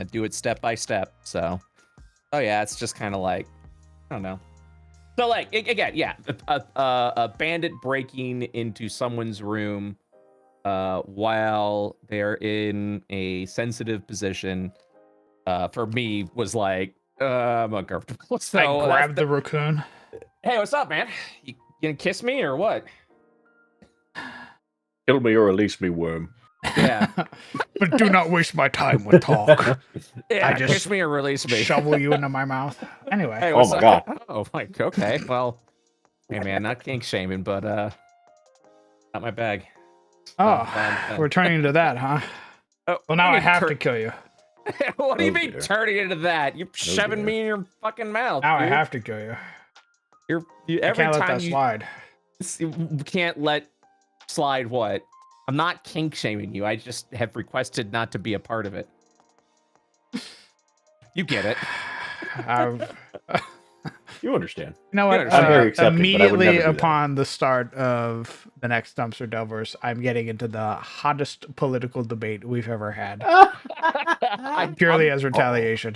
do it step by step. So, it's just kind of like, I don't know. So like, again, a bandit breaking into someone's room while they're in a sensitive position. For me was like, I'm uncomfortable. So I grabbed the raccoon. Hey, what's up, man? You gonna kiss me or what? Kill me or release me, worm. Yeah. But do not waste my time with talk. Yeah, kiss me or release me. Shovel you into my mouth. Anyway. Hey, oh my god. Oh my. Okay. Well, hey man, not kink shaming, but not my bag. We're turning to that, huh? Oh, well, now I have to kill you. What do you mean turning into that? You're shoving me in your fucking mouth. Now dude. I have to kill you. Every I can't time let that slide. You can't let slide what? I'm not kink shaming you. I just have requested not to be a part of it. You get it. You understand. You know what? I'm very accepting, immediately upon the start of the next Dumpster Delvers, I'm getting into the hottest political debate we've ever had. Purely as retaliation.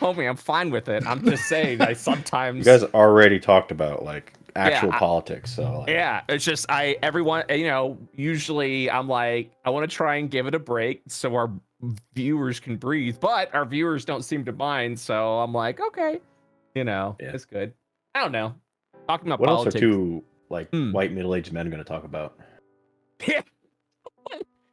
Homie, I'm fine with it. I'm just saying, I sometimes... You guys already talked about, like, actual politics, so... Like... Yeah, it's just, everyone, usually I'm like, I want to try and give it a break so our viewers can breathe, but our viewers don't seem to mind, so I'm like, okay. It's good. I don't know. Talking about politics. What else are two white middle-aged men going to talk about?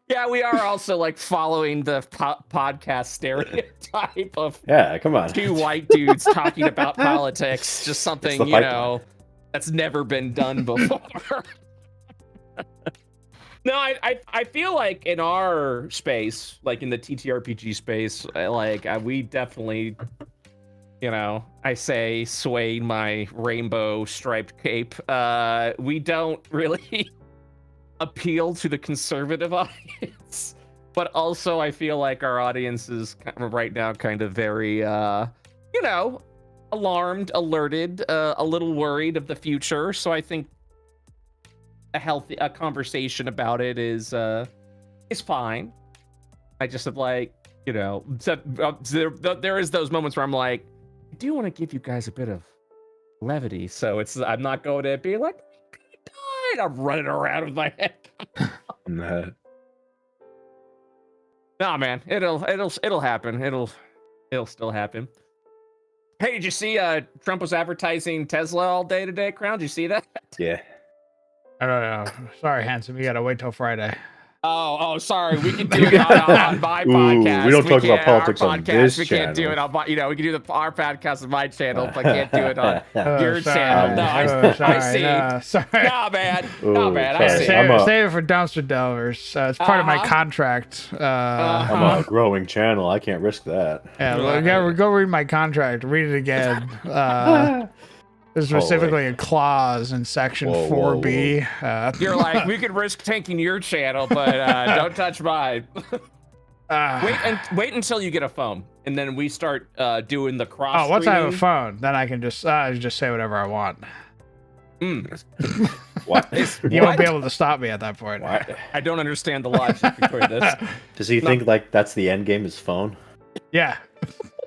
Yeah, we are also like following the podcast stereotype of come on, two white dudes talking about politics. Just something that's never been done before. No, I feel like in our space, like in the TTRPG space, we definitely. I say sway my rainbow striped cape. We don't really appeal to the conservative audience, but also I feel like our audience is right now kind of very, alarmed, alerted, a little worried of the future. So I think a conversation about it is fine. I just have there is those moments where I'm like, I do want to give you guys a bit of levity, so I'm not going to be like, he died. I'm running around with my head. Nah, man, it'll happen. It'll still happen. Hey, did you see Trump was advertising Tesla all day today, Crown? Did you see that? Yeah. I don't know. Sorry, handsome. You gotta wait till Friday. Oh, sorry. We can do it on my Ooh, podcast. we don't talk about can't- politics our on podcast, this We can't do it channel. on my, we can do our podcast on my channel, but can't do it on Oh, your sorry. channel. No, Oh, sorry. I see. No, sorry. Nah, man. Ooh, Nah, man. sorry. I see. Save it for dumpster delvers. It's part of my Uh-huh. contract. I'm a growing channel. I can't risk that. Yeah, go read my contract. Read it again. There's specifically a clause in section Whoa, whoa, 4B. You're like, we could risk tanking your channel, but don't touch mine. Wait until you get a phone, and then we start doing the cross. Once I have a phone, then I can just say whatever I want. What? You won't be able to stop me at that point. What? I don't understand the logic between this. Does he think like that's the end game? Is phone? Yeah.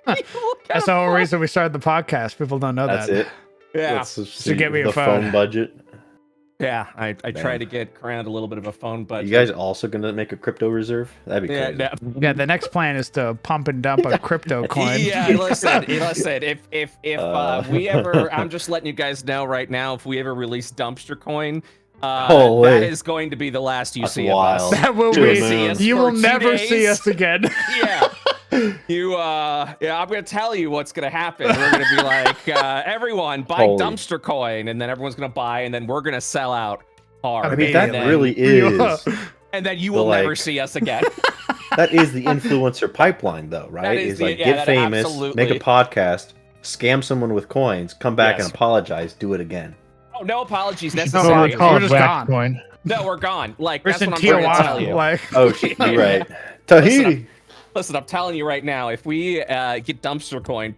That's the whole reason we started the podcast. People don't know That's that. it. Yeah, That's So get me a the phone. budget. yeah. I try to get around a little bit of a phone budget. You guys also gonna make a crypto reserve? That'd be Yeah, crazy. no. Yeah, the next plan is to pump and dump a crypto coin. Yeah, listen. If we ever, I'm just letting you guys know right now. If we ever release dumpster coin, Holy. that is going to be the last you That's see wild. of us. That will To the be. moon. You For will 2 never see days. us again. Yeah. I'm gonna tell you what's gonna happen. We're gonna be like, everyone buy Holy. dumpster coin, and then everyone's gonna buy, and then we're gonna sell out hard. I mean, that and then, really is. and then you the, will never like- see us again. That is the influencer pipeline, though, right? That is Is the- like yeah, get that famous, absolutely- make a podcast, scam someone with coins, come back Yes. and apologize, do it again. Oh, no apologies No, necessary. it's called We're just wax gone. coin. No, we're gone. Like We're that's in what I'm trying to tell Tijuana. you. Like, Oh shit, you're right. Listen, Tahiti. Listen, I'm telling you right now, if we get dumpster coin,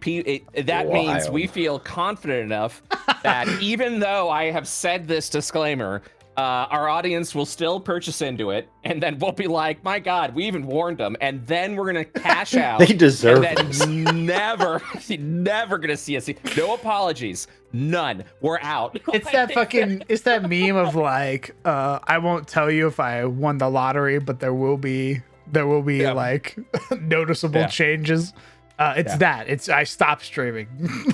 that means Wild. we feel confident enough that even though I have said this disclaimer, our audience will still purchase into it, and then we'll be like, my God, we even warned them, and then we're gonna cash out. They deserve and this. then never gonna see us. No apologies, none. We're out. it's that meme of like, I won't tell you if I won the lottery, but there will be Yeah. like noticeable Yeah. changes. It's I stopped streaming.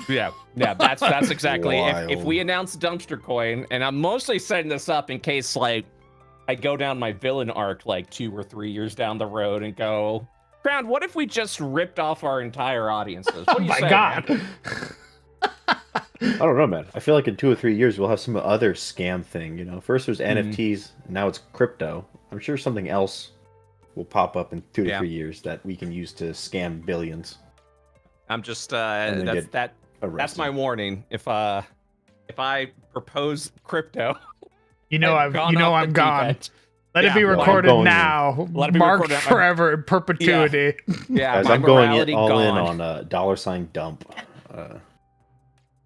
Yeah, that's exactly. If Wild. we announce dumpster coin, and I'm mostly setting this up in case like I go down my villain arc like 2 or 3 years down the road and go, Ground, what if we just ripped off our entire audiences? What do you My say, God. man? I don't know, man. I feel like in 2 or 3 years we'll have some other scam thing. You know, first there's NFTs, now it's crypto. I'm sure something else will pop up in 2 to Yeah. 3 years that we can use to scam billions. I'm just then get that's Arrested. my warning. If I propose crypto, You know I've I'm off the deep gone. end. Let it Yeah, be well, I'm recorded going in. now. Let it be Marked recorded. forever in perpetuity. Yeah, Guys, my I'm going morality all gone. in on $ dump.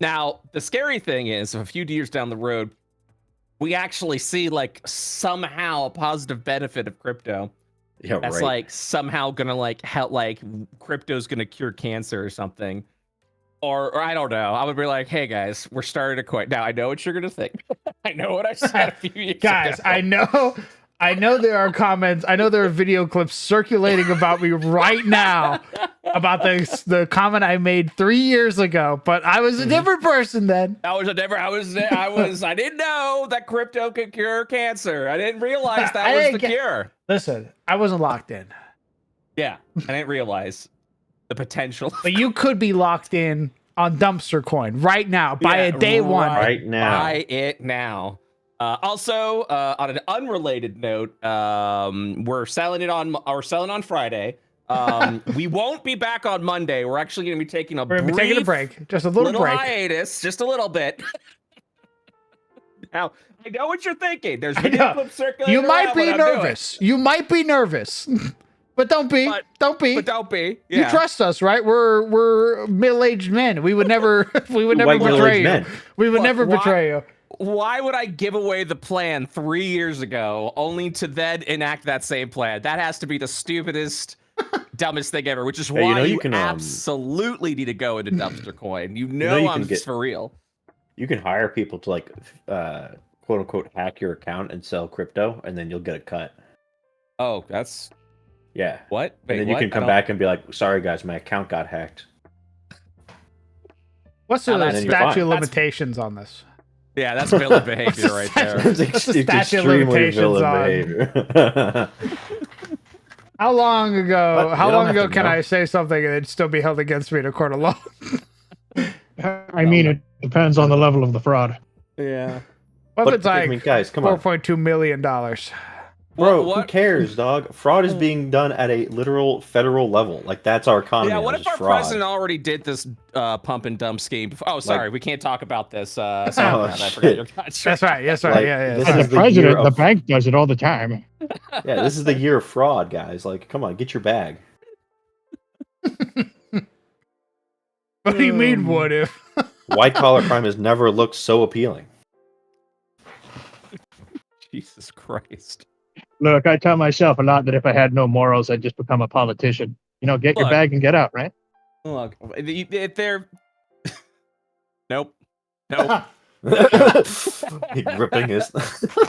Now, the scary thing is, a few years down the road, we actually see like somehow a positive benefit of crypto. Yeah, That's right. like somehow gonna like help, like crypto's gonna cure cancer or something. Or I don't know. I would be like, hey guys, we're starting a coin. Now I know what you're gonna think. I know what I said a few years Guys, ago. I know there are comments. I know there are video clips circulating about me right now about the comment I made 3 years ago, but I was a different person then. I didn't know that crypto could cure cancer. I didn't realize that I was didn't the get- cure. Listen, I wasn't locked in, Yeah, I didn't realize the potential. but you could be locked in on dumpster coin right now. Buy it day one. Right now. Buy it now. Also, on an unrelated note, we're selling on Friday. We won't be back on Monday. We're actually going to be taking a We're gonna be taking a break, just a little break. hiatus, just a little bit. Now, I know what you're thinking. There's I video know. clips circulating. You might around be what I'm doing. nervous. You might be nervous, but don't be. Don't be. But don't be. You Yeah. trust us, right? We're middle-aged men. We would never betray White middle-aged you. men. We would Look, never why- betray you. Why would I give away the plan 3 years ago only to then enact that same plan? That has to be the stupidest, dumbest thing ever, which is why Hey, you know, you, you can, absolutely need to go into dumpster coin. You know, you I'm can just get- for real. You can hire people to like quote unquote hack your account and sell crypto, and then you'll get a cut. Oh, that's Yeah. what? And then you can come back and be like, sorry guys, my account got hacked. What's Now the that's- statute of That's- limitations on this? Yeah, that's villain behavior right there. It's What's the statute of extremely limitations villain on- behavior. How long ago? But How they don't long have ago to can know. I say something and it'd still be held against me in a court of law? I mean, it depends on the level of the fraud. Yeah. What But if it's I like mean, guys, come on. $4.2 million? Bro, who What- cares, dog? Fraud is being done at a literal federal level. Like, that's our economy. Yeah, what now, if just our fraud. president already did this pump and dump scheme? Oh, sorry, we can't talk about this. Sorry, Oh, Brad, I forgot shit. your contract. That's right. Yes, right. Like, yeah. this And is the the year president, the of- bank does it all the time. Yeah, this is the year of fraud, guys. Like, come on, get your bag. What do you mean? What if? White collar crime has never looked so appealing. Jesus Christ. Look, I tell myself a lot that if I had no morals, I'd just become a politician. You know, get your Look. bag and get out, right? Look, if they're... Nope. Nope. He gripping his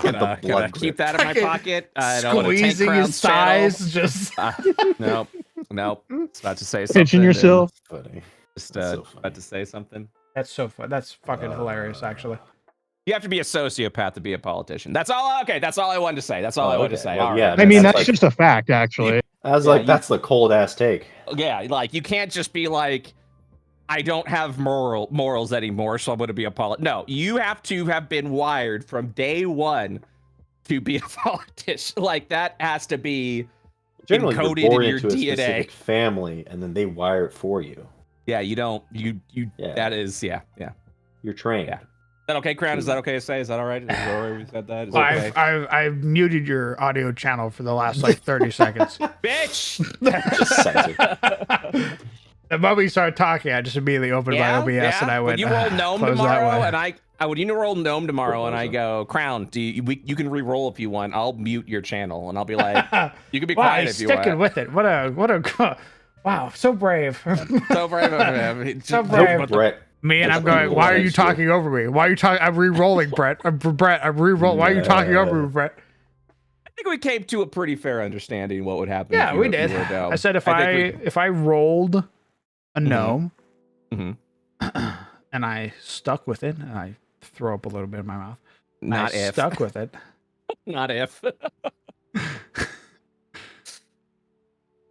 Gonna keep that in my Fucking pocket. I don't want to tank Squeezing his Crown's channel. thighs, just Nope. Nope. It's about to say something. Pinching yourself. Funny. Just That's so funny. about to say something. That's so fun. That's fucking hilarious, actually. You have to be a sociopath to be a politician. That's all. Okay, that's all I wanted to say. That's all I wanted to okay. say. Well, all yeah, right. I mean, That's that's like- just a fact, actually. I was Yeah, like, you- that's the cold ass take. Yeah, like you can't just be like, I don't have morals anymore, so I'm going to be a politician. No, you have to have been wired from day one to be a politician. Like that has to be Generally, encoded you're born in your into a DNA. specific family, and then they wire it for you. Yeah, you don't. You. Yeah. That is. Yeah. You're trained. Yeah. Is that okay, Crown? Is that okay to say? Is that all right? Is that all right we said that? Is Well, that okay? I've muted your audio channel for the last like 30 seconds. Bitch! Just censored. The moment you started talking, I just immediately opened my OBS and I went. When you roll Gnome close that tomorrow, way. and when you roll Gnome tomorrow, and I go, Crown, you can re-roll if you want. I'll mute your channel, and I'll be like, you can be wow, quiet he's if you sticking want. with it. What a wow, so brave. So brave of him. So Nope, brave. Brett. Me and Just I'm going. re-roll Why are you next year. talking over me? Why are you talking? I'm re-rolling, Brett. Brett, I'm re-rolling. Why are you talking over me, Brett? I think we came to a pretty fair understanding what would happen. Yeah, if you we were- did. you were a gnome. I said if think I rolled a gnome Mhm. and I stuck with it, and I throw up a little bit in my mouth. not I if, stuck with it. not if.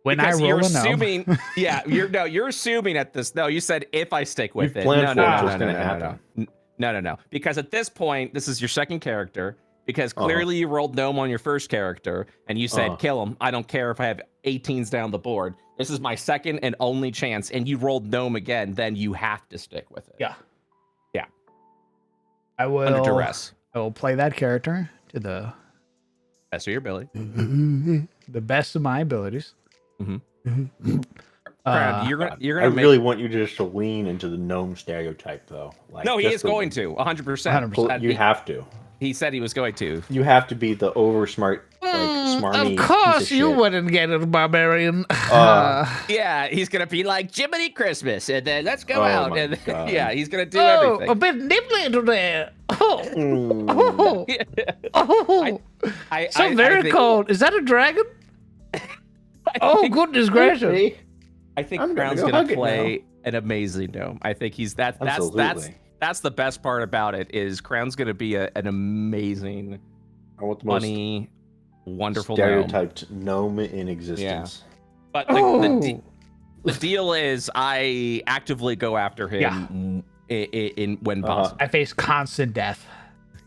When Because I roll you're a gnome, assuming, yeah, you're assuming at this. No, you said if I stick with You've it. planned No, for no, it, no, so no, it's no, gonna no, no, happen. no. Because at this point, this is your second character. Because clearly you rolled gnome on your first character, and you said kill him. I don't care if I have 18s down the board. This is my second and only chance, and you rolled gnome again. Then you have to stick with it. yeah, Yeah. I will. Under duress. I will play that character to the Best of your ability. the best of my abilities. Mhm. Uh, you're gonna I make. really want you to just to lean into the gnome stereotype, though. Like, No, he just is going to 100%. 100%. You have to. He said he was going to. You have to be the over smart, like smarmy. Of course, piece of you shit. wouldn't get it, barbarian. Yeah, he's gonna be like Jiminy Christmas, and then let's go Oh out, my and God. yeah, he's gonna do Oh, a everything. bit nibbly today. Oh, Mm. oh, I so very think, cold. Is that a dragon? Oh, goodness gracious. Hey, I think I'm gonna Crown's go gonna hug it play an amazing gnome. I think he's that's Absolutely. that's the best part about it is Crown's gonna be an amazing, I want the most funny, wonderful gnome. stereotyped gnome in existence. But Oh. the deal is, I actively go after him in when possible. I face constant death.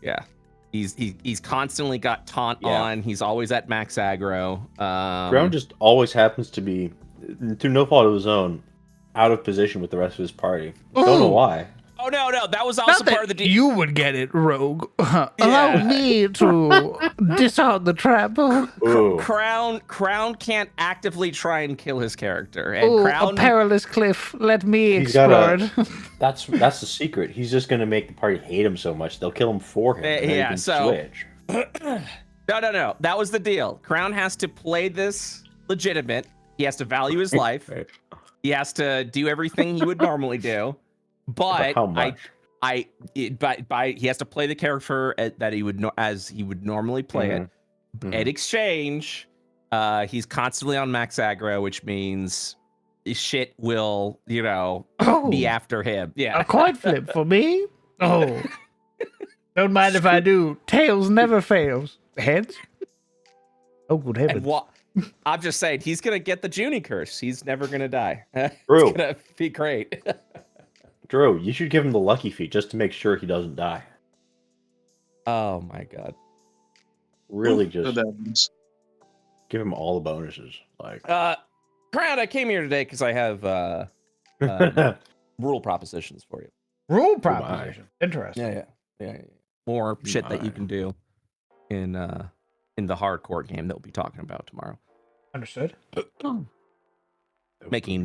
Yeah. He's constantly got taunt Yeah. on. He's always at max aggro. Crown just always happens to be, through no fault of his own, out of position with the rest of his party. Don't know Ooh. why. Oh no, that was also Not part of the that deal. you would get it, rogue. Allow me to disarm the trap. Ooh. Crown can't actively try and kill his character, and Oh, Crown a perilous cliff. Let me He's explore got it. That's the secret. He's just gonna make the party hate him so much they'll kill him for him. And then Yeah, he can so- switch. No. That was the deal. Crown has to play this legitimate. He has to value his life. Right. He has to do everything he would normally do. But how much? he has to play the character that he would as he would normally play it. Mhm. In exchange, he's constantly on max aggro, which means shit will, Oh, be after him. Yeah. a coin flip for me. Oh, Don't mind if I do. Tails never fails. Heads? Oh, good And heavens. what? I'm just saying, he's gonna get the Junie curse. He's never gonna die. It's True. gonna be great. Drew, you should give him the lucky feat just to make sure he doesn't die. Oh my god. Really, The just devils. give him all the bonuses. Like, Crown, I came here today because I have rule propositions for you. Rule my. proposition. Interesting. Yeah. More shit that you can do in the hardcore game that we'll be talking about tomorrow. Understood. Making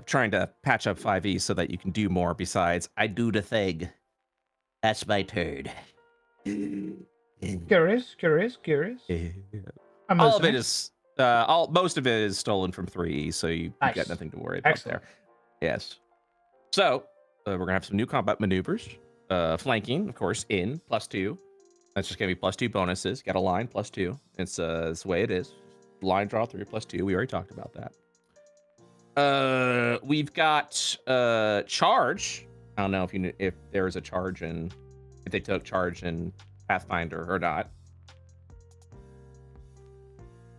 trying to patch up 5e so that you can do more besides I do the thing. That's my turn. Curious. I'm All of listening. it is most of it is stolen from 3e, so you Nice. got nothing to worry about Excellent. there. Yes. So we're gonna have some new combat maneuvers. Flanking, of course, in +2. That's just gonna be +2 bonuses. Got a line +2. It's the way it is. Line draw 3 +2. We already talked about that. We've got charge. I don't know if there is a charge in if they took charge in Pathfinder or not.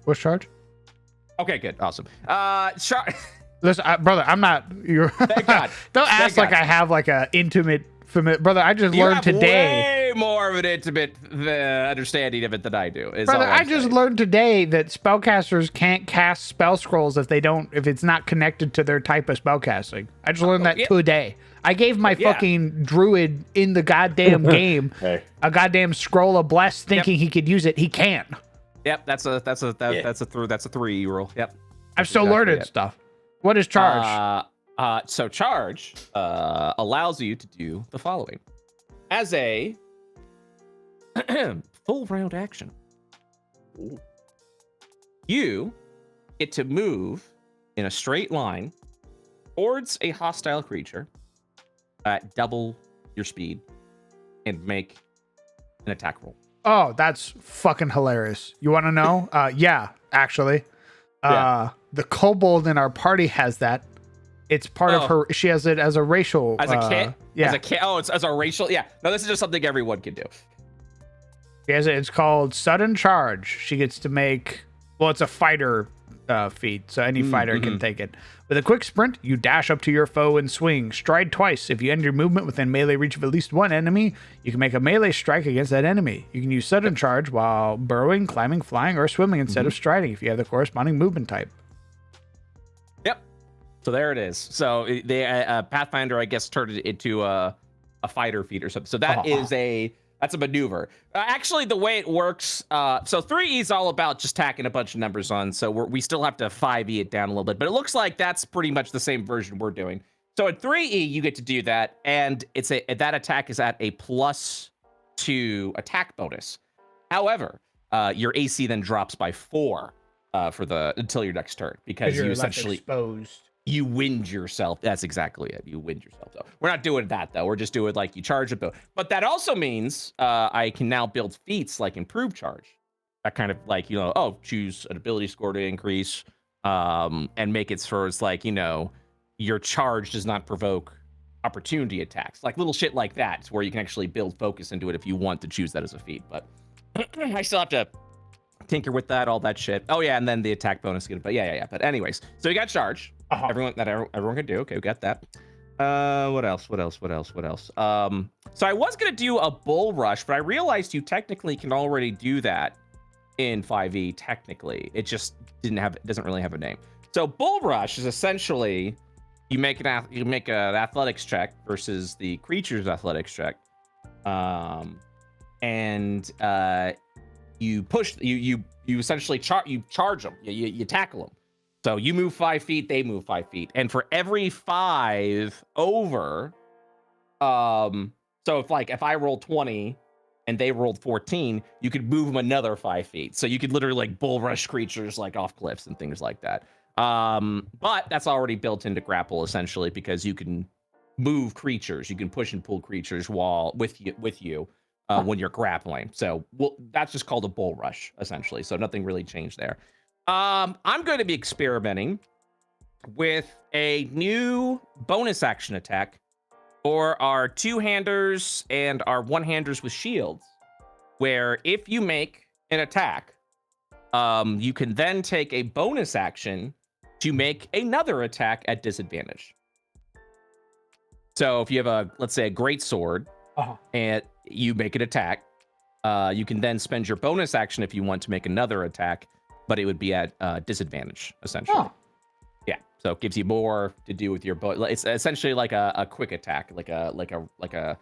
What's charge? Okay, good, awesome. Listen, brother, I'm not. You're. Thank God. Don't Thank ask like God. I have like a intimate, familiar. Brother, I just You learned have today. way more of an intimate understanding of it than I do. Is Brother, all I'm I just saying. learned today that spellcasters can't cast spell scrolls if it's not connected to their type of spellcasting. I just learned that yeah. today. I gave my Yeah. fucking druid in the goddamn game Hey. a goddamn scroll of bless, thinking he could use it. He can't. Yep, that's a 3 rule. Yep. I'm still exactly learning it. stuff. What is charge? So charge allows you to do the following. As a full round action, you get to move in a straight line towards a hostile creature at double your speed and make an attack roll. Oh, that's fucking hilarious. You want to know? Yeah, actually. The kobold in our party has that. It's part of her. She has it as a racial. As a kit? Yeah. As a kit? Oh, it's as a racial? Yeah. No, this is just something everyone can do. She has it. It's called sudden charge. She gets to make. Well, it's a fighter feat, so any fighter can take it. With a quick sprint, you dash up to your foe and swing. Stride twice. If you end your movement within melee reach of at least one enemy, you can make a melee strike against that enemy. You can use sudden charge while burrowing, climbing, flying, or swimming instead of striding if you have the corresponding movement type. Yep. So there it is. So the Pathfinder, I guess, turned it into a fighter feat or something. So that is that's a maneuver. Actually, the way it works, so 3E is all about just tacking a bunch of numbers on. So we still have to 5E it down a little bit, but it looks like that's pretty much the same version we're doing. So at 3E, you get to do that, and that attack is at a +2 attack bonus. However, your AC then drops by 4 until your next turn because you essentially exposed. You wind yourself. That's exactly it. You wind yourself. So we're not doing that though. We're just doing like you charge it though. But that also means I can now build feats like improve charge. That kind of like, choose an ability score to increase and make it so it's like, your charge does not provoke opportunity attacks. Like little shit like that where you can actually build focus into it if you want to choose that as a feat. But I still have to tinker with that, all that shit. Oh yeah, and then the attack bonus. But yeah. But anyways, so you got charge. Everyone can do. Okay, we got that. What else? So I was gonna do a bull rush, but I realized you technically can already do that in 5e. Technically, it just doesn't really have a name. So bull rush is essentially you make an athletics check versus the creature's athletics check, and you push you essentially charge them. You tackle them. So you move 5 feet, they move 5 feet. And for every 5 over, so if I rolled 20 and they rolled 14, you could move them another 5 feet. So you could literally like bull rush creatures like off cliffs and things like that. But that's already built into grapple essentially because you can move creatures. You can push and pull creatures with you when you're grappling. So that's just called a bull rush essentially. So nothing really changed there. I'm going to be experimenting with a new bonus action attack or our two-handers and our one-handers with shields, where if you make an attack, you can then take a bonus action to make another attack at disadvantage. So if you have let's say a great sword, and you make an attack, you can then spend your bonus action if you want to make another attack, but it would be at disadvantage, essentially. Oh. Yeah, so it gives you more to do with your bow. It's essentially like a quick attack, like a.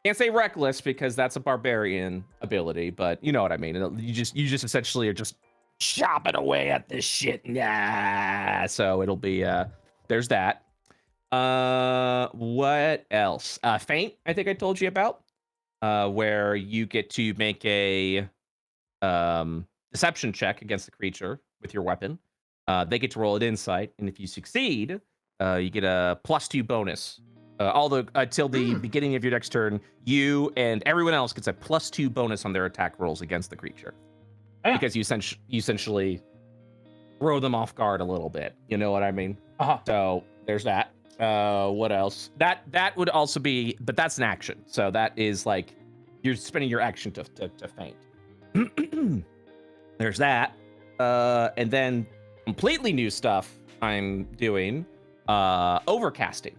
Can't say reckless because that's a barbarian ability, but you know what I mean. You just essentially are just chopping away at this shit. Yeah. So it'll be there's that. What else? Feint, I think I told you about. Where you get to make a deception check against the creature with your weapon. They get to roll an insight, and if you succeed, you get a +2 bonus. Until the beginning of your next turn, you and everyone else gets a +2 bonus on their attack rolls against the creature. Yeah. Because you essentially throw them off guard a little bit. You know what I mean? So there's that. What else? That would also be, but that's an action. So that is like you're spending your action to feint. There's that. And then completely new stuff I'm doing, overcasting,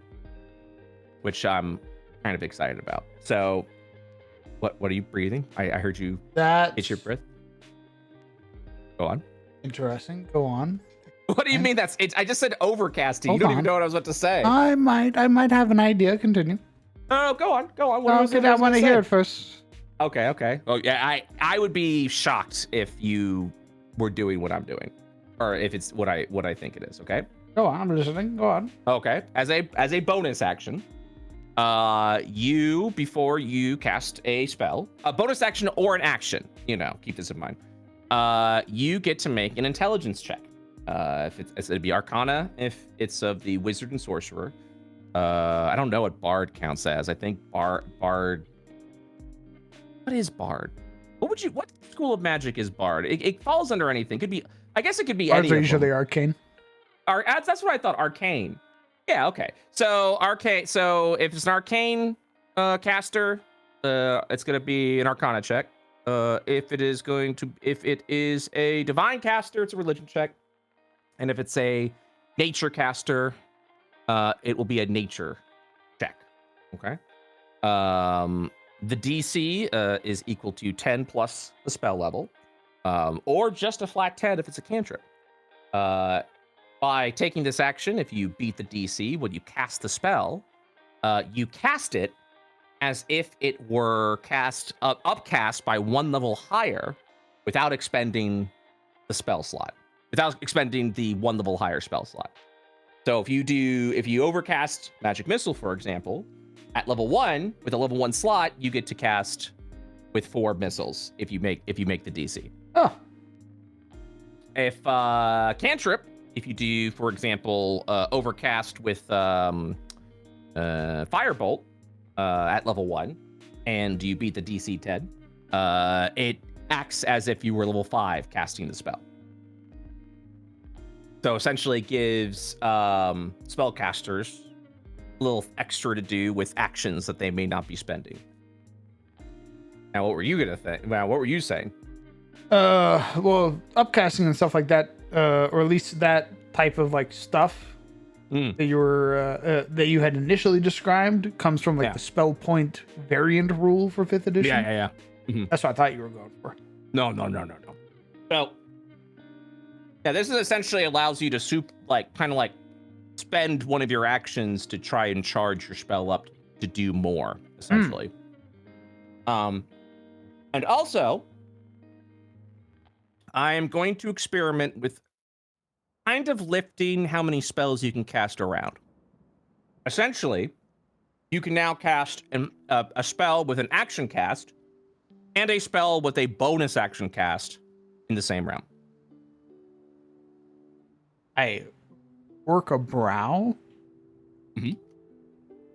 which I'm kind of excited about. So what are you breathing? I heard you hit your breath. Go on. Interesting. Go on. What do you mean I just said overcasting. You don't even know what I was about to say. I might have an idea. Continue. Oh, go on. I want to hear it first. Okay. Oh yeah, I would be shocked if you were doing what I'm doing, or if it's what I think it is. Okay. Go on. I'm listening. Go on. Okay. As a bonus action, before you cast a spell, a bonus action or an action, keep this in mind. You get to make an intelligence check. If it'd be Arcana if it's of the wizard and sorcerer. I don't know what Bard counts as. I think Bard. What is Bard? What school of magic is Bard? It falls under anything. I guess it could be Bards any are of usually them. arcane. That's what I thought. Arcane. Yeah. Okay. So arcane. So if it's an arcane caster, it's gonna be an Arcana check. If it is a divine caster, it's a religion check. And if it's a nature caster, it will be a nature check. Okay. The DC is equal to 10 plus the spell level, or just a flat 10 if it's a cantrip. By taking this action, if you beat the DC when you cast the spell, you cast it as if it were upcast by one level higher without expending the spell slot, without expending the one level higher spell slot. So if you overcast Magic Missile, for example, at level 1 with a level 1 slot, you get to cast with 4 missiles if you make the DC. Oh. If cantrip, if you do, for example, overcast with Firebolt at level 1, and you beat the DC 10, it acts as if you were level 5 casting the spell. So essentially it gives spellcasters a little extra to do with actions that they may not be spending. Now, what were you gonna think? Now, what were you saying? Well, upcasting and stuff like that, or at least that type of like stuff that you had initially described comes from like the spell point variant rule for 5th edition. Yeah. Mm-hmm. That's what I thought you were going for. No. So, yeah, this is essentially allows you to spend one of your actions to try and charge your spell up to do more, essentially. And also, I am going to experiment with kind of lifting how many spells you can cast around. Essentially, you can now cast a spell with an action cast and a spell with a bonus action cast in the same round. I work a brow. Mm-hmm.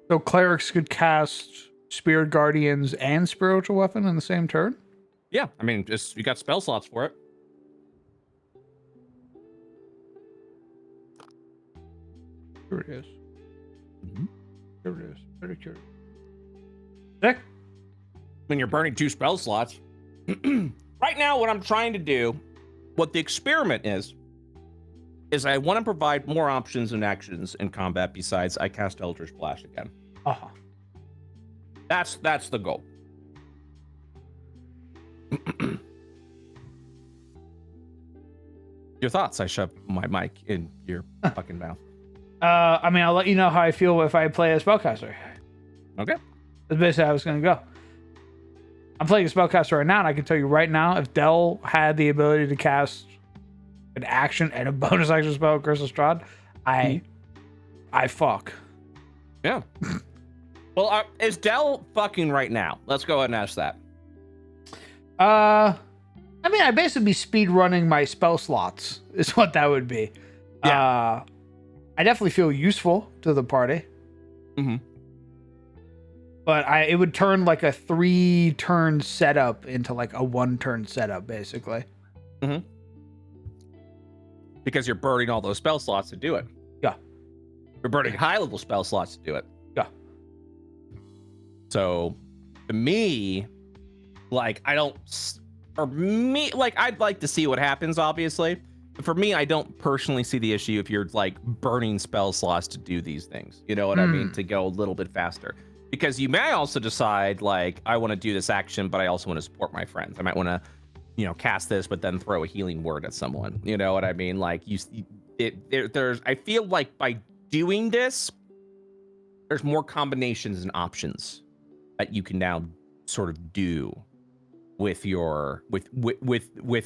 So clerics could cast Spirit Guardians and Spiritual Weapon in the same turn? Yeah, I mean, you got spell slots for it. Sure it is. Mm-hmm. Curious. Very curious. Sick. When you're burning 2 spell slots. Right now, what I'm trying to do, what the experiment is I want to provide more options and actions in combat besides I cast Eldritch Blast again. Uh-huh. That's the goal. Your thoughts? I shoved my mic in your fucking mouth. I mean, I'll let you know how I feel if I play a spellcaster. Okay. That's basically how it's going to go. I'm playing a spellcaster right now, and I can tell you right now, if Dell had the ability to cast an action and a bonus action spell, Curse of Strahd, I fuck. Yeah. Well, is Dell fucking right now? Let's go ahead and ask that. I mean, I'd basically be speed running my spell slots, is what that would be. Yeah. I definitely feel useful to the party. Mm-hmm. But it would turn like a 3-turn setup into like a 1-turn setup, basically. Mm-hmm. Because you're burning all those spell slots to do it. Yeah. You're burning high-level spell slots to do it. Yeah. So, to me, like, I'd like to see what happens, obviously. But for me, I don't personally see the issue if you're, like, burning spell slots to do these things. You know what I mean? To go a little bit faster. Because you may also decide, like, I want to do this action, but I also want to support my friends. I might want to, cast this, but then throw a healing word at someone. You know what I mean? Like, I feel like by doing this, there's more combinations and options that you can now sort of do with your with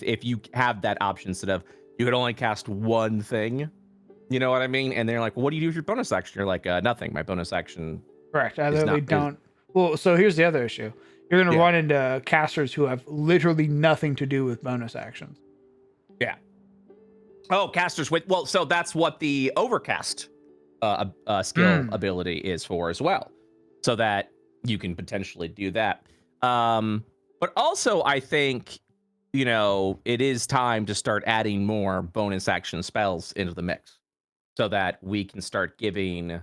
if you have that option instead of you could only cast one thing. You know what I mean? And they're like, well, what do you do with your bonus action? You're like, nothing. My bonus action. Correct. I literally don't. Well, so here's the other issue. You're going to run into casters who have literally nothing to do with bonus actions. Yeah. Oh, casters with... Well, so that's what the overcast skill ability is for as well. So that you can potentially do that. But also, I think, it is time to start adding more bonus action spells into the mix. So that we can start giving...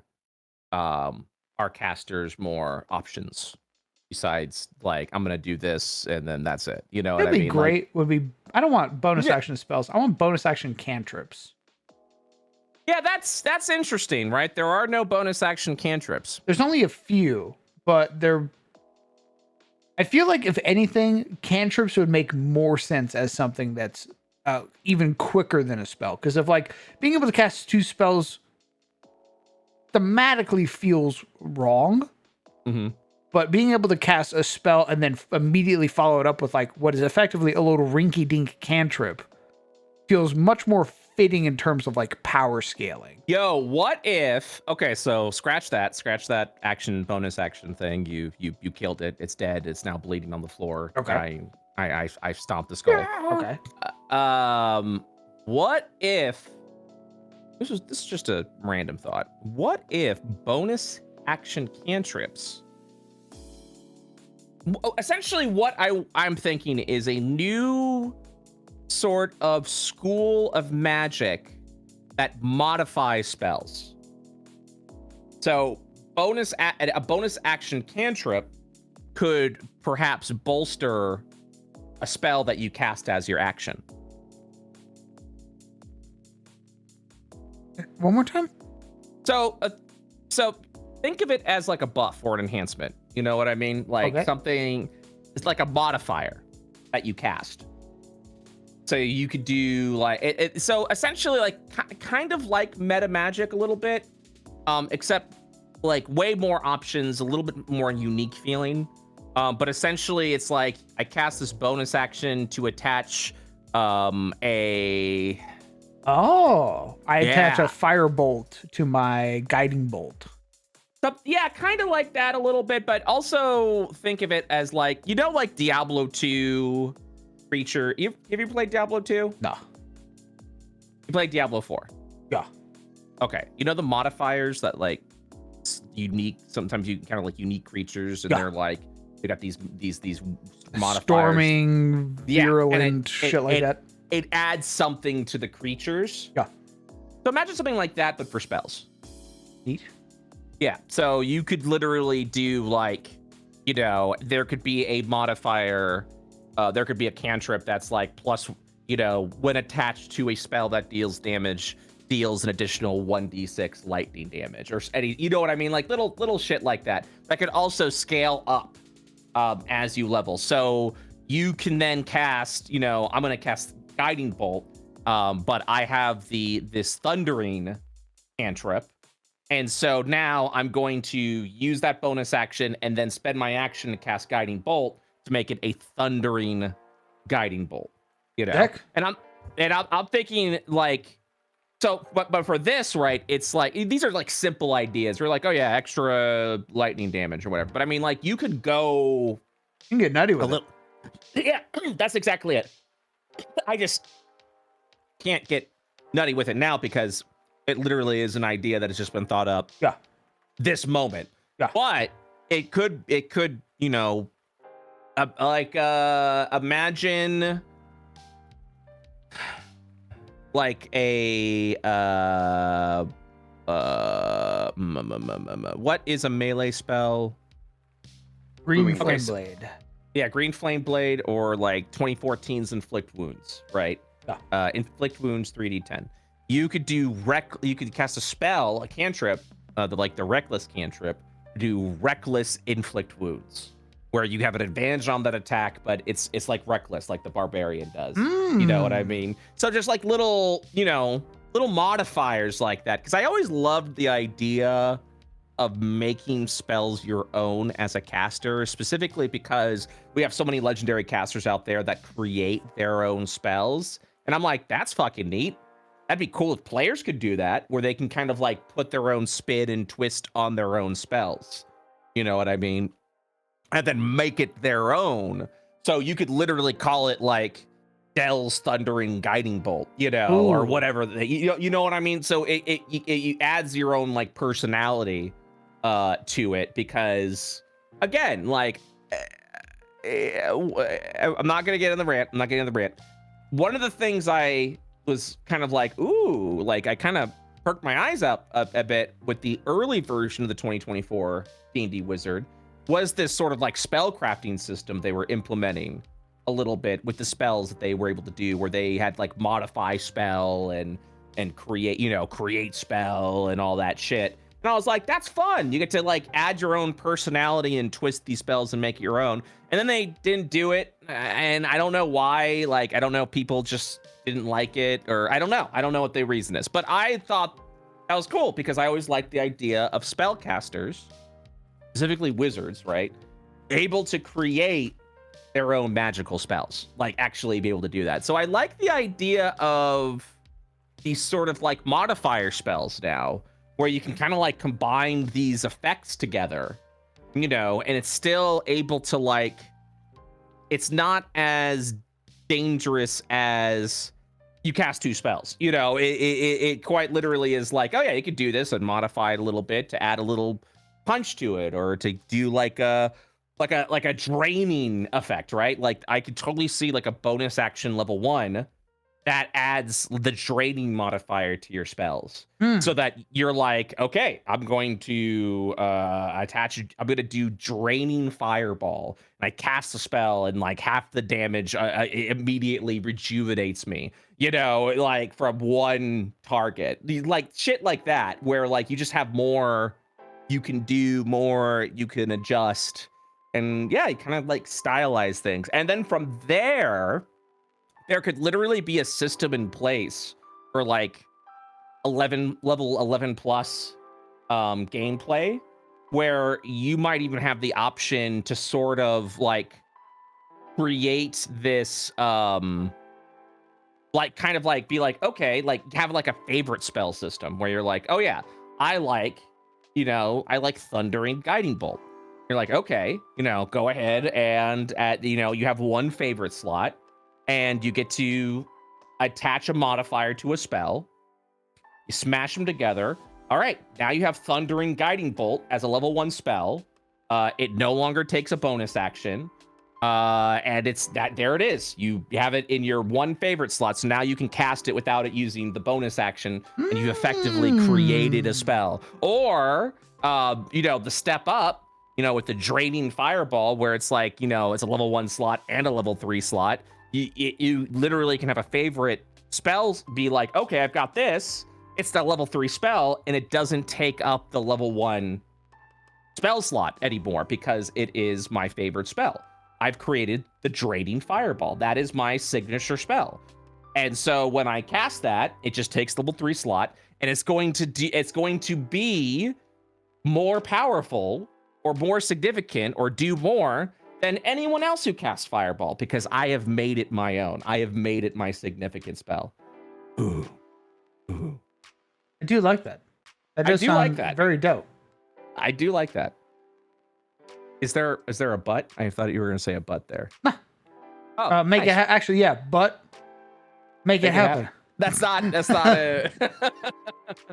our casters more options besides like I'm gonna do this and then that's it. You know what I mean? Great would be I don't want bonus action spells. I want bonus action cantrips. Yeah, that's interesting, right? There are no bonus action cantrips. There's only a few, but I feel like if anything, cantrips would make more sense as something that's even quicker than a spell. Because of like being able to cast 2 spells thematically feels wrong, but being able to cast a spell and then immediately follow it up with like what is effectively a little rinky-dink cantrip feels much more fitting in terms of like power scaling. Yo, what if? Okay, so scratch that action bonus action thing. You killed it. It's dead. It's now bleeding on the floor. Okay. I stomped the skull. Okay. What if? This is just a random thought. What if bonus action cantrips? Essentially, what I'm thinking is a new sort of school of magic that modifies spells. So, a bonus action cantrip could perhaps bolster a spell that you cast as your action. One more time? So think of it as like a buff or an enhancement. You know what I mean? Like something, it's like a modifier that you cast. So you could do like, so essentially like kind of like meta magic a little bit, except like way more options, a little bit more unique feeling. But essentially it's like I cast this bonus action to attach a... I attach a firebolt to my guiding bolt. So, yeah, kind of like that a little bit, but also think of it as like, like Diablo 2 creature. Have you played Diablo 2? No. You played Diablo 4? Yeah. Okay. The modifiers that like unique, sometimes you kind of like unique creatures and they're like, they got these modifiers. Storming, virulent, shit like that. It adds something to the creatures. Yeah. So imagine something like that, but for spells. Neat. Yeah, so you could literally do like, you know, there could be a modifier, there could be a cantrip that's like plus, you know, when attached to a spell that deals damage, deals an additional 1d6 lightning damage, or any, you know what I mean? Like little shit like that. That could also scale up as you level. So you can then cast, you know, I'm gonna cast Guiding Bolt, but I have this Thundering cantrip. And so now I'm going to use that bonus action and then spend my action to cast Guiding Bolt to make it a Thundering Guiding Bolt. You know, Deck? and I'm thinking like, so, but for this, right? It's like these are like simple ideas. We're like, oh yeah, extra lightning damage or whatever. But I mean, like you could go You can get nutty with a little. Yeah, that's exactly it. I just can't get nutty with it now because it literally is an idea that has just been thought up. Yeah. This moment. Yeah. But it could, you know, imagine like a what is a melee spell? Green Booming Flame Okay, so- Blade. Yeah, Green Flame Blade or like 2014's Inflict Wounds, right? Yeah. Inflict Wounds 3d10. You could do you could cast a spell, a cantrip, the Reckless cantrip, do Reckless Inflict Wounds, where you have an advantage on that attack, but it's like Reckless, like the Barbarian does. You know what I mean? So just like little, you know, little modifiers like that. Because I always loved the idea of making spells your own as a caster, specifically because we have so many legendary casters out there that create their own spells. And I'm like, that's fucking neat. That'd be cool if players could do that, where they can kind of like put their own spin and twist on their own spells. You know what I mean? And then make it their own. So you could literally call it like Dell's Thundering Guiding Bolt, you know, or Ooh. whatever. You know what I mean? So it adds your own like personality to it, because again, like I'm not gonna get in the rant. I'm not getting in the rant. One of the things I was kind of like, ooh, like I kind of perked my eyes up a bit with the early version of the 2024 D&D Wizard was this sort of like spell crafting system they were implementing a little bit with the spells that they were able to do, where they had like modify spell and create, you know, create spell and all that shit. And I was like, that's fun. You get to like add your own personality and twist these spells and make it your own. And then they didn't do it. And I don't know why. Like, I don't know. People just didn't like it, or I don't know. I don't know what the reason is. But I thought that was cool because I always liked the idea of spellcasters, specifically wizards, right? Able to create their own magical spells, like actually be able to do that. So I like the idea of these sort of like modifier spells now, where you can kind of like combine these effects together, you know, and it's still able to like, it's not as dangerous as you cast two spells, you know. It quite literally is like, oh yeah, you could do this and modify it a little bit to add a little punch to it, or to do like a draining effect, right? Like I could totally see like a bonus action level 1 that adds the draining modifier to your spells, so that you're like, okay, I'm going to I'm going to do draining fireball, and I cast a spell, and like half the damage it immediately rejuvenates me, you know, like from one target, like shit like that, where like you just have more, you can do more, you can adjust, and yeah, you kind of like stylize things. And then from there could literally be a system in place for like level 11 plus gameplay, where you might even have the option to sort of like create this like kind of like be like, okay, like have like a favorite spell system where you're like, oh yeah, I like Thundering Guiding Bolt. You're like, okay, you know, go ahead and you know, you have one favorite slot, and you get to attach a modifier to a spell. You smash them together. All right, now you have Thundering Guiding Bolt as a level 1 spell. It no longer takes a bonus action. And it's that there it is. You have it in your one favorite slot, so now you can cast it without it using the bonus action, and you've effectively created a spell. Or, the step up, with the draining fireball, where it's like, it's a level 1 slot and a level 3 slot. You literally can have a favorite spells be like, okay, I've got this. It's the level 3 spell, and it doesn't take up the level 1 spell slot anymore because it is my favorite spell. I've created the draining fireball. That is my signature spell. And so when I cast that, it just takes the level 3 slot, and it's going to be more powerful or more significant or do more than anyone else who casts fireball, because I have made it my own. I have made it my significant spell. Ooh. I do like that. That does sound like that. very dope. I do like that. Is there a butt? I thought you were going to say a butt there. Nah. Oh, make nice. it actually, yeah, but make it happen. That's not a...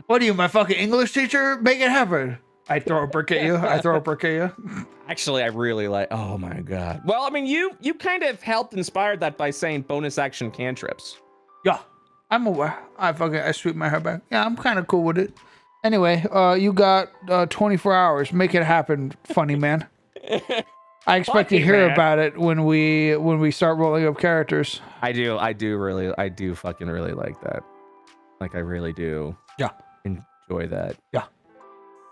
What are you, my fucking English teacher? Make it happen. I throw a brick at you. Actually, I really like... Oh, my God. Well, I mean, you kind of helped inspired that by saying bonus action cantrips. Yeah, I'm aware. I sweep my hair back. Yeah, I'm kind of cool with it. Anyway, you got 24 hours. Make it happen, funny man. I expect to hear about it when we start rolling up characters. I do fucking really like that. Like, I really do. Yeah. Enjoy that. Yeah.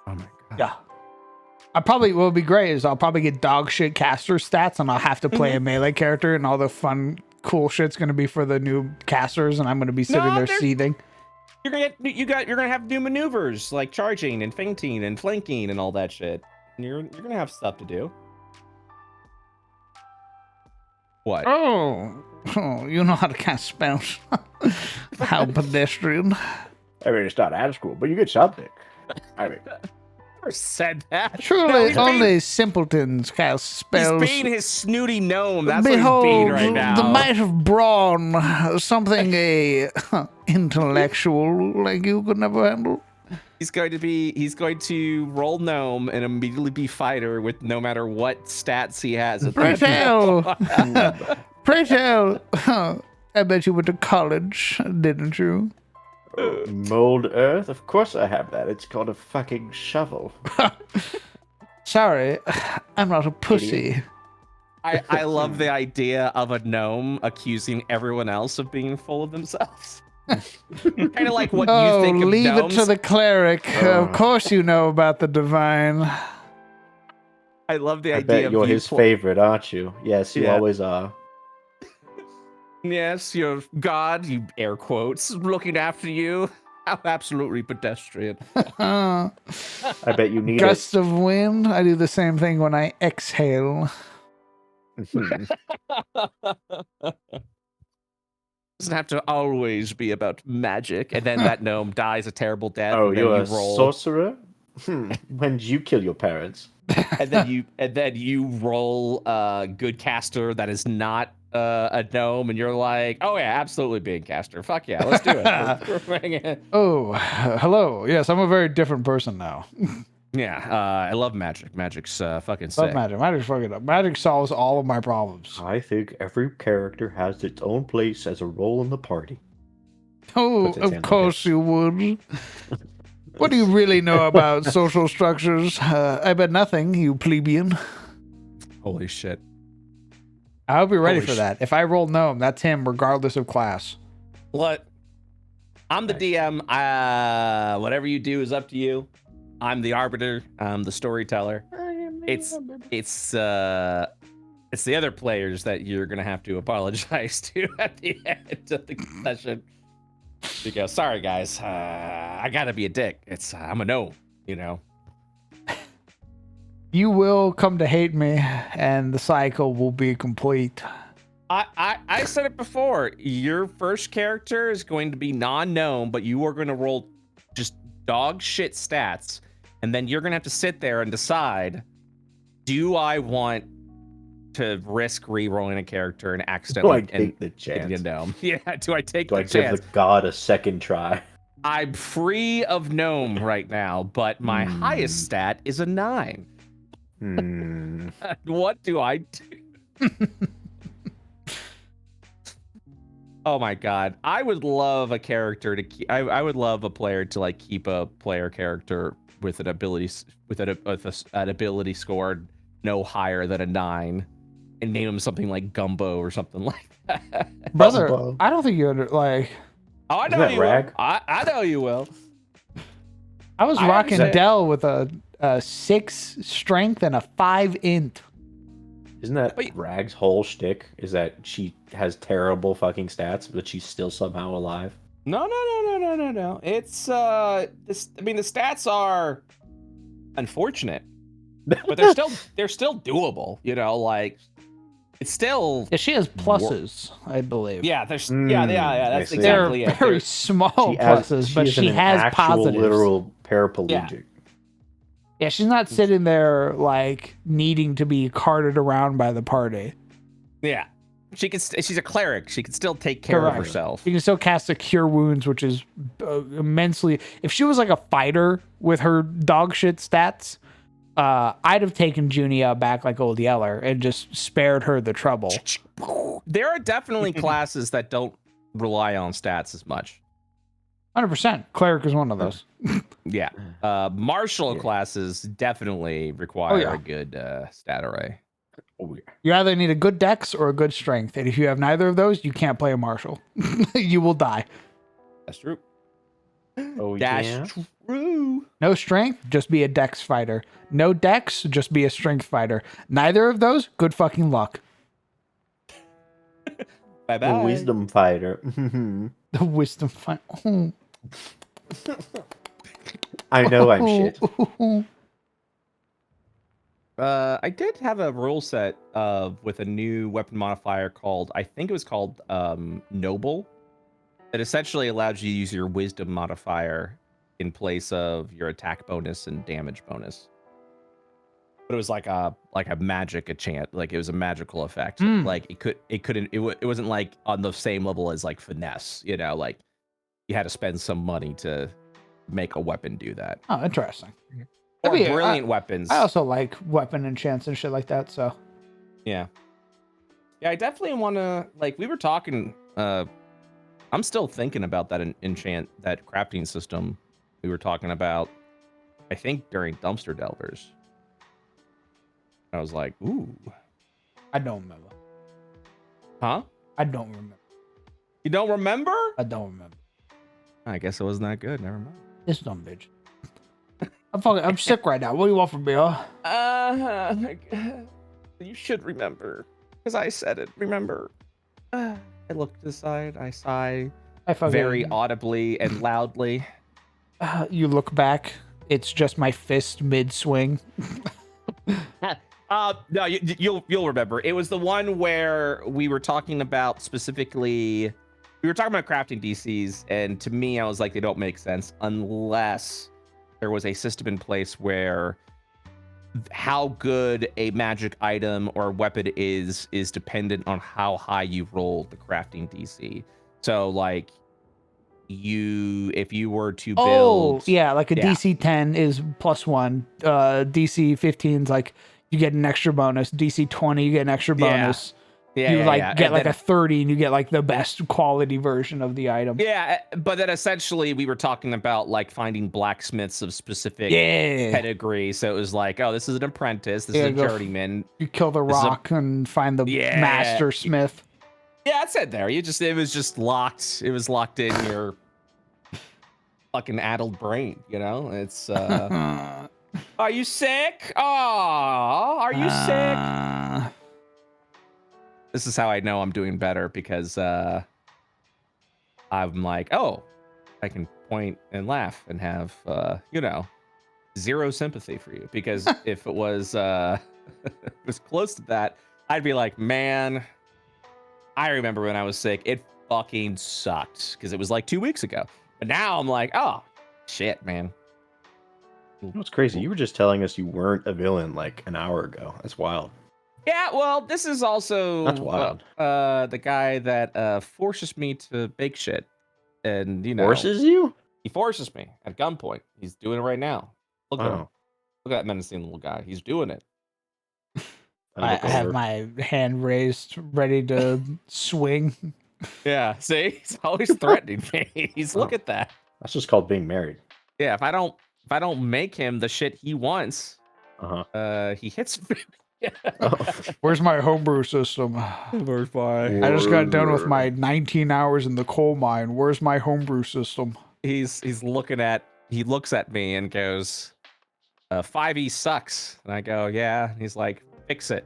Oh my God. Yeah. What would be great is I'll probably get dog shit caster stats, and I'll have to play a melee character, and all the fun, cool shit's gonna be for the new casters, and I'm gonna be sitting there seething. You're gonna have new maneuvers like charging and feinting and flanking and all that shit. You're gonna have stuff to do. What? Oh, you know how to cast spells. How pedestrian. I mean, it's not adequate, but you get something. I mean, Never said that. Truly, only simpletons cast spells. He's being his snooty gnome. That's Behold, what he's being right now. the might of brawn, something a intellectual like you could never handle. He's going to roll gnome and immediately be fighter with no matter what stats he has. Pray tell. I bet you went to college, didn't you? mold earth? Of course I have that. It's called a fucking shovel. Sorry, I'm not a pussy. I love the idea of a gnome accusing everyone else of being full of themselves. Kind of like what you think of leave gnomes. it to the cleric. Of course you know about the divine. I love the I idea bet of you're you his favorite, aren't you? Yes, you Yeah. always are. Yes, you're God, you air quotes, looking after you. How absolutely pedestrian. I bet you need Gust of wind. I do the same thing when I exhale. it. Doesn't have to always be about magic. And then that gnome dies a terrible death. Oh, and then you're you a roll. sorcerer? When did you kill your parents? and then you roll a good caster that is not a gnome, and you're like, oh yeah, absolutely being caster. Fuck yeah, let's do it. We're bringing it. Oh, hello. Yes, I'm a very different person now. Yeah, I love magic. Magic's fucking sick. Love magic. Magic's fucking up. Magic solves all of my problems. I think every character has its own place as a role in the party. Oh, Puts its hand of on course it. you would. What do you really know about social structures? I bet nothing, you plebeian. Holy shit. I hope you're ready Holy for sh- that. If I roll gnome, that's him, regardless of class. What? I'm the DM. Whatever you do is up to you. I'm the arbiter. I'm the storyteller. It's the other players that you're gonna have to apologize to at the end of the session. You go, sorry guys, I gotta be a dick. I'm a gnome, you know. You will come to hate me, and the cycle will be complete. I said it before. Your first character is going to be non-gnome, but you are going to roll just dog shit stats, and then you're going to have to sit there and decide: do I want to risk re-rolling a character and accidentally take the chance? a gnome? Yeah, do I take Do the I give chance? the god a second try? I'm free of gnome right now, but my highest stat is a 9. Hmm. What do I do? Oh my god, I would love a character to keep. I would love a player to like keep a player character with an ability an ability scored no higher than a 9, and name him something like Gumbo or something like that. Brother, Gumbo. I don't think you like. Oh, I Isn't know that you rag? will. I know you will. I was I rocking understand. Dell with a 6 strength and a 5 int. Isn't that Wait. Rag's whole shtick? Is that she has terrible fucking stats, but she's still somehow alive? No. It's this. I mean, the stats are unfortunate, but they're still doable. You know, like it's still. Yeah, she has pluses, I believe. Yeah, there's Mm, yeah. I That's see. They're exactly it. very They're- small pluses, but isn't she an has actual positives. literal paraplegic. Yeah, she's not sitting there like needing to be carted around by the party. Yeah, she can. She's a cleric. She can still take care of Correct. herself. She can still cast a Cure Wounds, which is immensely. If she was like a fighter with her dog shit stats, I'd have taken Junia back like Old Yeller and just spared her the trouble. There are definitely classes that don't rely on stats as much. 100%. Cleric is one of those. Yeah, martial classes definitely require a good stat array. Oh, yeah. You either need a good dex or a good strength, and if you have neither of those, you can't play a martial. You will die. That's true. Oh, That's yeah. true. No strength, just be a dex fighter. No dex, just be a strength fighter. Neither of those, good fucking luck. Bye The bye. wisdom fighter. The wisdom fight. Oh. I know I'm shit. I did have a rule set with a new weapon modifier called, I think it was called Noble. That essentially allows you to use your wisdom modifier in place of your attack bonus and damage bonus. But it was like a magic enchant, like it was a magical effect. Like it wasn't like on the same level as like finesse, you know, like you had to spend some money to make a weapon do that. Oh, interesting. Or I mean, brilliant weapons. I also like weapon enchants and shit like that, so. Yeah, I definitely want to, like, we were talking, I'm still thinking about that enchant, that crafting system we were talking about, I think during Dumpster Delvers. I was like, ooh. I don't remember. Huh? I don't remember. You don't remember? I don't remember. I guess it wasn't that good. Never mind. This dumb bitch. I'm sick right now. What do you want from me, huh? You should remember. Because I said it. Remember. I looked aside. I sigh I fucking, very audibly and loudly. You look back. It's just my fist mid-swing. No, you'll remember. It was the one where we were talking about specifically. We were talking about crafting DCs, and to me, I was like, they don't make sense unless there was a system in place where how good a magic item or weapon is dependent on how high you rolled the crafting DC. So, like, if you were to build, yeah, like a DC 10 is +1. DC 15 is like you get an extra bonus. DC 20 you get an extra bonus. You get like a 30 and you get like the best quality version of the item. Yeah, but then essentially we were talking about like finding blacksmiths of specific pedigree. So it was like, oh, this is an apprentice, this is a journeyman. You kill the rock and find the master smith. Yeah, it said there. It was just locked. It was locked in your fucking addled brain, you know? It's are you sick? Oh, are you sick? This is how I know I'm doing better, because I'm like, oh, I can point and laugh and have zero sympathy for you. Because if it was close to that, I'd be like, man, I remember when I was sick, it fucking sucked because it was like 2 weeks ago. But now I'm like, oh shit, man. What's crazy? You were just telling us you weren't a villain like an hour ago. That's wild. Yeah, well, this is also That's wild. The guy that forces me to bake shit, and Forces you? He forces me at gunpoint. He's doing it right now. Look at him. Oh. Look at that menacing little guy. He's doing it. I look I have over. my hand raised, ready to swing. Yeah, see, he's always threatening me. Look at that. That's just called being married. Yeah, if I don't make him the shit he wants, he hits me. Where's my homebrew system? Where's my? I just got done with my 19 hours in the coal mine. Where's my homebrew system? He looks at me and goes, 5e sucks. And I go, yeah. And he's like, fix it.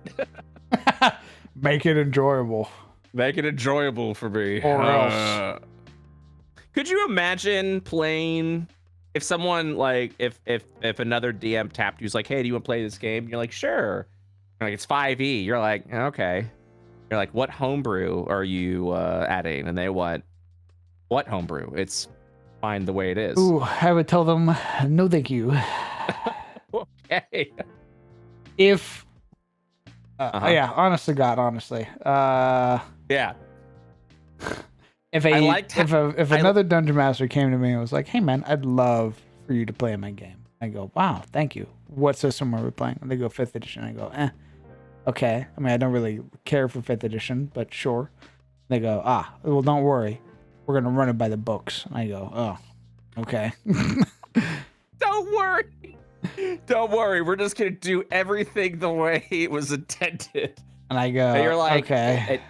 Make it enjoyable. Make it enjoyable for me. Or else. Could you imagine playing if someone like if another DM tapped you, was like, hey, do you want to play this game? You're like, sure. You're like, it's 5e. You're like, okay. You're like, what homebrew are you adding? And they want, what homebrew? It's fine the way it is. Ooh, I would tell them, no thank you. Okay. If yeah, honest to God, honestly. Yeah. If another dungeon master came to me and was like, hey man, I'd love for you to play in my game. I go, wow, thank you. What system are we playing? And they go 5th edition. I go, okay. I mean, I don't really care for 5th edition, but sure. They go, well, don't worry. We're going to run it by the books. And I go, oh, okay. Don't worry. Don't worry. We're just going to do everything the way it was intended. And I go, and you're like, okay.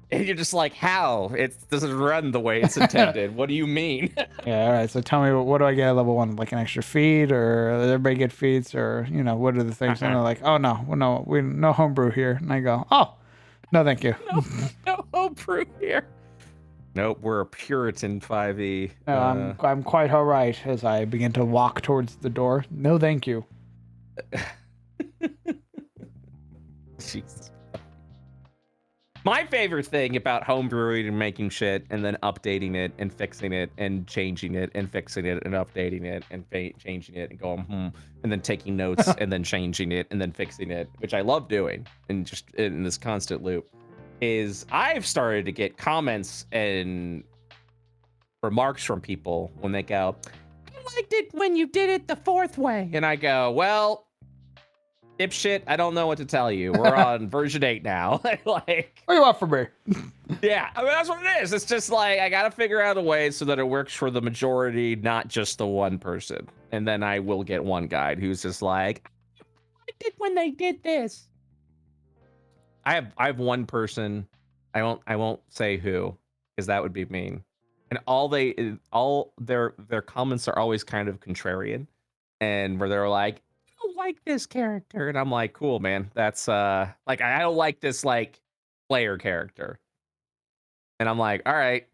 And you're just like, how? It doesn't run the way it's intended. What do you mean? Yeah, all right. So tell me, what do I get at level 1? Like an extra feat, or everybody get feats, or what are the things? And they're like, oh no, no homebrew here. And I go, oh, no, thank you. No homebrew here. Nope, we're a Puritan 5e. No, I'm quite all right. As I begin to walk towards the door. No, thank you. Jesus. My favorite thing about homebrewing and making shit and then updating it and fixing it and changing it and fixing it and updating it and changing it and going and then taking notes and then changing it and then fixing it, which I love doing and just in this constant loop, is I've started to get comments and remarks from people when they go, I liked it when you did it the 4th way. And I go, well, dipshit, I don't know what to tell you. We're on version 8 now. Like, what do you want from me? Yeah, I mean, that's what it is. It's just like, I gotta figure out a way so that it works for the majority, not just the one person. And then I will get one guide who's just like, I did when they did this. I have one person, I won't say who, because that would be mean. And all their comments are always kind of contrarian, and where they're like, I don't like this character, and I'm like, cool, man. That's like, I don't like this like player character, and I'm like, all right,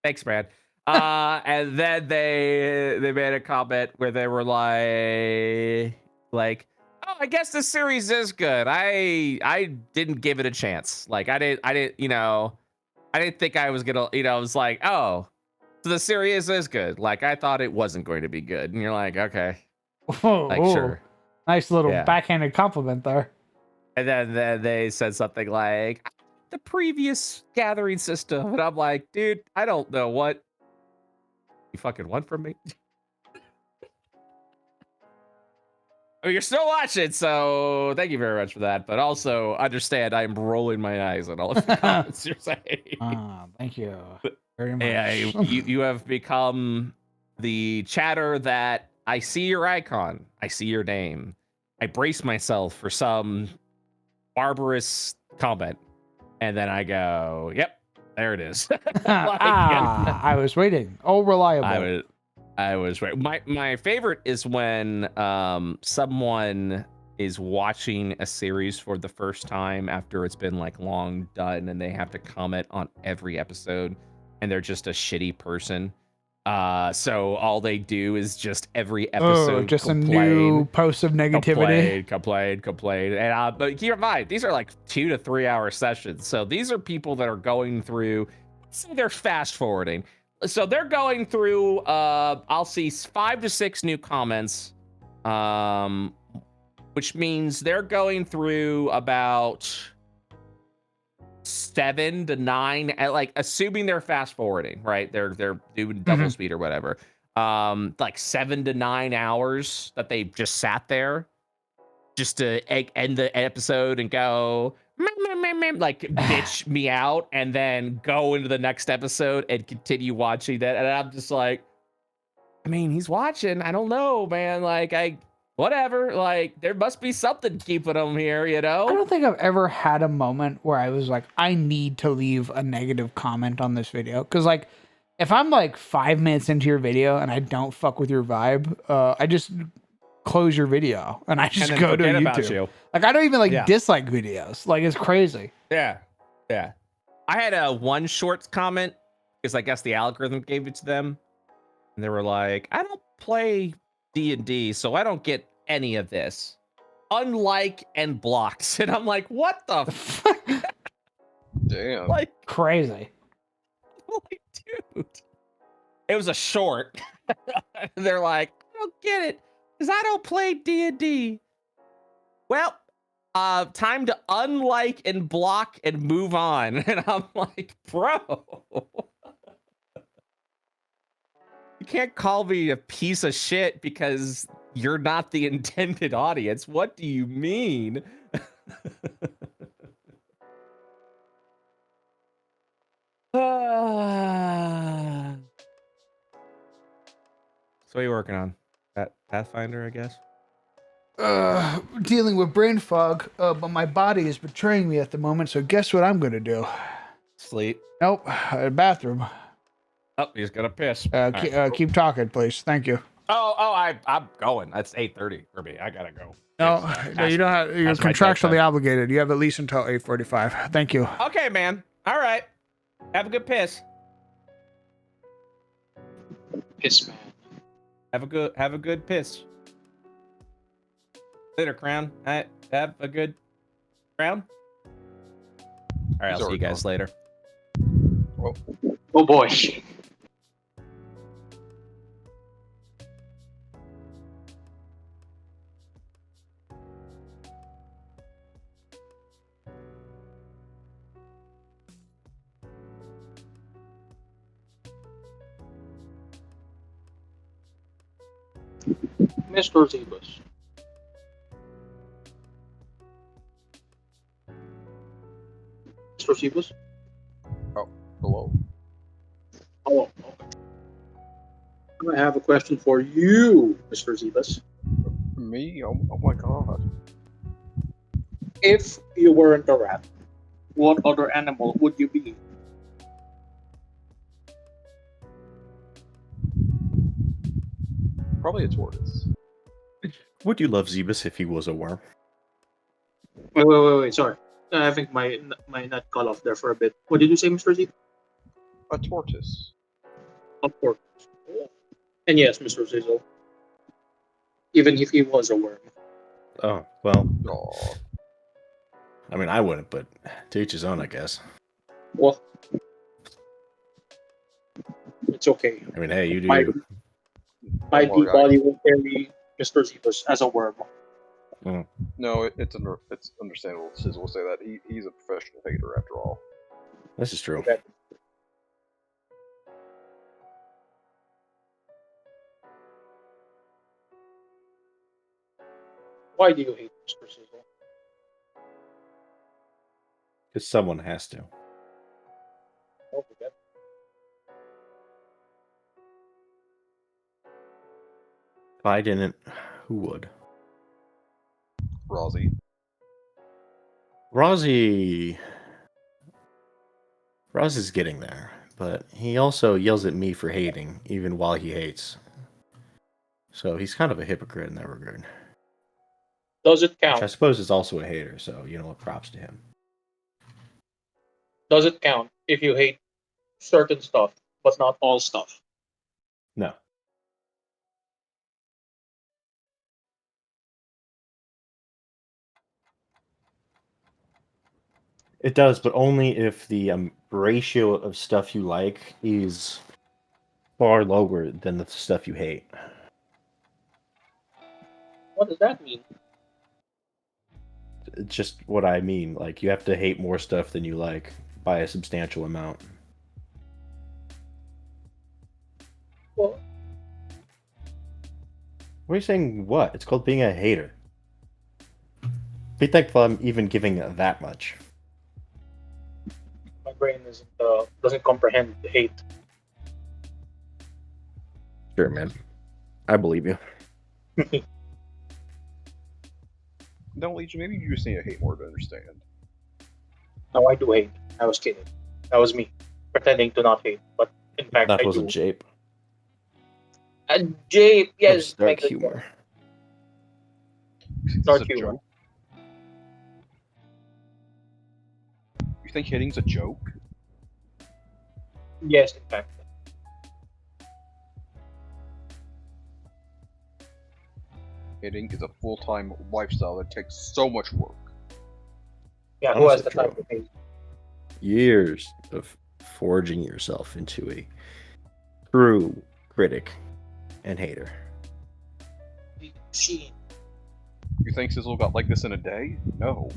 thanks, man. And then they made a comment where they were like, oh, I guess this series is good. I didn't give it a chance. Like I didn't I didn't think I was gonna, I was like, oh, so the series is good. Like I thought it wasn't going to be good. And you're like, okay. Like, sure. Nice little backhanded compliment there. And then they said something like, the previous gathering system. And I'm like, dude, I don't know what you fucking want from me. I mean, you're still watching, so thank you very much for that. But also understand I'm rolling my eyes at all of the comments you're saying. Thank you very much. Yeah, you have become the chatter that I see your icon, I see your name. I brace myself for some barbarous comment, and then I go, yep, there it is. I was waiting. Oh, reliable. I was right. My favorite is when someone is watching a series for the first time after it's been like long done, and they have to comment on every episode, and they're just a shitty person. So all they do is just every episode just complain, a new post of negativity. Complain. And but keep in mind, these are like 2 to 3 hour sessions. So these are people that are going through, say they're fast forwarding. So they're going through, I'll see 5 to 6 new comments, which means they're going through about 7 to 9, like assuming they're fast forwarding, right? They're doing double speed or whatever. Like 7 to 9 hours that they just sat there just to end the episode and go like bitch me out and then go into the next episode and continue watching that. And I'm just like, I mean, he's watching. I don't know, man. Like, whatever. Like, there must be something keeping him here, you know? I don't think I've ever had a moment where I was like, I need to leave a negative comment on this video. Because, like, if I'm like 5 minutes into your video and I don't fuck with your vibe, I just close your video and I just And then go to forget YouTube. about you. Like, I don't even like Yeah. dislike videos. Like, it's crazy. Yeah. Yeah. I had a one shorts comment because I guess the algorithm gave it to them. And they were like, I don't play D&D, so I don't get any of this. Unlike and blocked. And I'm like, what the fuck? Damn. Like, Crazy. dude. It was a short. They're like, I don't get it because I don't play D&D. Well, time to unlike and block and move on. And I'm like, bro, you can't call me a piece of shit because you're not the intended audience. What do you mean? So what are you working on? That Pathfinder, I guess? Dealing with brain fog, but my body is betraying me at the moment, so guess what I'm gonna do? Sleep. Nope, bathroom. Oh, he's gonna piss. Keep talking, please. Thank you. I'm going. That's 8:30 for me. I gotta go. No, you don't have. You're past my contractually bedtime. obligated. You have at least until 8:45. Thank you. Okay, man. All right. Have a good piss. Piss man. Have a good piss. Later, Crown. All right. Have a good Crown. All right. I'll see you guys later. Oh boy. Mr. Zebus. Mr. Zebus? Hello. Oh, I have a question for you, Mr. Zebus. Me? Oh my god. If you weren't a rat, what other animal would you be? Probably a tortoise. Would you love Zebus if he was a worm? Wait. Sorry. I think my nut cut off there for a bit. What did you say, Mr. Z? A tortoise. Of course. And yes, Mr. Zizzle. Even if he was a worm. Oh, well, Aw. I mean, I wouldn't, but to each his own, I guess. Well, it's okay. I mean, hey, you do My you. deep body will carry Mr. Zebus as a worm. No, it's understandable. Sizzle will say that he's a professional hater after all. This is true. Okay. Why do you hate Mr. Sizzle? Because someone has to. Don't forget. If I didn't, who would? Rozzy. Rozzie's getting there, but he also yells at me for hating, even while he hates. So he's kind of a hypocrite in that regard. Does it Which count? I suppose is also a hater, so you know what, props to him. Does it count if you hate certain stuff, but not all stuff? No. It does, but only if the ratio of stuff you like is far lower than the stuff you hate. What does that mean? It's just what I mean. Like, you have to hate more stuff than you like by a substantial amount. Well, What are you saying? What? It's called being a hater. Be thankful I'm even giving that much. My brain doesn't comprehend the hate. Sure, man. I believe you. No, Legion, maybe you just need to hate more to understand. No, I do hate. I was kidding. That was me pretending to not hate, but in fact, That I was a do. jape. Jay, That yes, was my dark good humor. Is this Dark a humor. joke? You think hitting's a joke? Yes, in fact. Hitting is a full-time lifestyle that takes so much work. Yeah, who has Honestly, the time true. to hate? Years of forging yourself into a true critic and hater. She. You think Sizzle got like this in a day? No.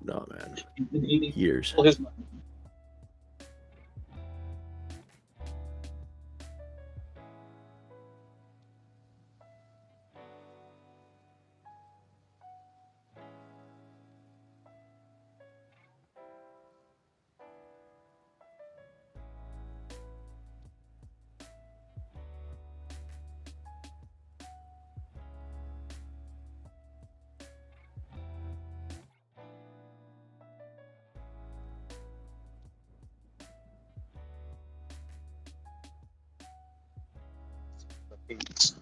No, man. He's been hating Years. all his life. Hates.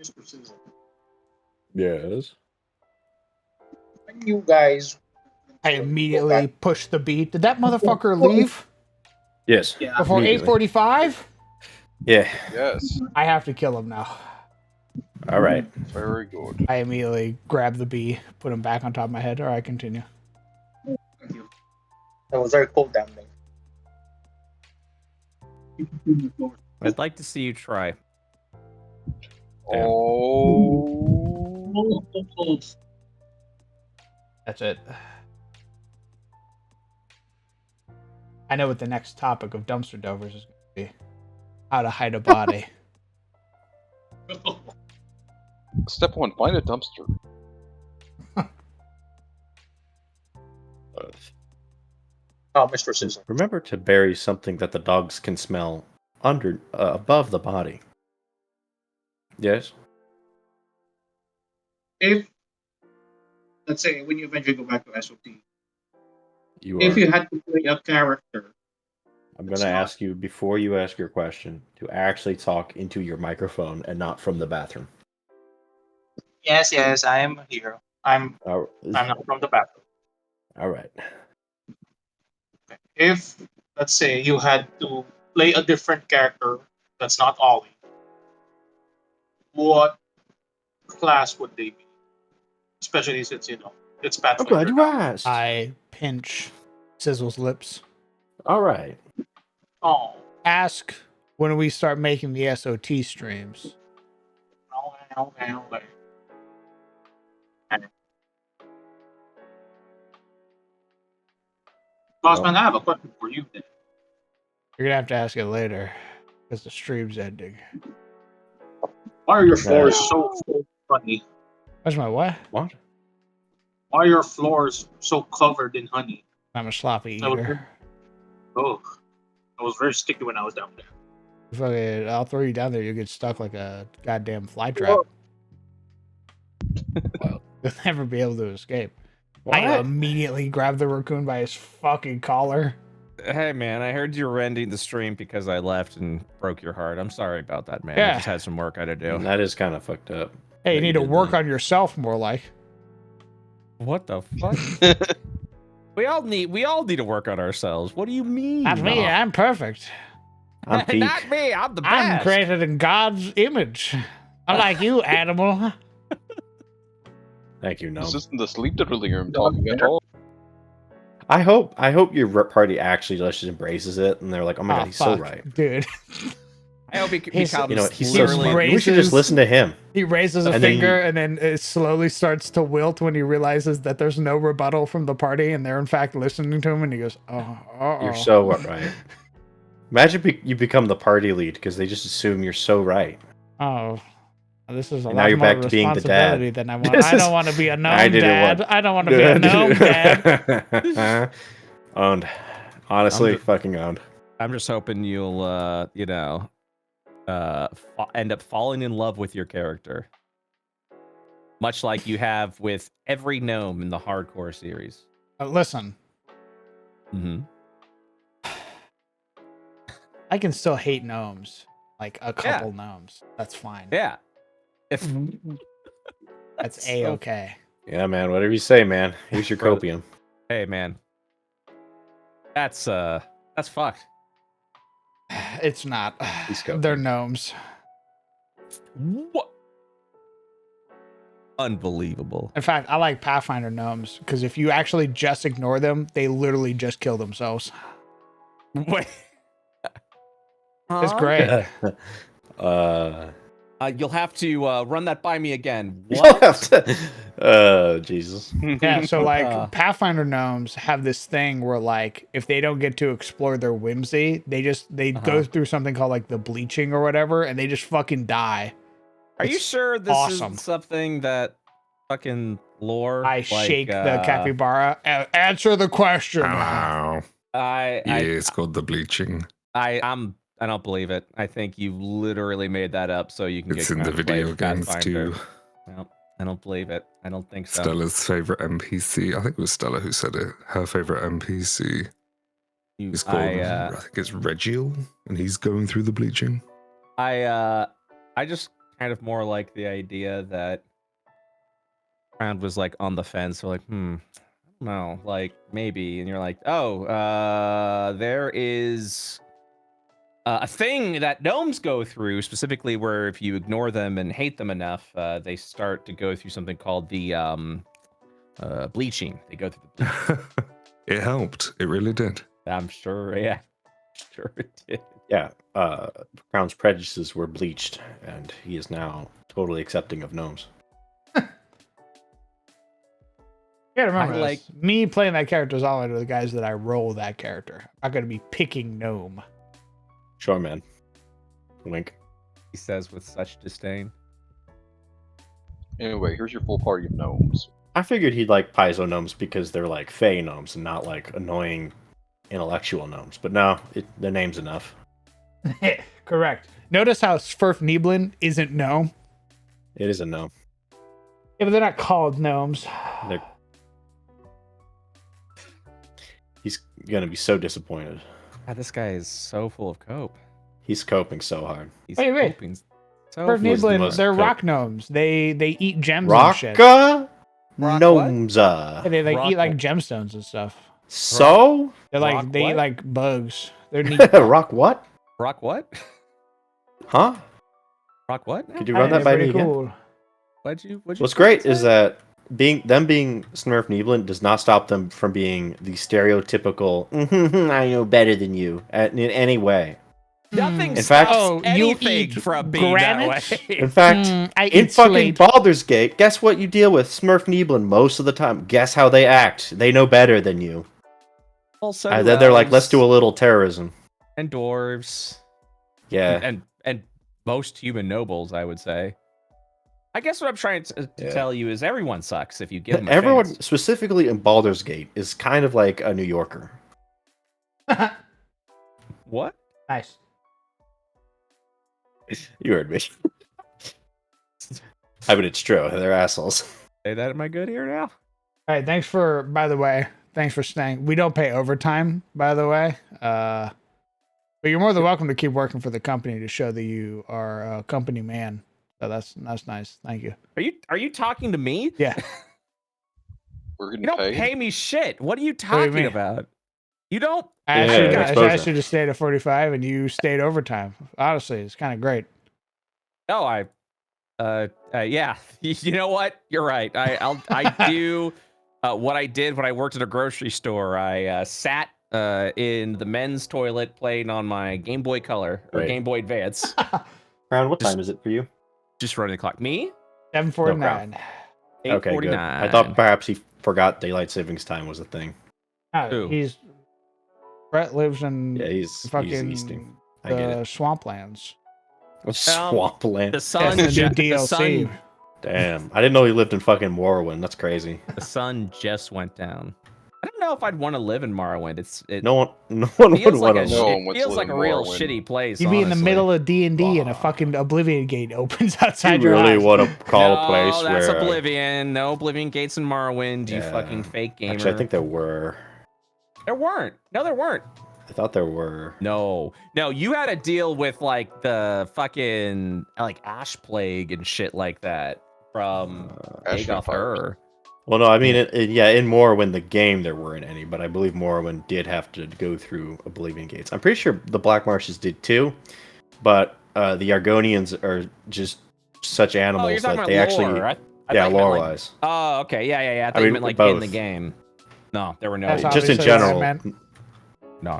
Mr. Sizzle. Yes. When you guys I go immediately back. pushed the beat. Did that motherfucker leave Yes. Yeah. before Immediately. 8:45? Yeah. Yes. I have to kill him now. All right. Very good. I immediately grabbed the bee, put him back on top of my head. All right, continue. Thank you. That was very cold down there. I'd like to see you try. Damn. Oh. That's it. I know what the next topic of dumpster dovers is going to be. How to hide a body. Step 1, find a dumpster. Mr. Sizzle. Remember to bury something that the dogs can smell above the body. Yes. If, let's say, when you eventually go back to SOT, You if are. you had to play a character, I'm it's going to not- ask you, before you ask your question, to actually talk into your microphone and not from the bathroom. yes, I am a hero. I'm not from the bathroom. All right. If, let's say, you had to play a different character that's not Ollie, what class would they be? Especially since, it's I'm Pathfinder. glad you asked. I pinch Sizzle's lips. All right. Oh, Ask when we start making the SOT streams. okay. Bossman, I have a question for you then. You're gonna have to ask it later because the stream's ending. Why are your floors so funny? Where's my what? What? Why are your floors so covered in honey? I'm a sloppy I was- eater. Oh, I was very sticky when I was down there. Fucking, I'll throw you down there. You'll get stuck like a goddamn fly trap. You'll never be able to escape. I What? immediately grabbed the raccoon by his fucking collar. Hey man, I heard you were ending the stream because I left and broke your heart. I'm sorry about that, man. I Yeah. just had some work I had to do. That is kind of fucked up. Hey, you that need to did work that. on yourself more like. What the fuck? we all need to work on ourselves. What do you mean? Not me, I'm perfect. I'm peak. Not me. I'm the best. I'm created in God's image. Unlike you, animal. Thank you, no. This isn't the sleep delirium I'm talking at all. I hope your party actually just embraces it, and they're like, "Oh my god, he's so fuck, right." dude. I hope he He's- becomes You know what? He's so literally. smart. We should just raises- listen to him. He raises a And then finger and then it slowly starts to wilt when he realizes that there's no rebuttal from the party and they're in fact listening to him and he goes, You're so right. Imagine you become the party lead because they just assume you're so right. Oh, this is a And lot now you're more back to being the responsibility dad. than I want. I don't want to be a gnome dad. want- I don't want to be a gnome dad. Owned. Honestly, I'm the- fucking owned. I'm just hoping you'll, end up falling in love with your character, much like you have with every gnome in the hardcore series. Listen, Mm-hmm. I can still hate gnomes. Like a couple gnomes. That's fine. Yeah. If That's so- A-okay. Yeah, man. Whatever you say, man. Here's your Bro. copium. Hey, man. That's fucked. It's not. He's copium. They're gnomes. What? Unbelievable. In fact, I like Pathfinder gnomes because if you actually just ignore them, they literally just kill themselves. Wait. It's Huh? great. You'll have to run that by me again. You'll What? have to- Jesus. Yeah, so like Uh. Pathfinder gnomes have this thing where like if they don't get to explore their whimsy, they go through something called like the bleaching or whatever, and they just fucking die. Are you It's sure this awesome. is something that fucking lore? I like, shake the capybara. Answer the question. Hello. I Yeah, it's called the bleaching. I don't believe it. I think you literally made that up so you can It's get in the crowned to play video games Pathfinder. too. Well, I don't believe it. I don't think so. Stella's favorite NPC. I think it was Stella who said it. Her favorite NPC is called, I think it's Regiel, and he's going through the bleaching. I just kind of more like the idea that Crown was like on the fence. So like, I don't know, like maybe, and you're like, oh, there is a thing that gnomes go through, specifically where if you ignore them and hate them enough, they start to go through something called the bleaching. They go through the bleaching. It helped. It really did. I'm sure, yeah, sure it did. Yeah. Crown's prejudices were bleached, and he is now totally accepting of gnomes. You gotta remember, I like- this. Me playing that character is all under the guys that I roll that character. I'm not gonna be picking gnome. Sure, man. Wink. He says with such disdain. Anyway, here's your full party of gnomes. I figured he'd like Paizo gnomes because they're like fey gnomes and not like annoying intellectual gnomes. But no, the name's enough. Correct. Notice how Svirfneblin isn't gnome. It is a gnome. Yeah, but they're not called gnomes. He's gonna be so disappointed. God, this guy is so full of cope. He's coping so hard. He's Wait. coping so full of Svirfneblin, most they're cope. rock gnomes. They eat gems and shit. Rocka Rock gnomes. Yeah, they like Rock eat like what? gemstones and stuff. So They're like Rock they eat what? like bugs. They're neat. rock what? Rock what? Huh? Rock what? Could you run that by me again? cool. What'd you What's great is that being Smurfneblin does not stop them from being the stereotypical I know better than you in any way. Nothing In fact- stops Oh, you anything eat from being that granite? way. In fact, I in eat fucking slate. Baldur's Gate, guess what you deal with? Smurfneblin most of the time. Guess how they act? They know better than you. Also, And then they're like, let's do a little terrorism. and dwarves Yeah. and most human nobles, I would say. I guess what I'm trying to Yeah. tell you is everyone sucks if you give them. Everyone, chance. specifically in Baldur's Gate, is kind of like a New Yorker. What? Nice. You heard me. I mean, it's true. They're assholes. Say that. Am I good here now? All right, thanks for staying. We don't pay overtime, by the way. But you're more than welcome to keep working for the company to show that you are a company man. So that's nice. Thank you. Are you talking to me? Yeah. We're You getting don't paid. pay me shit. What are you What do you talking mean? about? You don't. I Yeah, asked exposure. you to stay to 45 and you stayed overtime. Honestly, it's kind of great. No, yeah. You know what? You're right. I do what I did when I worked at a grocery store. I sat in the men's toilet playing on my Game Boy Color or Right. Game Boy Advance, Crown, what time is it for you? just running the clock. Me? 749. Okay, good. 8:49. I thought perhaps he forgot daylight savings time was a thing. Who? Brett lives in Yeah, he's fucking Easting. I get the swamplands. it. Swampland. the sun. That's the new the DLC. sun. Damn, I didn't know he lived in fucking Morrowind. That's crazy. The sun just went down. I don't know if I'd want to live in Morrowind. No one would feels like want a, to. No it one wants to feels live like a in real Morrowind. shitty place. You'd be in the honestly. middle of D&D and a Wow. fucking Oblivion gate opens outside You your really eyes. want to call No, a place that's where? Oblivion. No Oblivion gates in Morrowind. You Yeah. fucking fake gamer. Actually, I think there were. there weren't. No, there weren't. I thought there were. No, you had to deal with like the fucking like ash plague and shit like that from Ash Agoth vampires. Ur. Well, no, I mean, in Morrowind, the game, there weren't any, but I believe Morrowind did have to go through Oblivion Gates. I'm pretty sure the Black Marshes did too, but the Argonians are just such Oh, you're animals talking that about they actually, lore. I yeah, thought you meant, like- lore-wise. Oh, okay, yeah. I thought I you mean, meant like both. in the game. No, there were no. That's Just in obviously what I general, meant. No.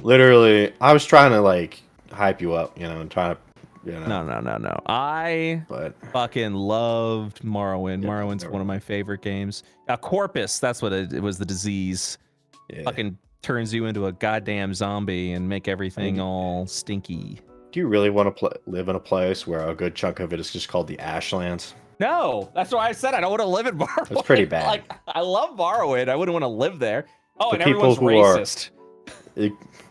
literally, I was trying to like hype you up, and trying to, No. I but fucking loved Morrowind. Yeah, Morrowind's never one of my favorite games. Corpus, that's what it was. The disease yeah. fucking turns you into a goddamn zombie and make everything all stinky. Do you really want to live in a place where a good chunk of it is just called the Ashlands? No, that's why I said I don't want to live in Morrowind. That's pretty bad. Like, I love Morrowind. I wouldn't want to live there. Oh, The and people everyone's who are- racist.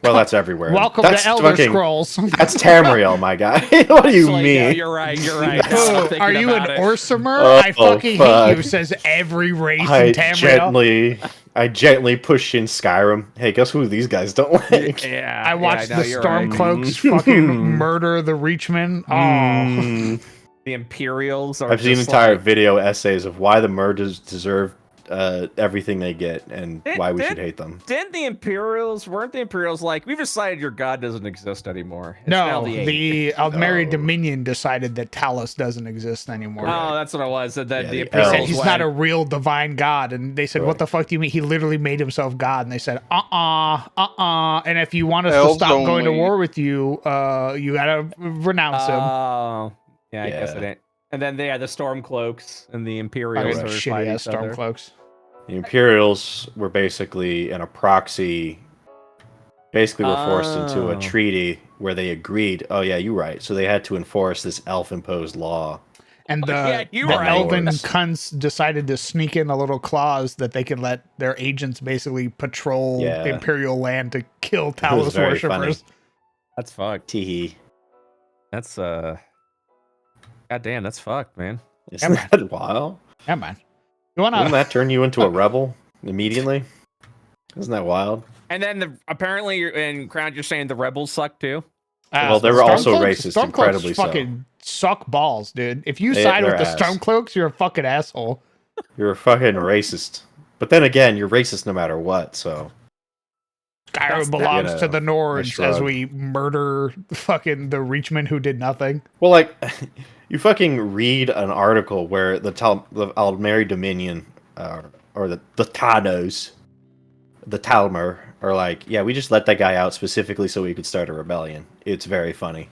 Well, that's everywhere. Welcome That's to Elder fucking- Scrolls. That's Tamriel, my guy. What do you Actually, mean? yeah, you're right. You're right. Now I'm Oh, thinking are you an about it. Orsimer? Oh, I fucking fuck. hate you, says every race I in Tamriel. gently push in Skyrim. Hey, guess who these guys don't like? Yeah, I watched yeah, no, the you're right. Stormcloaks fucking murder the Reachmen. Oh, Mm. The Imperials are. I've seen just entire like- video essays of why the murders deserve everything they get and why we should hate them. Weren't the Imperials like, we've decided your god doesn't exist anymore? It's now no, the the Almeri No. Dominion decided that Talos doesn't exist anymore. Oh, that's what it was. That Yeah, the the They Imperials said elves he's not a real divine god, and they said, "What Right. the fuck do you mean?" He literally made himself god, and they said, And if you want us to Elves stop going to only. war with you, you gotta renounce him. Oh, yeah, I guess Yeah. it ain't. And then they had the Stormcloaks and the Imperials Fucking sort of shitty fight ass each other. Stormcloaks. The Imperials were basically in a proxy, basically were forced into a Oh. treaty where they agreed, oh yeah, you're right. So they had to enforce this elf-imposed law. And the, Yeah, you the were right. elven cunts decided to sneak in a little clause that they could let their agents basically patrol Yeah. Imperial land to kill It was Talos very worshippers. That's fucked. Teehee. That's God damn, that's fucked, man. Isn't man. that wild? Yeah, man. You wanna? Wouldn't that turn you into a rebel immediately? Isn't that wild? And then apparently in Crown, you're saying the rebels suck too. Well, they were also racist, Stormcloaks incredibly so. fucking suck balls, dude. If you They- side with they're the ass. Stormcloaks, you're a fucking asshole. You're a fucking racist. But then again, you're racist no matter what, so. Skyrim belongs you to know, the I Nords as shrug. we murder fucking the Reachmen who did nothing. Well, like, you fucking read an article where the Aldmeri Dominion, or the Tanos, the Talmer, are like, yeah, we just let that guy out specifically so we could start a rebellion. It's very funny.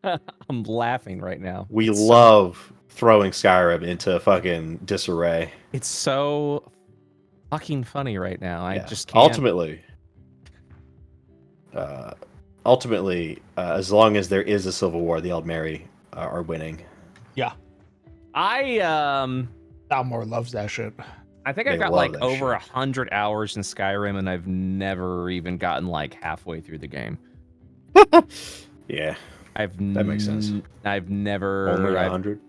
I'm laughing right now. We It's love throwing Skyrim into fucking disarray. It's so fucking funny right now. I Yeah. just can't. Ultimately, as long as there is a civil war, the Aldmeri are winning. I Dalmor loves that shit. I think They I've got love like that over shit. 100 hours in Skyrim, and I've never even gotten like halfway through the game. Yeah, I've that makes sense. I've never Only I've- 100.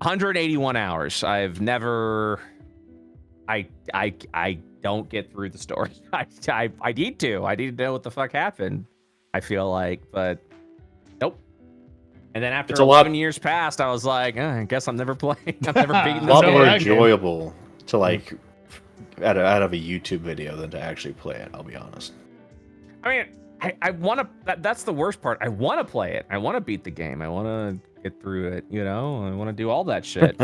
181 hours. I've never. I don't get through the story. I need to. I need to know what the fuck happened. I feel like, but nope. And then after It's a lot- 11 years passed, I was like, I guess I'm never playing. I'm never beating A this lot No, more game. actually- enjoyable to like out of a YouTube video than to actually play it. I'll be honest. I mean, I want to. That's the worst part. I want to play it. I want to beat the game. I want to get through it. You know, I want to do all that shit.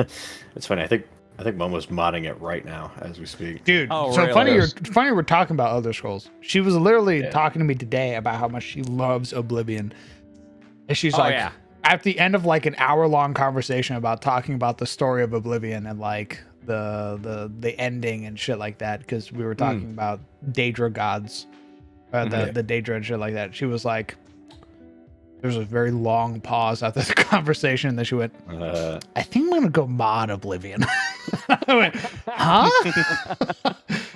It's funny. I think Momo's modding it right now as we speak. Dude, Oh, so really? funny we're talking about Elder Scrolls. She was literally Yeah. talking to me today about how much she loves Oblivion. And she's Oh, like, yeah. at the end of like an hour-long conversation about talking about the story of Oblivion and like the ending and shit like that, because we were talking about Daedra gods, the Daedra and shit like that. She was like, there's a very long pause after the conversation, and then she went, I think I'm gonna go mod Oblivion. I went, huh?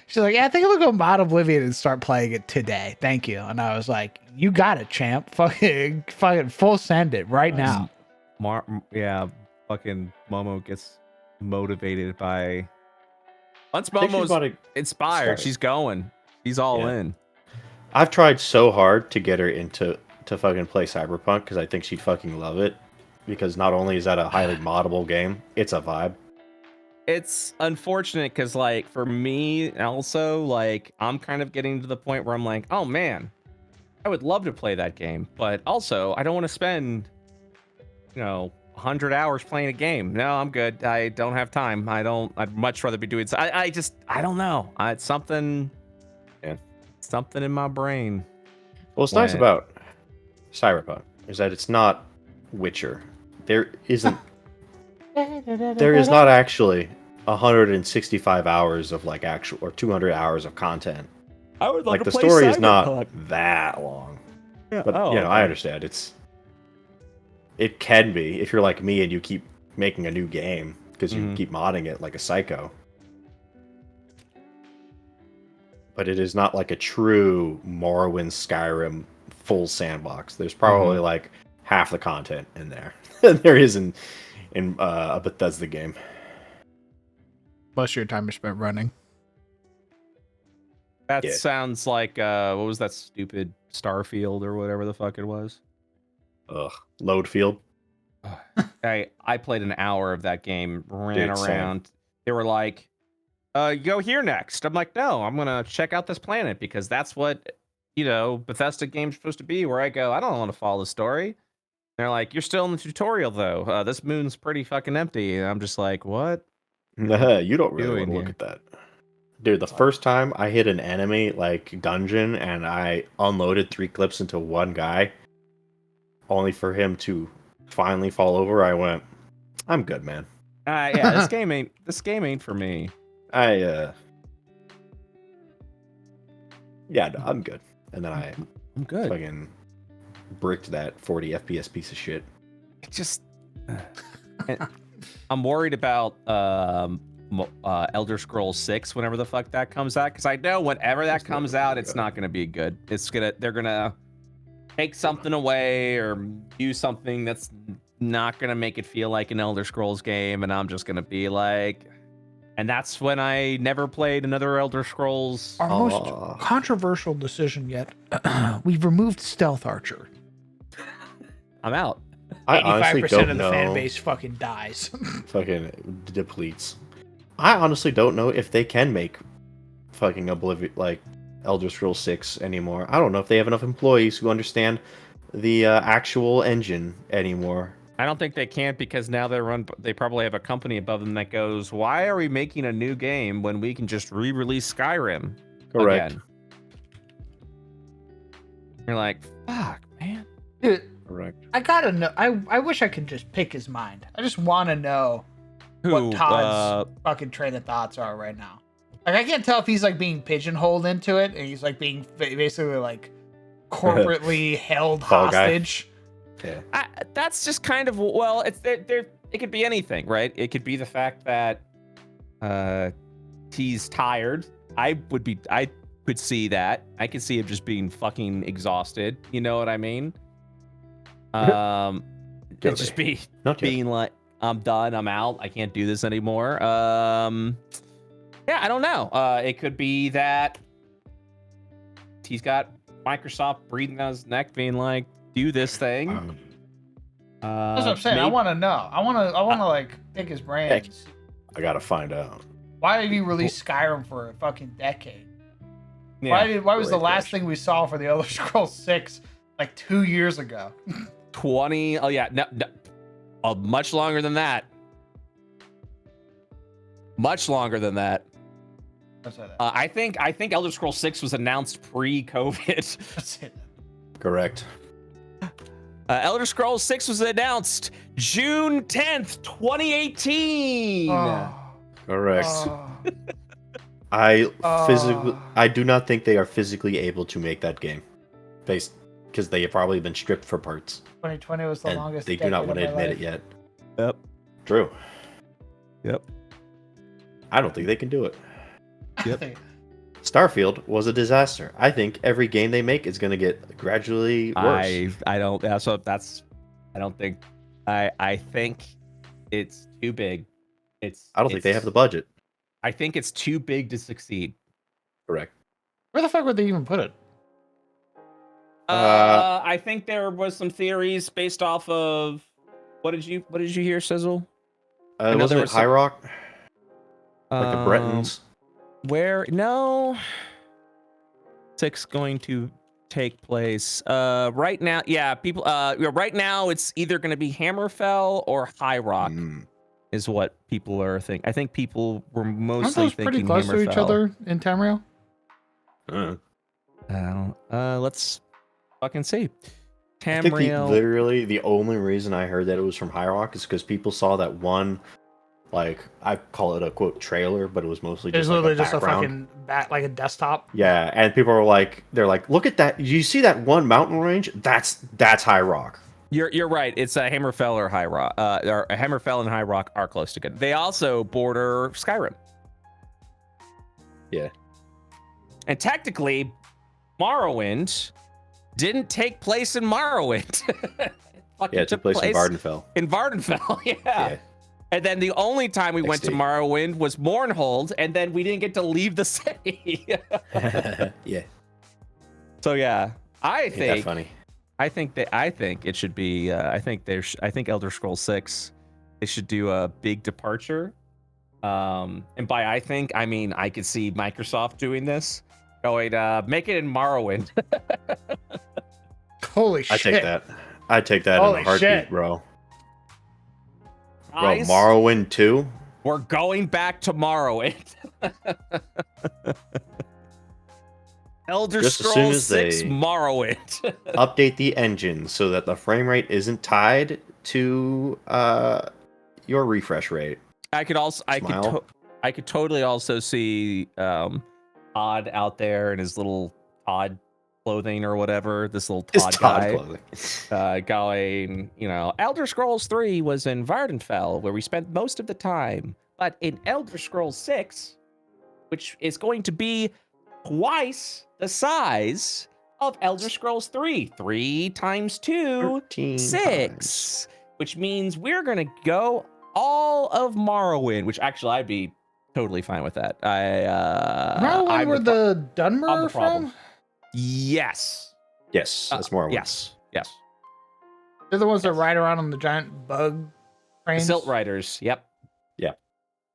She's like, yeah, I think I'm gonna go mod Oblivion and start playing it today. Thank you. And I was like, you got it, champ. Fucking full send it right now. Yeah, fucking Momo gets motivated by. Once I think she's Momo's about to inspired, start. she's going. She's all Yeah. in. I've tried so hard to get her to fucking play Cyberpunk because I think she'd fucking love it. Because not only is that a highly moddable game, it's a vibe. It's unfortunate because, like, for me, also, like, I'm kind of getting to the point where I'm like, oh man, I would love to play that game, but also I don't want to spend, 100 hours playing a game. No, I'm good. I don't have time. I'd much rather be doing. I don't know. It's something. Yeah. Something in my brain. What's nice When- about Cyberpunk is that it's not Witcher. There is not actually 165 hours of like actual or 200 hours of content. I would Like the story is not that long. But I understand it can be if you're like me and you keep making a new game because you keep modding it like a psycho. But it is not like a true Morrowind Skyrim full sandbox. There's probably like half the content in there than there is in a Bethesda game. Most of your time is spent running. That Yeah. sounds like what was that stupid Starfield or whatever the fuck it was? Ugh. Load field. I played an hour of that game, ran Dude, same. around. They were like, go here next. I'm like, no, I'm gonna check out this planet because that's what Bethesda games supposed to be, where I go, I don't want to follow the story. They're like, you're still in the tutorial though. This moon's pretty fucking empty. And I'm just like, what? You don't really Doing want to look here. at that. Dude, the first time I hit an enemy like dungeon and I unloaded 3 clips into one guy, only for him to finally fall over, I went, I'm good, man. Yeah, this game ain't for me. Yeah, no, I'm good. And then I I'm good. fucking bricked that 40 FPS piece of shit. It just I'm worried about Elder Scrolls 6 whenever the fuck that comes out, because I know whenever that comes out, it's not gonna be good. They're gonna take something away or do something that's not gonna make it feel like an Elder Scrolls game, and I'm just gonna be like, and that's when I never played another Elder Scrolls. Our most controversial decision yet. We've removed Stealth Archer. I'm out. I honestly 85% don't of the know. fan base fucking dies. Fucking depletes. I honestly don't know if they can make fucking Elder Scrolls 6 anymore. I don't know if they have enough employees who understand the actual engine anymore. I don't think they can, because now they probably have a company above them that goes, why are we making a new game when we can just re-release Skyrim Correct. again? You're like, fuck, man. Dude, Correct. I gotta know. I wish I could just pick his mind. I just want to know Who, what Todd's fucking train of thoughts are right now. Like, I can't tell if he's like being pigeonholed into it, and he's like being basically like corporately held Fall guy. hostage. Yeah. That's just kind of, well, it could be anything, right? It could be the fact that he's tired. I could see that. I could see him just being fucking exhausted. You know what I mean? It just being like, I'm done. I'm out. I can't do this anymore. Yeah, I don't know. It could be that he's got Microsoft breathing down his neck, being like, "Do this thing." That's what I'm saying. I want to know. I want to like pick his brain. Heck. I gotta find out. Why did he release Skyrim for a fucking decade? Yeah. Why was the Great last question. thing we saw for the Elder Scrolls 6 like 2 years ago? 20. Oh yeah, no, much longer than that. Much longer than that. Let's say that. I think Elder Scrolls 6 was announced pre-COVID. Let's say that. Correct. Elder Scrolls 6 was announced June 10th, 2018. Correct. Oh. I do not think they are physically able to make that game, because they have probably been stripped for parts. 2020 was the And longest. they do not decade want of to my admit life. it yet. Yep. True. Yep. I don't think they can do it. Yep. Starfield was a disaster. I think every game they make is going to get gradually worse. I don't. I don't think. I think it's too big. I don't think they have the budget. I think it's too big to succeed. Correct. Where the fuck would they even put it? I think there was some theories based off of what did you hear, Sizzle? know Wasn't there it was High some- Rock? Like the Bretons? Where no 6 going to take place. Right now, yeah, people right now it's either gonna be Hammerfell or High Rock is what people are thinking. I think people were Aren't mostly those pretty thinking close to each Hammerfell. other in Tamriel? Let's fucking see. I think Tamriel. literally the only reason I heard that it was from High Rock is because people saw that one, like, I call it a quote trailer, but it was mostly There's just like literally a just a background. fucking like a desktop. Yeah, and people are like, they're like, look at that! You see that one mountain range? That's High Rock. You're right. It's a Hammerfell or High Rock. Or Hammerfell and High Rock are close together. They also border Skyrim. Yeah. And technically, Morrowind didn't take place in Morrowind. Yeah, it took place in Vardenfell. In Vardenfell, yeah. And then the only time we went to XD. Morrowind was Mournhold, and then we didn't get to leave the city. Yeah. So yeah, I Ain't that think funny? I think it should be. I think Elder Scrolls 6. They should do a big departure. And by I mean I could see Microsoft doing this, going make it in Morrowind. Holy shit! I take that in Holy a heartbeat, shit. bro. Guys, Bro, Morrowind 2? we're going back to Morrowind. Elder Just as soon Scrolls as 6 they- Morrowind. Update the engine so that the frame rate isn't tied to your refresh rate. I could totally also see Todd out there in his little Todd clothing or whatever. This little It's Todd Todd guy. clothing. Going, Elder Scrolls 3 was in Vardenfell, where we spent most of the time. But in Elder Scrolls 6, which is going to be twice the size of Elder Scrolls 3. 3 times 2, 13 6. Which means we're going to go all of Morrowind, which actually I'd be totally fine with that. Remember when I'm were the Dunmer I'm the problem. from? Yes. Yes, that's more. Yes. They're the ones that ride around on the giant bug The trains. Silt Riders. Yep.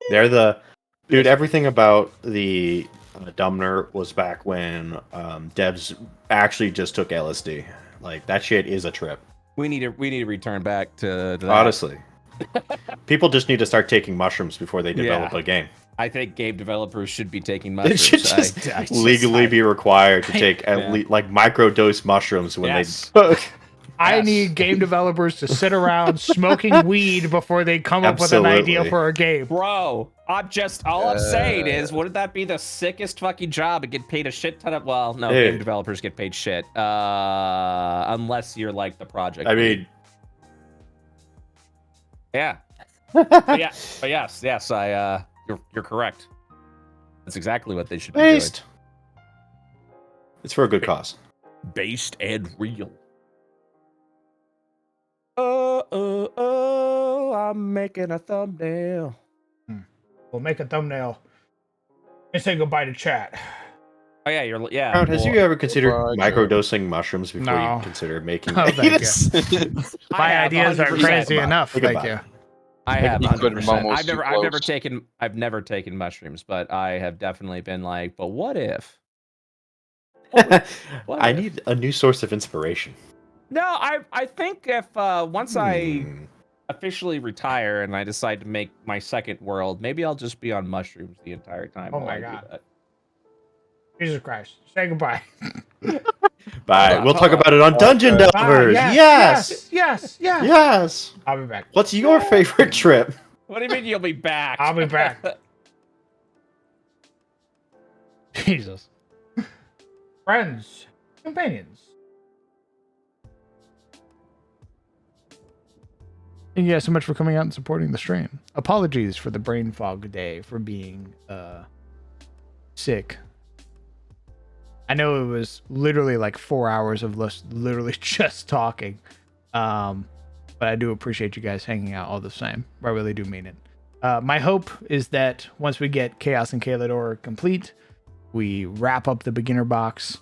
They're the dude. Everything about the Dumner was back when devs actually just took LSD. Like that shit is a trip. We need to return back to that. Honestly, people just need to start taking mushrooms before they develop Yeah. a game. I think game developers should be taking They mushrooms. should just legally be required to take at least like microdose mushrooms when Yes. they. I Yes. need game developers to sit around smoking weed before they come up with an idea Absolutely. for a game. Bro, I'm saying is, wouldn't that be the sickest fucking job and get paid a shit ton of? Well, no, Dude. game developers get paid shit, unless you're like the project. I lead. mean, yeah, but yes, you're correct. That's exactly what they should be based. It's for a good cause. doing. Based and real. I'm making a thumbnail. We'll make a thumbnail and say goodbye to chat. Oh yeah, Crown, has you ever considered Roger. microdosing mushrooms before No. you consider making? Oh, thank Yes. My ideas are 100%. crazy enough. Think Thank about you. it. I have You couldn't 100%. almost I've too never taken mushrooms, but I have definitely been like, but what if? What I if? need a new source of inspiration. No, I think if once I Hmm. officially retire and I decide to make my second world, maybe I'll just be on mushrooms the entire time. Oh while my I do God. that. Jesus Christ. Say goodbye. Bye. on, We'll hold talk on. about it on Dungeon Bye. Delvers. Yes. Yes. Yes. I'll be back. What's your favorite trip? What do you mean you'll be back? I'll be back. Jesus. Friends, companions. Thank you guys so much for coming out and supporting the stream. Apologies for the brain fog day, for being sick. I know it was literally like 4 hours of literally just talking. But I do appreciate you guys hanging out all the same. I really do mean it. My hope is that once we get Chaos and Kalador complete, we wrap up the beginner box.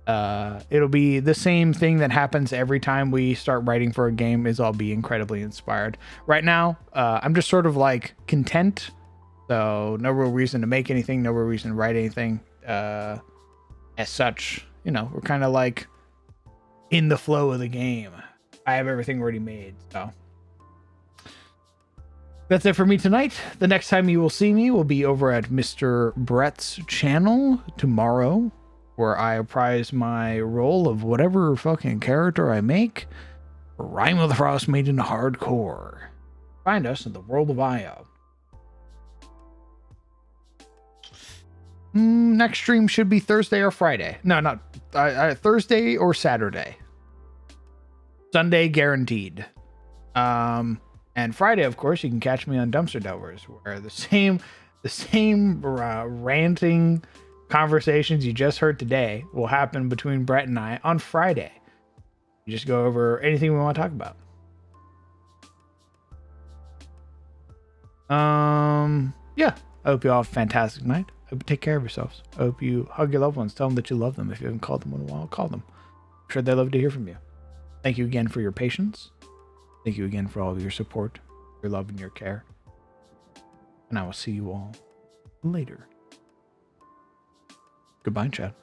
It'll be the same thing that happens every time we start writing for a game, is I'll be incredibly inspired. Right now, I'm just sort of like content. So no real reason to make anything, no real reason to write anything. As such, we're kind of like in the flow of the game. I have everything already made, so that's it for me tonight. The next time you will see me will be over at Mr. Brett's channel tomorrow, where I apprise my role of whatever fucking character I make. Rhyme of the Frost Maiden Hardcore. Find us in the world of Io. Next stream should be Thursday or Friday. No, not Thursday or Saturday. Sunday guaranteed. And Friday, of course, you can catch me on Dumpster Delvers, where the same ranting conversations you just heard today will happen between Brett and I on Friday. You just go over anything we want to talk about. Yeah. I hope you all have a fantastic night. I hope you take care of yourselves. I hope you hug your loved ones. Tell them that you love them. If you haven't called them in a while, call them. I'm sure they'd love to hear from you. Thank you again for your patience. Thank you again for all of your support, your love, and your care. And I will see you all later. Goodbye, Chad.